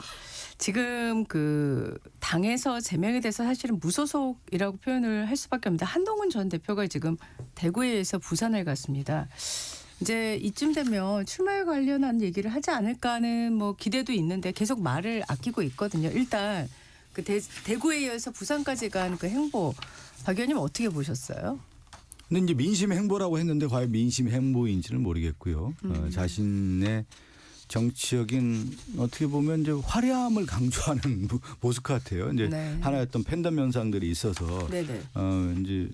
지금 그 당에서 제명에 대해서 사실은 무소속이라고 표현을 할 수밖에 없는데 한동훈 전 대표가 지금 대구에서 부산을 갔습니다. 이제 이쯤 되면 출마에 관련한 얘기를 하지 않을까 하는 기대도 있는데 계속 말을 아끼고 있거든요. 일단 그 대구에 이어서 부산까지 간 그 행보 박 의원님 어떻게 보셨어요? 근데 이제 민심 행보라고 했는데 과연 민심 행보인지는 모르겠고요. 자신의 정치적인 어떻게 보면 이제 화려함을 강조하는 모습 같아요. 이제 네. 하나의 어떤 팬덤 현상들이 있어서 네네. 이제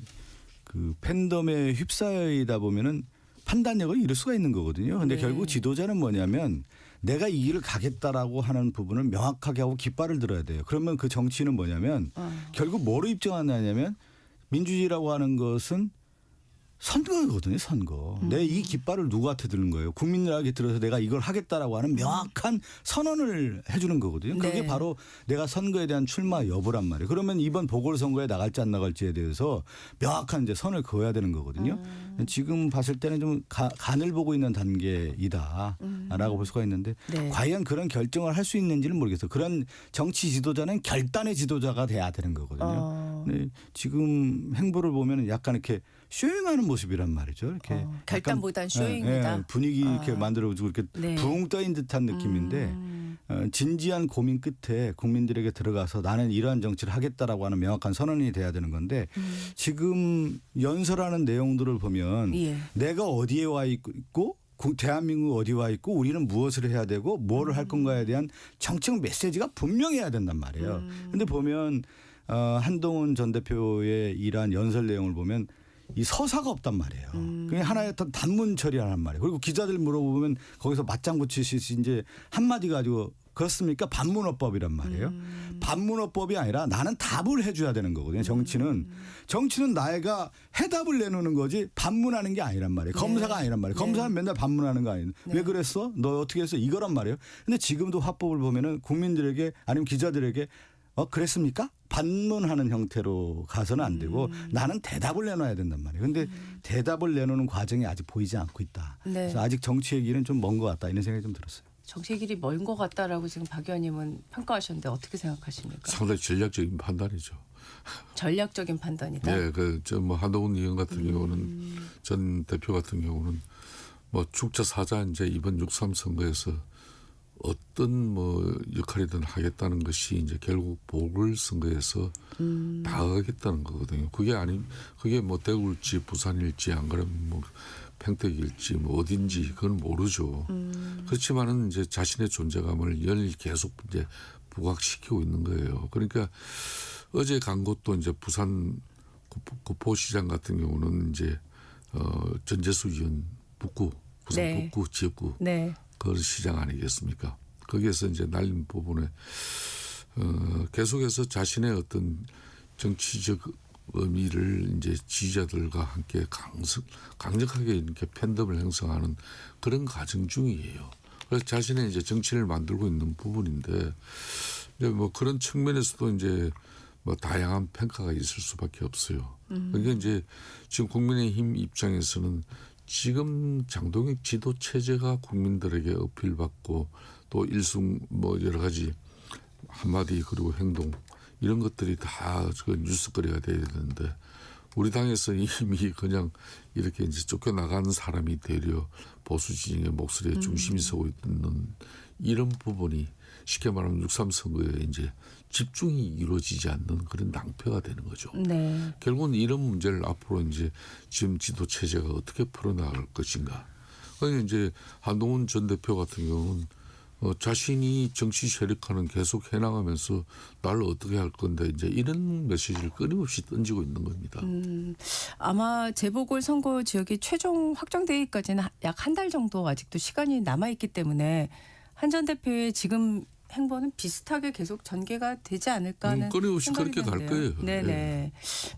그 팬덤에 휩싸이다 보면은 판단력을 잃을 수가 있는 거거든요. 근데 네. 결국 지도자는 뭐냐면 내가 이 길을 가겠다라고 하는 부분을 명확하게 하고 깃발을 들어야 돼요. 그러면 그 정치는 뭐냐면 결국 뭐로 입증하냐면 민주주의라고 하는 것은 선거거든요. 선거. 내 이 깃발을 누구한테 드는 거예요. 국민들에게 들어서 내가 이걸 하겠다라고 하는 명확한 선언을 해주는 거거든요. 그게 네. 바로 내가 선거에 대한 출마 여부란 말이에요. 그러면 이번 보궐선거에 나갈지 안 나갈지에 대해서 명확한 이제 선을 그어야 되는 거거든요. 지금 봤을 때는 좀 간을 보고 있는 단계이다라고 볼 수가 있는데 네. 과연 그런 결정을 할 수 있는지는 모르겠어요. 그런 정치 지도자는 결단의 지도자가 돼야 되는 거거든요. 네, 지금 행보를 보면 약간 이렇게 쇼잉하는 모습이란 말이죠. 이렇게 결단보단 쇼잉이다. 분위기 이렇게 만들어주고 이렇게 네. 붕 떠인 듯한 느낌인데 진지한 고민 끝에 국민들에게 들어가서 나는 이러한 정치를 하겠다라고 하는 명확한 선언이 돼야 되는 건데 지금 연설하는 내용들을 보면 예. 내가 어디에 와 있고 대한민국 어디 와 있고 우리는 무엇을 해야 되고 뭐를 할 건가에 대한 정책 메시지가 분명해야 된단 말이에요. 그런데 보면 한동훈 전 대표의 이러한 연설 내용을 보면 이 서사가 없단 말이에요. 그게 하나의 단문 처리하는 말이에요. 그리고 기자들 물어보면 거기서 맞장구 치시지 이제 한마디 가지고 그렇습니까? 반문어법이란 말이에요. 반문어법이 아니라 나는 답을 해줘야 되는 거거든요. 정치는 나이가 해답을 내놓는 거지 반문하는 게 아니란 말이에요. 네. 검사가 아니란 말이에요. 검사는 맨날 반문하는 거 아니에요. 네. 왜 그랬어? 너 어떻게 했어? 이거란 말이에요. 근데 지금도 화법을 보면은 국민들에게 아니면 기자들에게 그랬습니까? 반문하는 형태로 가서는 안 되고 나는 대답을 내놔야 된단 말이에요. 근데 대답을 내놓는 과정이 아직 보이지 않고 있다. 네. 그래서 아직 정치의 길은 좀 먼 것 같다 이런 생각이 좀 들었어요. 정치의 길이 먼 것 같다라고 지금 박 의원님은 평가하셨는데 어떻게 생각하십니까? 상당히 전략적인 판단이죠. 전략적인 판단이다. 네, 뭐 한동훈 의원 같은 경우는 전 대표 같은 경우는 뭐 축자 사자 이제 이번 6.3 선거에서 어떤 뭐 역할이든 하겠다는 것이 이제 결국 보궐선거에서 나가겠다는 거거든요. 그게 뭐 대구일지 부산일지 안 그러면 뭐 평택일지 뭐 어딘지 그건 모르죠. 그렇지만은 이제 자신의 존재감을 계속 이제 부각시키고 있는 거예요. 그러니까 어제 간 곳도 이제 부산 구포시장 같은 경우는 이제 전재수 의원 부산 네. 북구 지역구 네. 그 시장 아니겠습니까? 거기에서 이제 날린 부분에 계속해서 자신의 어떤 정치적 의미를 이제 지지자들과 함께 강력하게 이렇게 팬덤을 형성하는 그런 과정 중이에요. 그래서 자신의 이제 정치를 만들고 있는 부분인데 이제 뭐 그런 측면에서도 이제 뭐 다양한 평가가 있을 수밖에 없어요. 그러니까 이제 지금 국민의힘 입장에서는 지금 장동혁 지도 체제가 국민들에게 어필받고 또 일승 뭐 여러 가지 한마디 그리고 행동 이런 것들이 다 그 뉴스거리가 돼야 되는데 우리 당에서 이미 그냥 이렇게 이제 쫓겨나간 사람이 되려 보수 진영의 목소리에 중심이 서고 있는 이런 부분이 쉽게 말하면 6.3 선거에 이제 집중이 이루어지지 않는 그런 낭패가 되는 거죠. 네. 결국은 이런 문제를 앞으로 이제 지금 지도 체제가 어떻게 풀어나갈 것인가. 그러니까 이제 한동훈 전 대표 같은 경우는 자신이 정치 세력화는 계속 해나가면서 나를 어떻게 할 건데 이제 이런 메시지를 끊임없이 던지고 있는 겁니다. 아마 재보궐 선거 지역이 최종 확정되기까지는 약 한 달 정도 아직도 시간이 남아 있기 때문에 한 전 대표의 지금 행보는 비슷하게 계속 전개가 되지 않을까 하는 끊임없이 생각이 그렇게 갈 드는데요. 거예요. 네네. 네.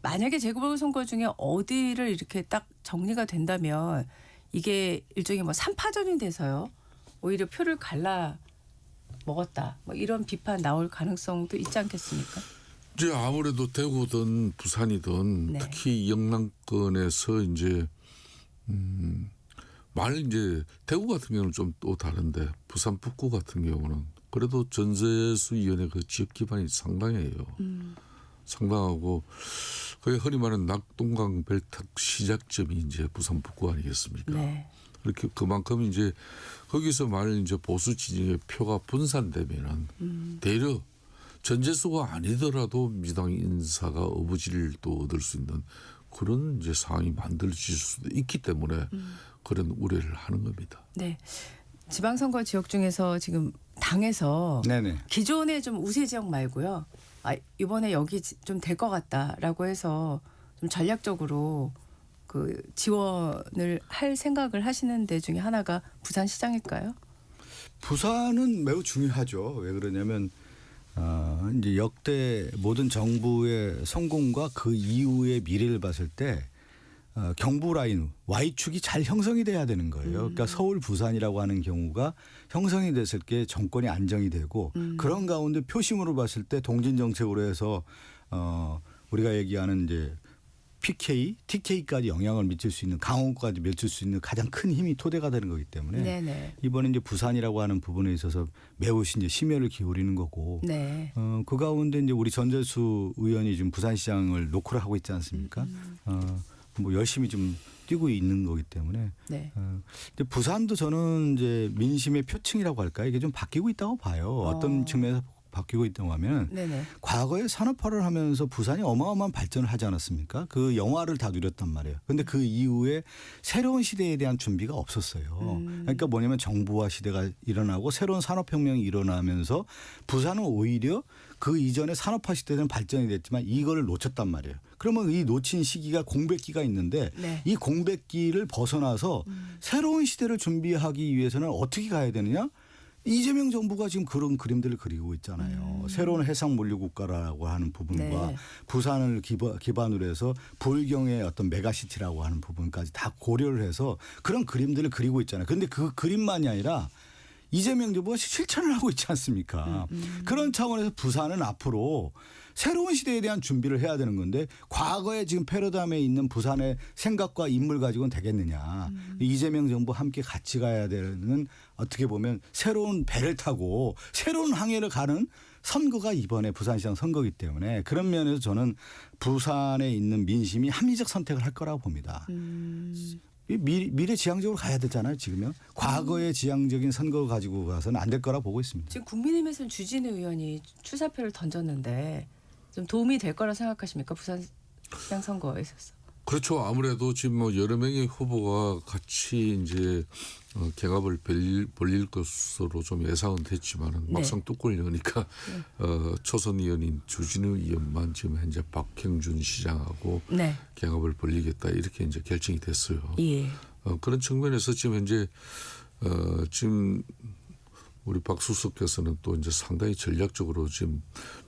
만약에 재보궐 선거 중에 어디를 이렇게 딱 정리가 된다면 이게 일종의 뭐 3파전이 돼서요. 오히려 표를 갈라 먹었다. 뭐 이런 비판 나올 가능성도 있지 않겠습니까? 이제 아무래도 대구든 부산이든 네. 특히 영남권에서 이제 이제 대구 같은 경우는 좀 또 다른데 부산 북구 같은 경우는 그래도 전재수 의원의 그 지역 기반이 상당해요. 상당하고 그게 흔히 말하는 낙동강 벨탁 시작점이 이제 부산 북구 아니겠습니까? 네. 이렇게 그만큼 이제 거기서 이제 보수 진영의 표가 분산되면은 대려 전재수가 아니더라도 민주당 인사가 어부지를 또 얻을 수 있는 그런 이제 상황이 만들어질 수도 있기 때문에 그런 우려를 하는 겁니다. 네. 지방선거 지역 중에서 지금 당에서 네네. 기존의 좀 우세 지역 말고요. 이번에 여기 좀 될 것 같다라고 해서 좀 전략적으로 그 지원을 할 생각을 하시는 데 중에 하나가 부산시장일까요? 부산은 매우 중요하죠. 왜 그러냐면 이제 역대 모든 정부의 성공과 그 이후의 미래를 봤을 때 경부 라인 Y축이 잘 형성이 돼야 되는 거예요. 그러니까 서울 부산이라고 하는 경우가 형성이 됐을 때 정권이 안정이 되고 그런 가운데 표심으로 봤을 때 동진 정책으로 해서 우리가 얘기하는 이제 PK, TK까지 영향을 미칠 수 있는 강원까지 미칠 수 있는 가장 큰 힘이 토대가 되는 거기 때문에 네네. 이번에 이제 부산이라고 하는 부분에 있어서 매우 이제 심혈을 기울이는 거고 네. 그 가운데 이제 우리 전재수 의원이 지금 부산시장을 노크를 하고 있지 않습니까? 뭐 열심히 좀 뛰고 있는 거기 때문에 네. 근데 부산도 저는 이제 민심의 표층이라고 할까 이게 좀 바뀌고 있다고 봐요. 어떤 측면에서 바뀌고 있다고 하면 네네. 과거에 산업화를 하면서 부산이 어마어마한 발전을 하지 않았습니까? 그 영화를 다 누렸단 말이에요. 그런데 그 이후에 새로운 시대에 대한 준비가 없었어요. 그러니까 뭐냐면 정부화 시대가 일어나고 새로운 산업혁명이 일어나면서 부산은 오히려 그 이전에 산업화 시대는 발전이 됐지만 이거를 놓쳤단 말이에요. 그러면 이 놓친 시기가 공백기가 있는데 네. 이 공백기를 벗어나서 새로운 시대를 준비하기 위해서는 어떻게 가야 되느냐? 이재명 정부가 지금 그런 그림들을 그리고 있잖아요. 새로운 해상 물류 국가라고 하는 부분과 네. 부산을 기반으로 해서 불경의 어떤 메가시티라고 하는 부분까지 다 고려를 해서 그런 그림들을 그리고 있잖아요. 그런데 그 그림만이 아니라 이재명 정부가 실천을 하고 있지 않습니까? 그런 차원에서 부산은 앞으로 새로운 시대에 대한 준비를 해야 되는 건데 과거에 지금 패러다임에 있는 부산의 생각과 인물 가지고는 되겠느냐. 이재명 정부 함께 같이 가야 되는 어떻게 보면 새로운 배를 타고 새로운 항해를 가는 선거가 이번에 부산시장 선거이기 때문에 그런 면에서 저는 부산에 있는 민심이 합리적 선택을 할 거라고 봅니다. 미래 지향적으로 가야 되잖아요. 지금요. 과거의 지향적인 선거 가지고 가서는 안 될 거라 보고 있습니다. 지금 국민의힘에서는 주진우 의원이 출사표를 던졌는데 좀 도움이 될 거라 생각하십니까? 부산시장 선거에 있어서. 그렇죠. 아무래도 지금 뭐 여러 명의 후보가 같이 이제 경합을 벌릴 것으로 좀 예상은 됐지만은 네. 막상 뚜껑을 여니까 초선 의원인 주진우 의원만 지금 현재 박형준 시장하고 네. 경합을 벌리겠다 이렇게 이제 결정이 됐어요. 예. 그런 측면에서 지금 현재 지금 우리 박수석께서는 또 이제 상당히 전략적으로 지금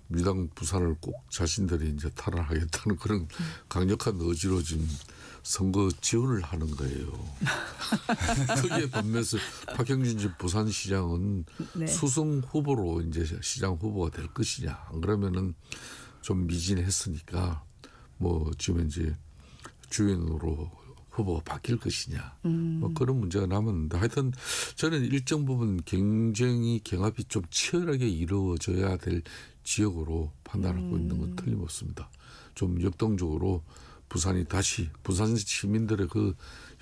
민당 부산을 꼭 자신들이 이제 탈환하겠다는 그런 강력한 의지로 지금 선거 지원을 하는 거예요. 거기에 반면에서 박형준 부산시장은 네. 수성 후보로 이제 시장 후보가 될 것이냐. 안 그러면은 좀 미진했으니까 뭐 지금 이제 주연으로 후보가 바뀔 것이냐. 뭐 그런 문제가 남았는데 하여튼 저는 일정 부분 경합이 좀 치열하게 이루어져야 될 지역으로 판단하고 있는 건 틀림없습니다. 좀 역동적으로 부산이 다시 부산 시민들의 그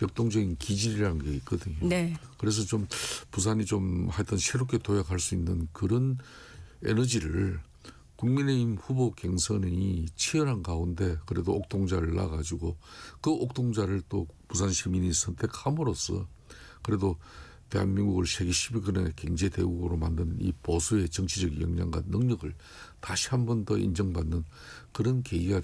역동적인 기질이라는 게 있거든요. 네. 그래서 좀 부산이 좀 하여튼 새롭게 도약할 수 있는 그런 에너지를 국민의힘 후보 경선이 치열한 가운데 그래도 옥동자를 놔가지고 그 옥동자를 또 부산 시민이 선택함으로써 그래도 대한민국을 세계 10위권의 경제대국으로 만드는 이 보수의 정치적 역량과 능력을 다시 한 번 더 인정받는 그런 계기가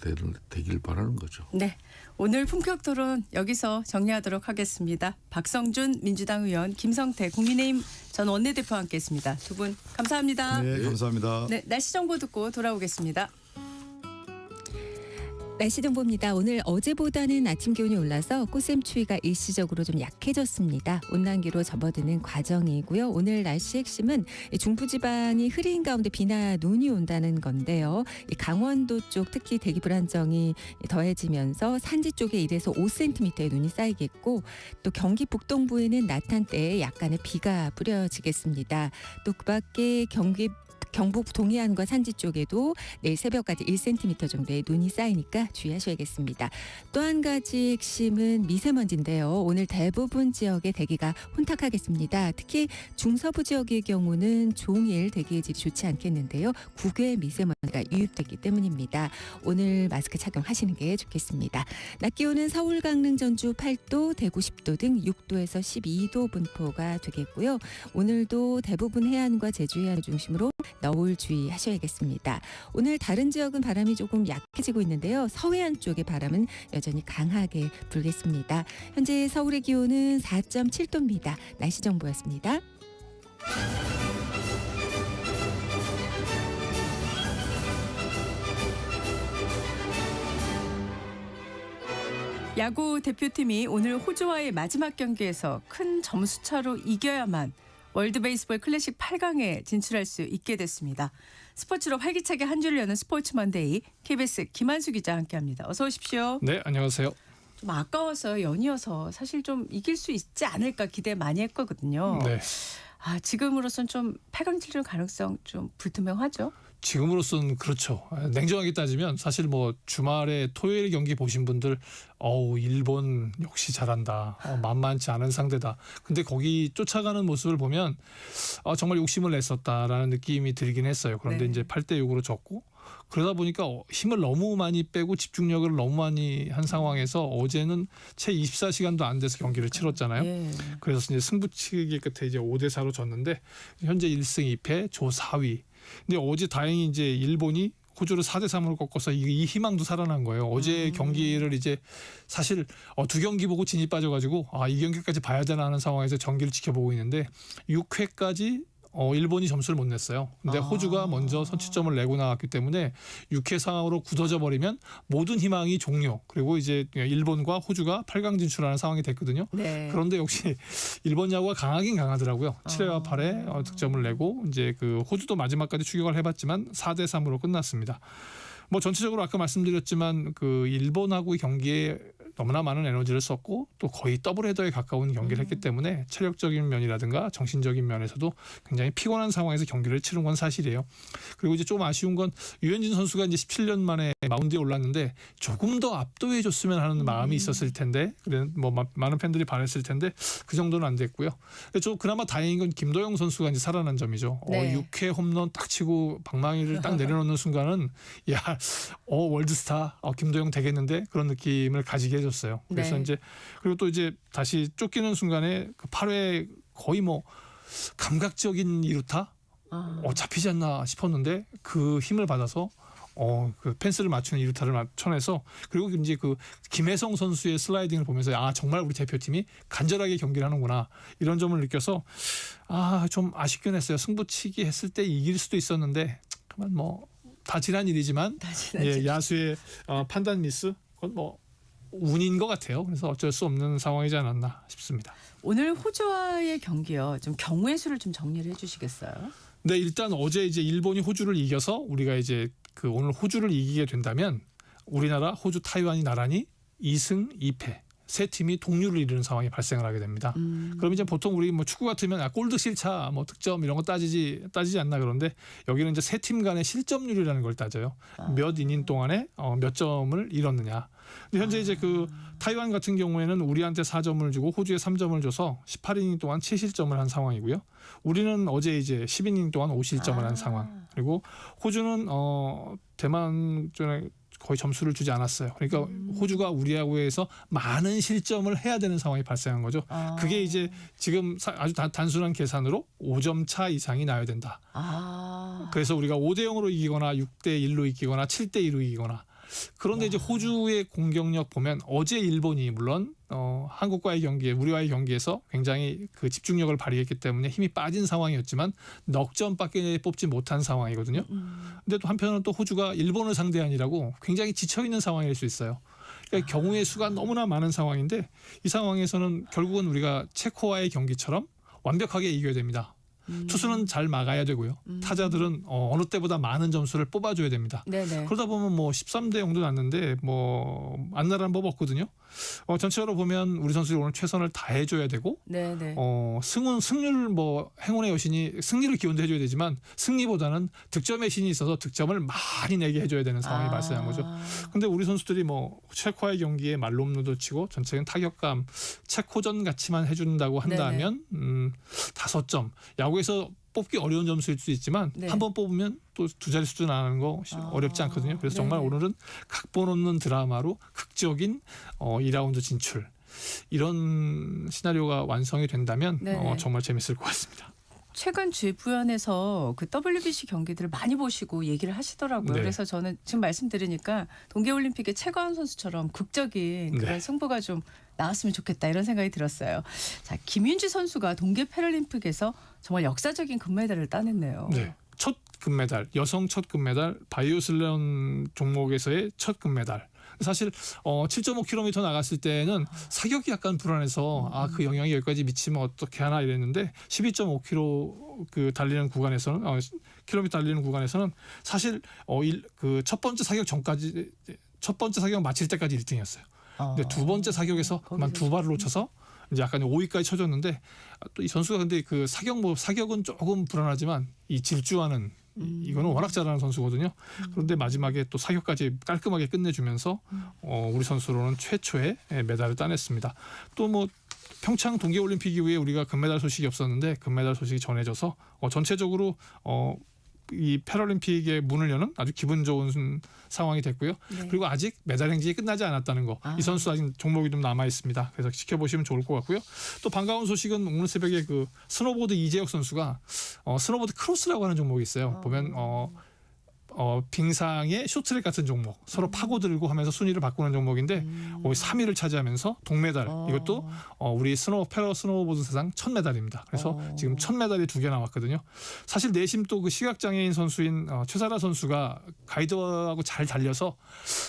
되길 바라는 거죠. 네. 오늘 품격 토론 여기서 정리하도록 하겠습니다. 박성준 민주당 의원, 김성태 국민의힘 전 원내대표와 함께했습니다. 두 분 감사합니다. 네, 감사합니다. 네, 날씨 정보 듣고 돌아오겠습니다. 날씨 정보입니다. 오늘 어제보다는 아침 기온이 올라서 꽃샘 추위가 일시적으로 좀 약해졌습니다. 온난기로 접어드는 과정이고요. 오늘 날씨 핵심은 중부지방이 흐린 가운데 비나 눈이 온다는 건데요. 강원도 쪽 특히 대기 불안정이 더해지면서 산지 쪽에 1에서 5cm의 눈이 쌓이겠고 또 경기 북동부에는 낮 한때에 약간의 비가 뿌려지겠습니다. 또 그밖에 경북 동해안과 산지 쪽에도 내일 새벽까지 1cm 정도의 눈이 쌓이니까 주의하셔야겠습니다. 또 한 가지 핵심은 미세먼지인데요. 오늘 대부분 지역에 대기가 혼탁하겠습니다. 특히 중서부 지역의 경우는 종일 대기의 질이 좋지 않겠는데요. 국외 미세먼지가 유입되기 때문입니다. 오늘 마스크 착용하시는 게 좋겠습니다. 낮 기온은 서울, 강릉, 전주 8도, 대구 10도 등 6도에서 12도 분포가 되겠고요. 오늘도 대부분 해안과 제주 해안을 중심으로 너울 주의하셔야겠습니다. 오늘 다른 지역은 바람이 조금 약해지고 있는데요. 서해안 쪽의 바람은 여전히 강하게 불겠습니다. 현재 서울의 기온은 4.7도입니다. 날씨 정보였습니다. 야구 대표팀이 오늘 호주와의 마지막 경기에서 큰 점수차로 이겨야만 월드베이스볼 클래식 8강에 진출할 수 있게 됐습니다. 스포츠로 활기차게 한 주를 여는 스포츠 먼데이 KBS 김한수 기자 함께합니다. 어서 오십시오. 네, 안녕하세요. 좀 아까워서 연이어서 사실 좀 이길 수 있지 않을까 기대 많이 했거든요. 네. 지금으로선 좀 8강 진출 가능성 좀 불투명하죠? 지금으로서는 그렇죠. 냉정하게 따지면 사실 뭐 주말에 토요일 경기 보신 분들 일본 역시 잘한다. 만만치 않은 상대다. 근데 거기 쫓아가는 모습을 보면 정말 욕심을 냈었다라는 느낌이 들긴 했어요. 그런데 네. 이제 8대6으로 졌고 그러다 보니까 힘을 너무 많이 빼고 집중력을 너무 많이 한 상황에서 어제는 채 24시간도 안 돼서 경기를 치렀잖아요. 예. 그래서 이제 승부치기 끝에 이제 5대4로 졌는데 현재 1승 2패 조 4위. 근데 어제 다행히 이제 일본이 호주를 4대3으로 꺾어서 이 희망도 살아난 거예요. 어제 경기를 이제 사실 두 경기 보고 진이 빠져가지고 이 경기까지 봐야 되나 하는 상황에서 경기를 지켜보고 있는데 6회까지 일본이 점수를 못 냈어요. 근데 호주가 먼저 선취점을 내고 나왔기 때문에 6회 상황으로 굳어져 버리면 모든 희망이 종료. 그리고 이제 일본과 호주가 8강 진출하는 상황이 됐거든요. 네. 그런데 역시 일본 야구가 강하긴 강하더라고요. 7회와 8회 득점을 내고 이제 그 호주도 마지막까지 추격을 해봤지만 4대3으로 끝났습니다. 뭐 전체적으로 아까 말씀드렸지만 그 일본하고의 경기에 너무나 많은 에너지를 썼고 또 거의 더블 헤더에 가까운 경기를 했기 때문에 체력적인 면이라든가 정신적인 면에서도 굉장히 피곤한 상황에서 경기를 치른 건 사실이에요. 그리고 이제 좀 아쉬운 건 유현진 선수가 이제 17년 만에 마운드에 올랐는데 조금 더 압도해 줬으면 하는 마음이 있었을 텐데 그래 뭐 많은 팬들이 바랬을 텐데 그 정도는 안 됐고요. 저 그나마 다행인 건 김도영 선수가 이제 살아난 점이죠. 네. 6회 홈런 딱 치고 방망이를 딱 내려놓는 순간은 야, 월드스타 김도영 되겠는데 그런 느낌을 가지게 해줬어요. 그래서 네. 이제 그리고 또 이제 다시 쫓기는 순간에 그 8회 거의 뭐 감각적인 이루타 잡히지 않나 싶었는데 그 힘을 받아서 그 펜스를 맞추는 이루타를 쳐내서 그리고 이제 그 김혜성 선수의 슬라이딩을 보면서 아 정말 우리 대표팀이 간절하게 경기를 하는구나 이런 점을 느껴서 좀 아쉽긴 했어요. 승부치기 했을 때 이길 수도 있었는데 그만 뭐 다 지난 일이지만 예, 야수의 판단 미스 그건 뭐 운인 것 같아요. 그래서 어쩔 수 없는 상황이지 않았나 싶습니다. 오늘 호주와의 경기요. 좀 경우의 수를 좀 정리를 해주시겠어요? 네, 일단 어제 이제 일본이 호주를 이겨서 우리가 이제 그 오늘 호주를 이기게 된다면 우리나라, 호주, 타이완이 나란히 2승 2패 세 팀이 동률을 이루는 상황이 발생을 하게 됩니다. 그럼 이제 보통 우리 뭐 축구 같으면 골드 실차, 뭐 득점 이런 거 따지지 않나 그런데 여기는 이제 세 팀 간의 실점률이라는 걸 따져요. 몇 이닝 동안에 몇 점을 잃었느냐. 근데 현재 이제 그 타이완 같은 경우에는 우리한테 4점을 주고 호주에 3점을 줘서 18이닝 동안 7실점을 한 상황이고요. 우리는 어제 이제 10이닝 동안 5실점을 한 상황. 그리고 호주는 대만전에 거의 점수를 주지 않았어요. 그러니까 호주가 우리하고 해서 많은 실점을 해야 되는 상황이 발생한 거죠. 그게 이제 지금 아주 단순한 계산으로 5점 차 이상이 나야 된다. 그래서 우리가 5대0으로 이기거나 6대1로 이기거나 7대2로 이기거나 그런데 이제 호주의 공격력 보면 어제 일본이 물론 한국과의 경기에 우리와의 경기에서 굉장히 그 집중력을 발휘했기 때문에 힘이 빠진 상황이었지만 넉 점밖에 뽑지 못한 상황이거든요. 근데 또 한편으로는 또 호주가 일본을 상대하니라고 굉장히 지쳐 있는 상황일 수 있어요. 그러니까 경우의 수가 너무나 많은 상황인데 이 상황에서는 결국은 우리가 체코와의 경기처럼 완벽하게 이겨야 됩니다. 투수는 잘 막아야 되고요. 타자들은 어느 때보다 많은 점수를 뽑아줘야 됩니다. 네네. 그러다 보면 뭐 13대 0도 났는데 뭐 안 나라는 법 없거든요. 전체적으로 보면 우리 선수들이 오늘 최선을 다해줘야 되고 네네. 승률 뭐 행운의 여신이 승리를 기원도 해줘야 되지만 승리보다는 득점의 신이 있어서 득점을 많이 내게 해줘야 되는 상황이 발생한 거죠. 근데 우리 선수들이 뭐 체코와의 경기에 말롬루도 치고 전체적인 타격감 체코전 같이만 해준다고 한다면 5점 야구에서 뽑기 어려운 점수일 수 있지만 네. 한 번 뽑으면 또 두 자리 수준 나가는 거 어렵지 않거든요. 그래서 정말 오늘은 각본 없는 드라마로 극적인 2라운드 진출 이런 시나리오가 완성이 된다면 정말 재밌을 것 같습니다. 최근 주의 부연에서 그 WBC 경기들을 많이 보시고 얘기를 하시더라고요. 네. 그래서 저는 지금 말씀드리니까 동계올림픽의 최가은 선수처럼 극적인 그런 네. 승부가 좀 나왔으면 좋겠다 이런 생각이 들었어요. 자, 김윤지 선수가 동계 패럴림픽에서 정말 역사적인 금메달을 따냈네요. 네. 첫 금메달, 여성 첫 금메달, 바이오슬론 종목에서의 첫 금메달. 사실 7.5km 나갔을 때는 사격이 약간 불안해서 그 영향이 여기까지 미치면 어떻게 하나 이랬는데 12.5km 그 달리는 구간에서는 킬로미터 달리는 구간에서는 사실 그 첫 번째 사격 전까지 첫 번째 사격 마칠 때까지 1등이었어요. 근데 두 번째 사격에서만 두 발을 놓쳐서 이제 약간 5위까지 쳐줬는데 또 이 선수가 근데 그 사격은 조금 불안하지만 이 질주하는 이거는 워낙 잘하는 선수거든요. 그런데 마지막에 또 사격까지 깔끔하게 끝내주면서 우리 선수로는 최초의 메달을 따냈습니다. 또 뭐 평창 동계올림픽 이후에 우리가 금메달 소식이 없었는데 금메달 소식이 전해져서 전체적으로 이 패럴림픽의 문을 여는 아주 기분 좋은 상황이 됐고요. 네. 그리고 아직 메달 행진이 끝나지 않았다는 거. 이 선수 아직 종목이 좀 남아 있습니다. 그래서 지켜보시면 좋을 것 같고요. 또 반가운 소식은 오늘 새벽에 그 스노보드 이재혁 선수가 스노보드 크로스라고 하는 종목이 있어요. 보면 빙상의 쇼트트랙 같은 종목 서로 파고들고 하면서 순위를 바꾸는 종목인데 3위를 차지하면서 동메달 이것도 우리 패러 스노보드 세상 첫 메달입니다. 그래서 지금 첫 메달이 2개 나왔거든요. 사실 내심 또 그 시각장애인 선수인 최사라 선수가 가이드하고 잘 달려서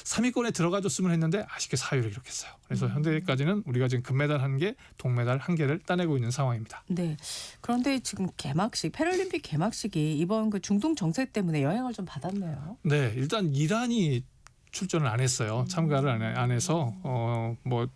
3위권에 들어가줬으면 했는데 아쉽게 4위를 기록했어요. 그래서 현재까지는 우리가 지금 금메달 1개, 동메달 1개를 따내고 있는 상황입니다. 네. 그런데 지금 패럴림픽 개막식이 이번 그 중동 정세 때문에 영향을 좀 받았나요? 있었네요. 네, 일단 이란이 출전을 안 했어요. 참가를 안 해서 뭐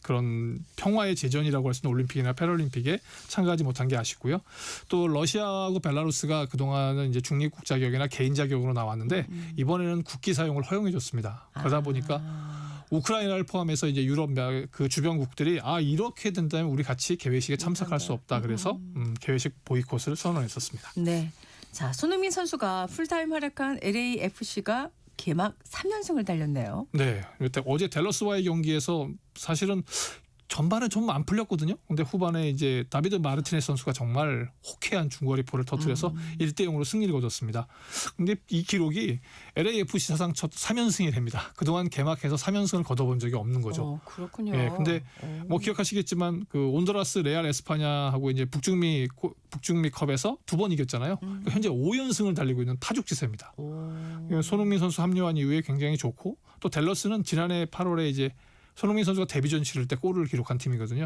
그런 평화의 제전이라고 할 수 있는 올림픽이나 패럴림픽에 참가하지 못한 게 아쉽고요. 또 러시아하고 벨라루스가 그동안은 이제 중립국 자격이나 개인 자격으로 나왔는데 이번에는 국기 사용을 허용해 줬습니다. 그러다 보니까 우크라이나를 포함해서 이제 유럽 그 주변국들이 이렇게 된다면 우리 같이 개회식에 참석할 수 없다. 그래서 개회식 보이콧을 선언했었습니다. 네. 자, 손흥민 선수가 풀타임 활약한 LAFC가 개막 3연승을 달렸네요. 네. 어제 댈러스와의 경기에서 사실은 전반에 좀 안 풀렸거든요. 근데 후반에 이제 다비드 마르티네스 선수가 정말 호쾌한 중거리포를 터뜨려서 1대0으로 승리를 거뒀습니다. 근데 이 기록이 LAFC 사상 첫 3연승이랍니다. 그동안 개막해서 3연승을 거둬본 적이 없는 거죠. 그렇군요. 네, 근데 뭐 기억하시겠지만 그 온두라스 레알 에스파냐하고 이제 북중미 컵에서 2번 이겼잖아요. 그러니까 현재 5연승을 달리고 있는 파죽지세입니다. 손흥민 선수 합류한 이후에 굉장히 좋고 또 댈러스는 지난해 8월에 이제 손흥민 선수가 데뷔전 치를 때 골을 기록한 팀이거든요.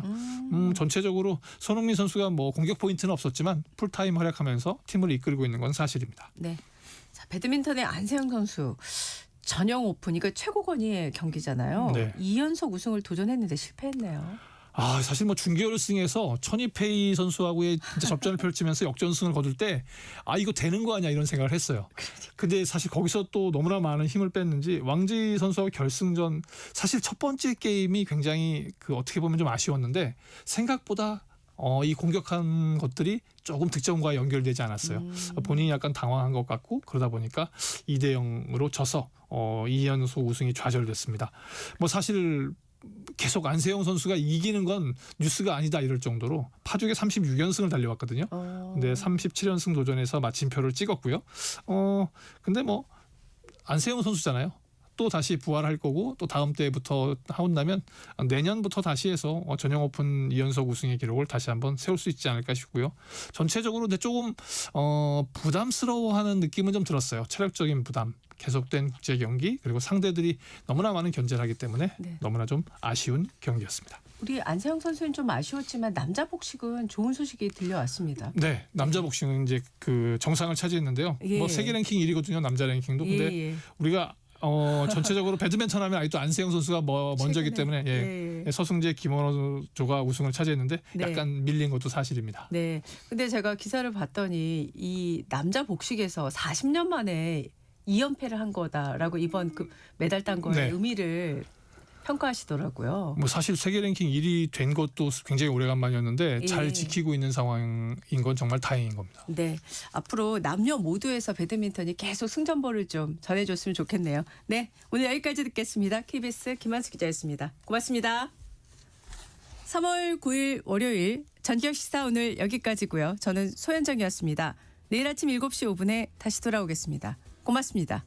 전체적으로 손흥민 선수가 뭐 공격 포인트는 없었지만 풀타임 활약하면서 팀을 이끌고 있는 건 사실입니다. 네. 자, 배드민턴의 안세영 선수 전형 오픈 이거 최고권위의 경기잖아요. 네. 2연속 우승을 도전했는데 실패했네요. 사실 뭐 준결승에서 천이페이 선수하고의 진짜 접전을 펼치면서 역전승을 거둘 때 이거 되는 거 아니야 이런 생각을 했어요. 근데 사실 거기서 또 너무나 많은 힘을 뺐는지 왕지 선수와 결승전 사실 첫 번째 게임이 굉장히 그 어떻게 보면 좀 아쉬웠는데 생각보다 이 공격한 것들이 조금 득점과 연결되지 않았어요. 본인이 약간 당황한 것 같고 그러다 보니까 2대0으로 져서 2연속 우승이 좌절됐습니다. 뭐 사실 계속 안세영 선수가 이기는 건 뉴스가 아니다 이럴 정도로 파죽에 36연승을 달려왔거든요. 근데 37연승 도전에서 마침표를 찍었고요. 근데 뭐 안세영 선수잖아요. 또 다시 부활할 거고 또 다음 때부터 한다면 내년부터 다시 해서 전형 오픈 2연속 우승의 기록을 다시 한번 세울 수 있지 않을까 싶고요. 전체적으로 근데 조금 부담스러워하는 느낌은 좀 들었어요. 체력적인 부담, 계속된 국제 경기 그리고 상대들이 너무나 많은 견제를 하기 때문에 너무나 좀 아쉬운 경기였습니다. 우리 안세영 선수는 좀 아쉬웠지만 남자 복식은 좋은 소식이 들려왔습니다. 네, 남자 복싱은 이제 그 정상을 차지했는데요. 예. 뭐 세계 랭킹 1위거든요, 남자 랭킹도. 근데 우리가 전체적으로 배드민턴 하면 아직도 안세영 선수가 먼저기 때문에 서승재, 김원호조가 우승을 차지했는데 약간 밀린 것도 사실입니다. 네. 근데 제가 기사를 봤더니 이 남자 복식에서 40년 만에 2연패를 한 거다라고 이번 그 메달 딴 거의 의미를 평가하시더라고요. 뭐 사실 세계 랭킹 1위 된 것도 굉장히 오래간만이었는데 잘 지키고 있는 상황인 건 정말 다행인 겁니다. 네, 앞으로 남녀 모두에서 배드민턴이 계속 승전보를 좀 전해줬으면 좋겠네요. 네, 오늘 여기까지 듣겠습니다. KBS 김한수 기자였습니다. 고맙습니다. 3월 9일 월요일 전격 시사 오늘 여기까지고요. 저는 소현정이었습니다. 내일 아침 7시 5분에 다시 돌아오겠습니다. 고맙습니다.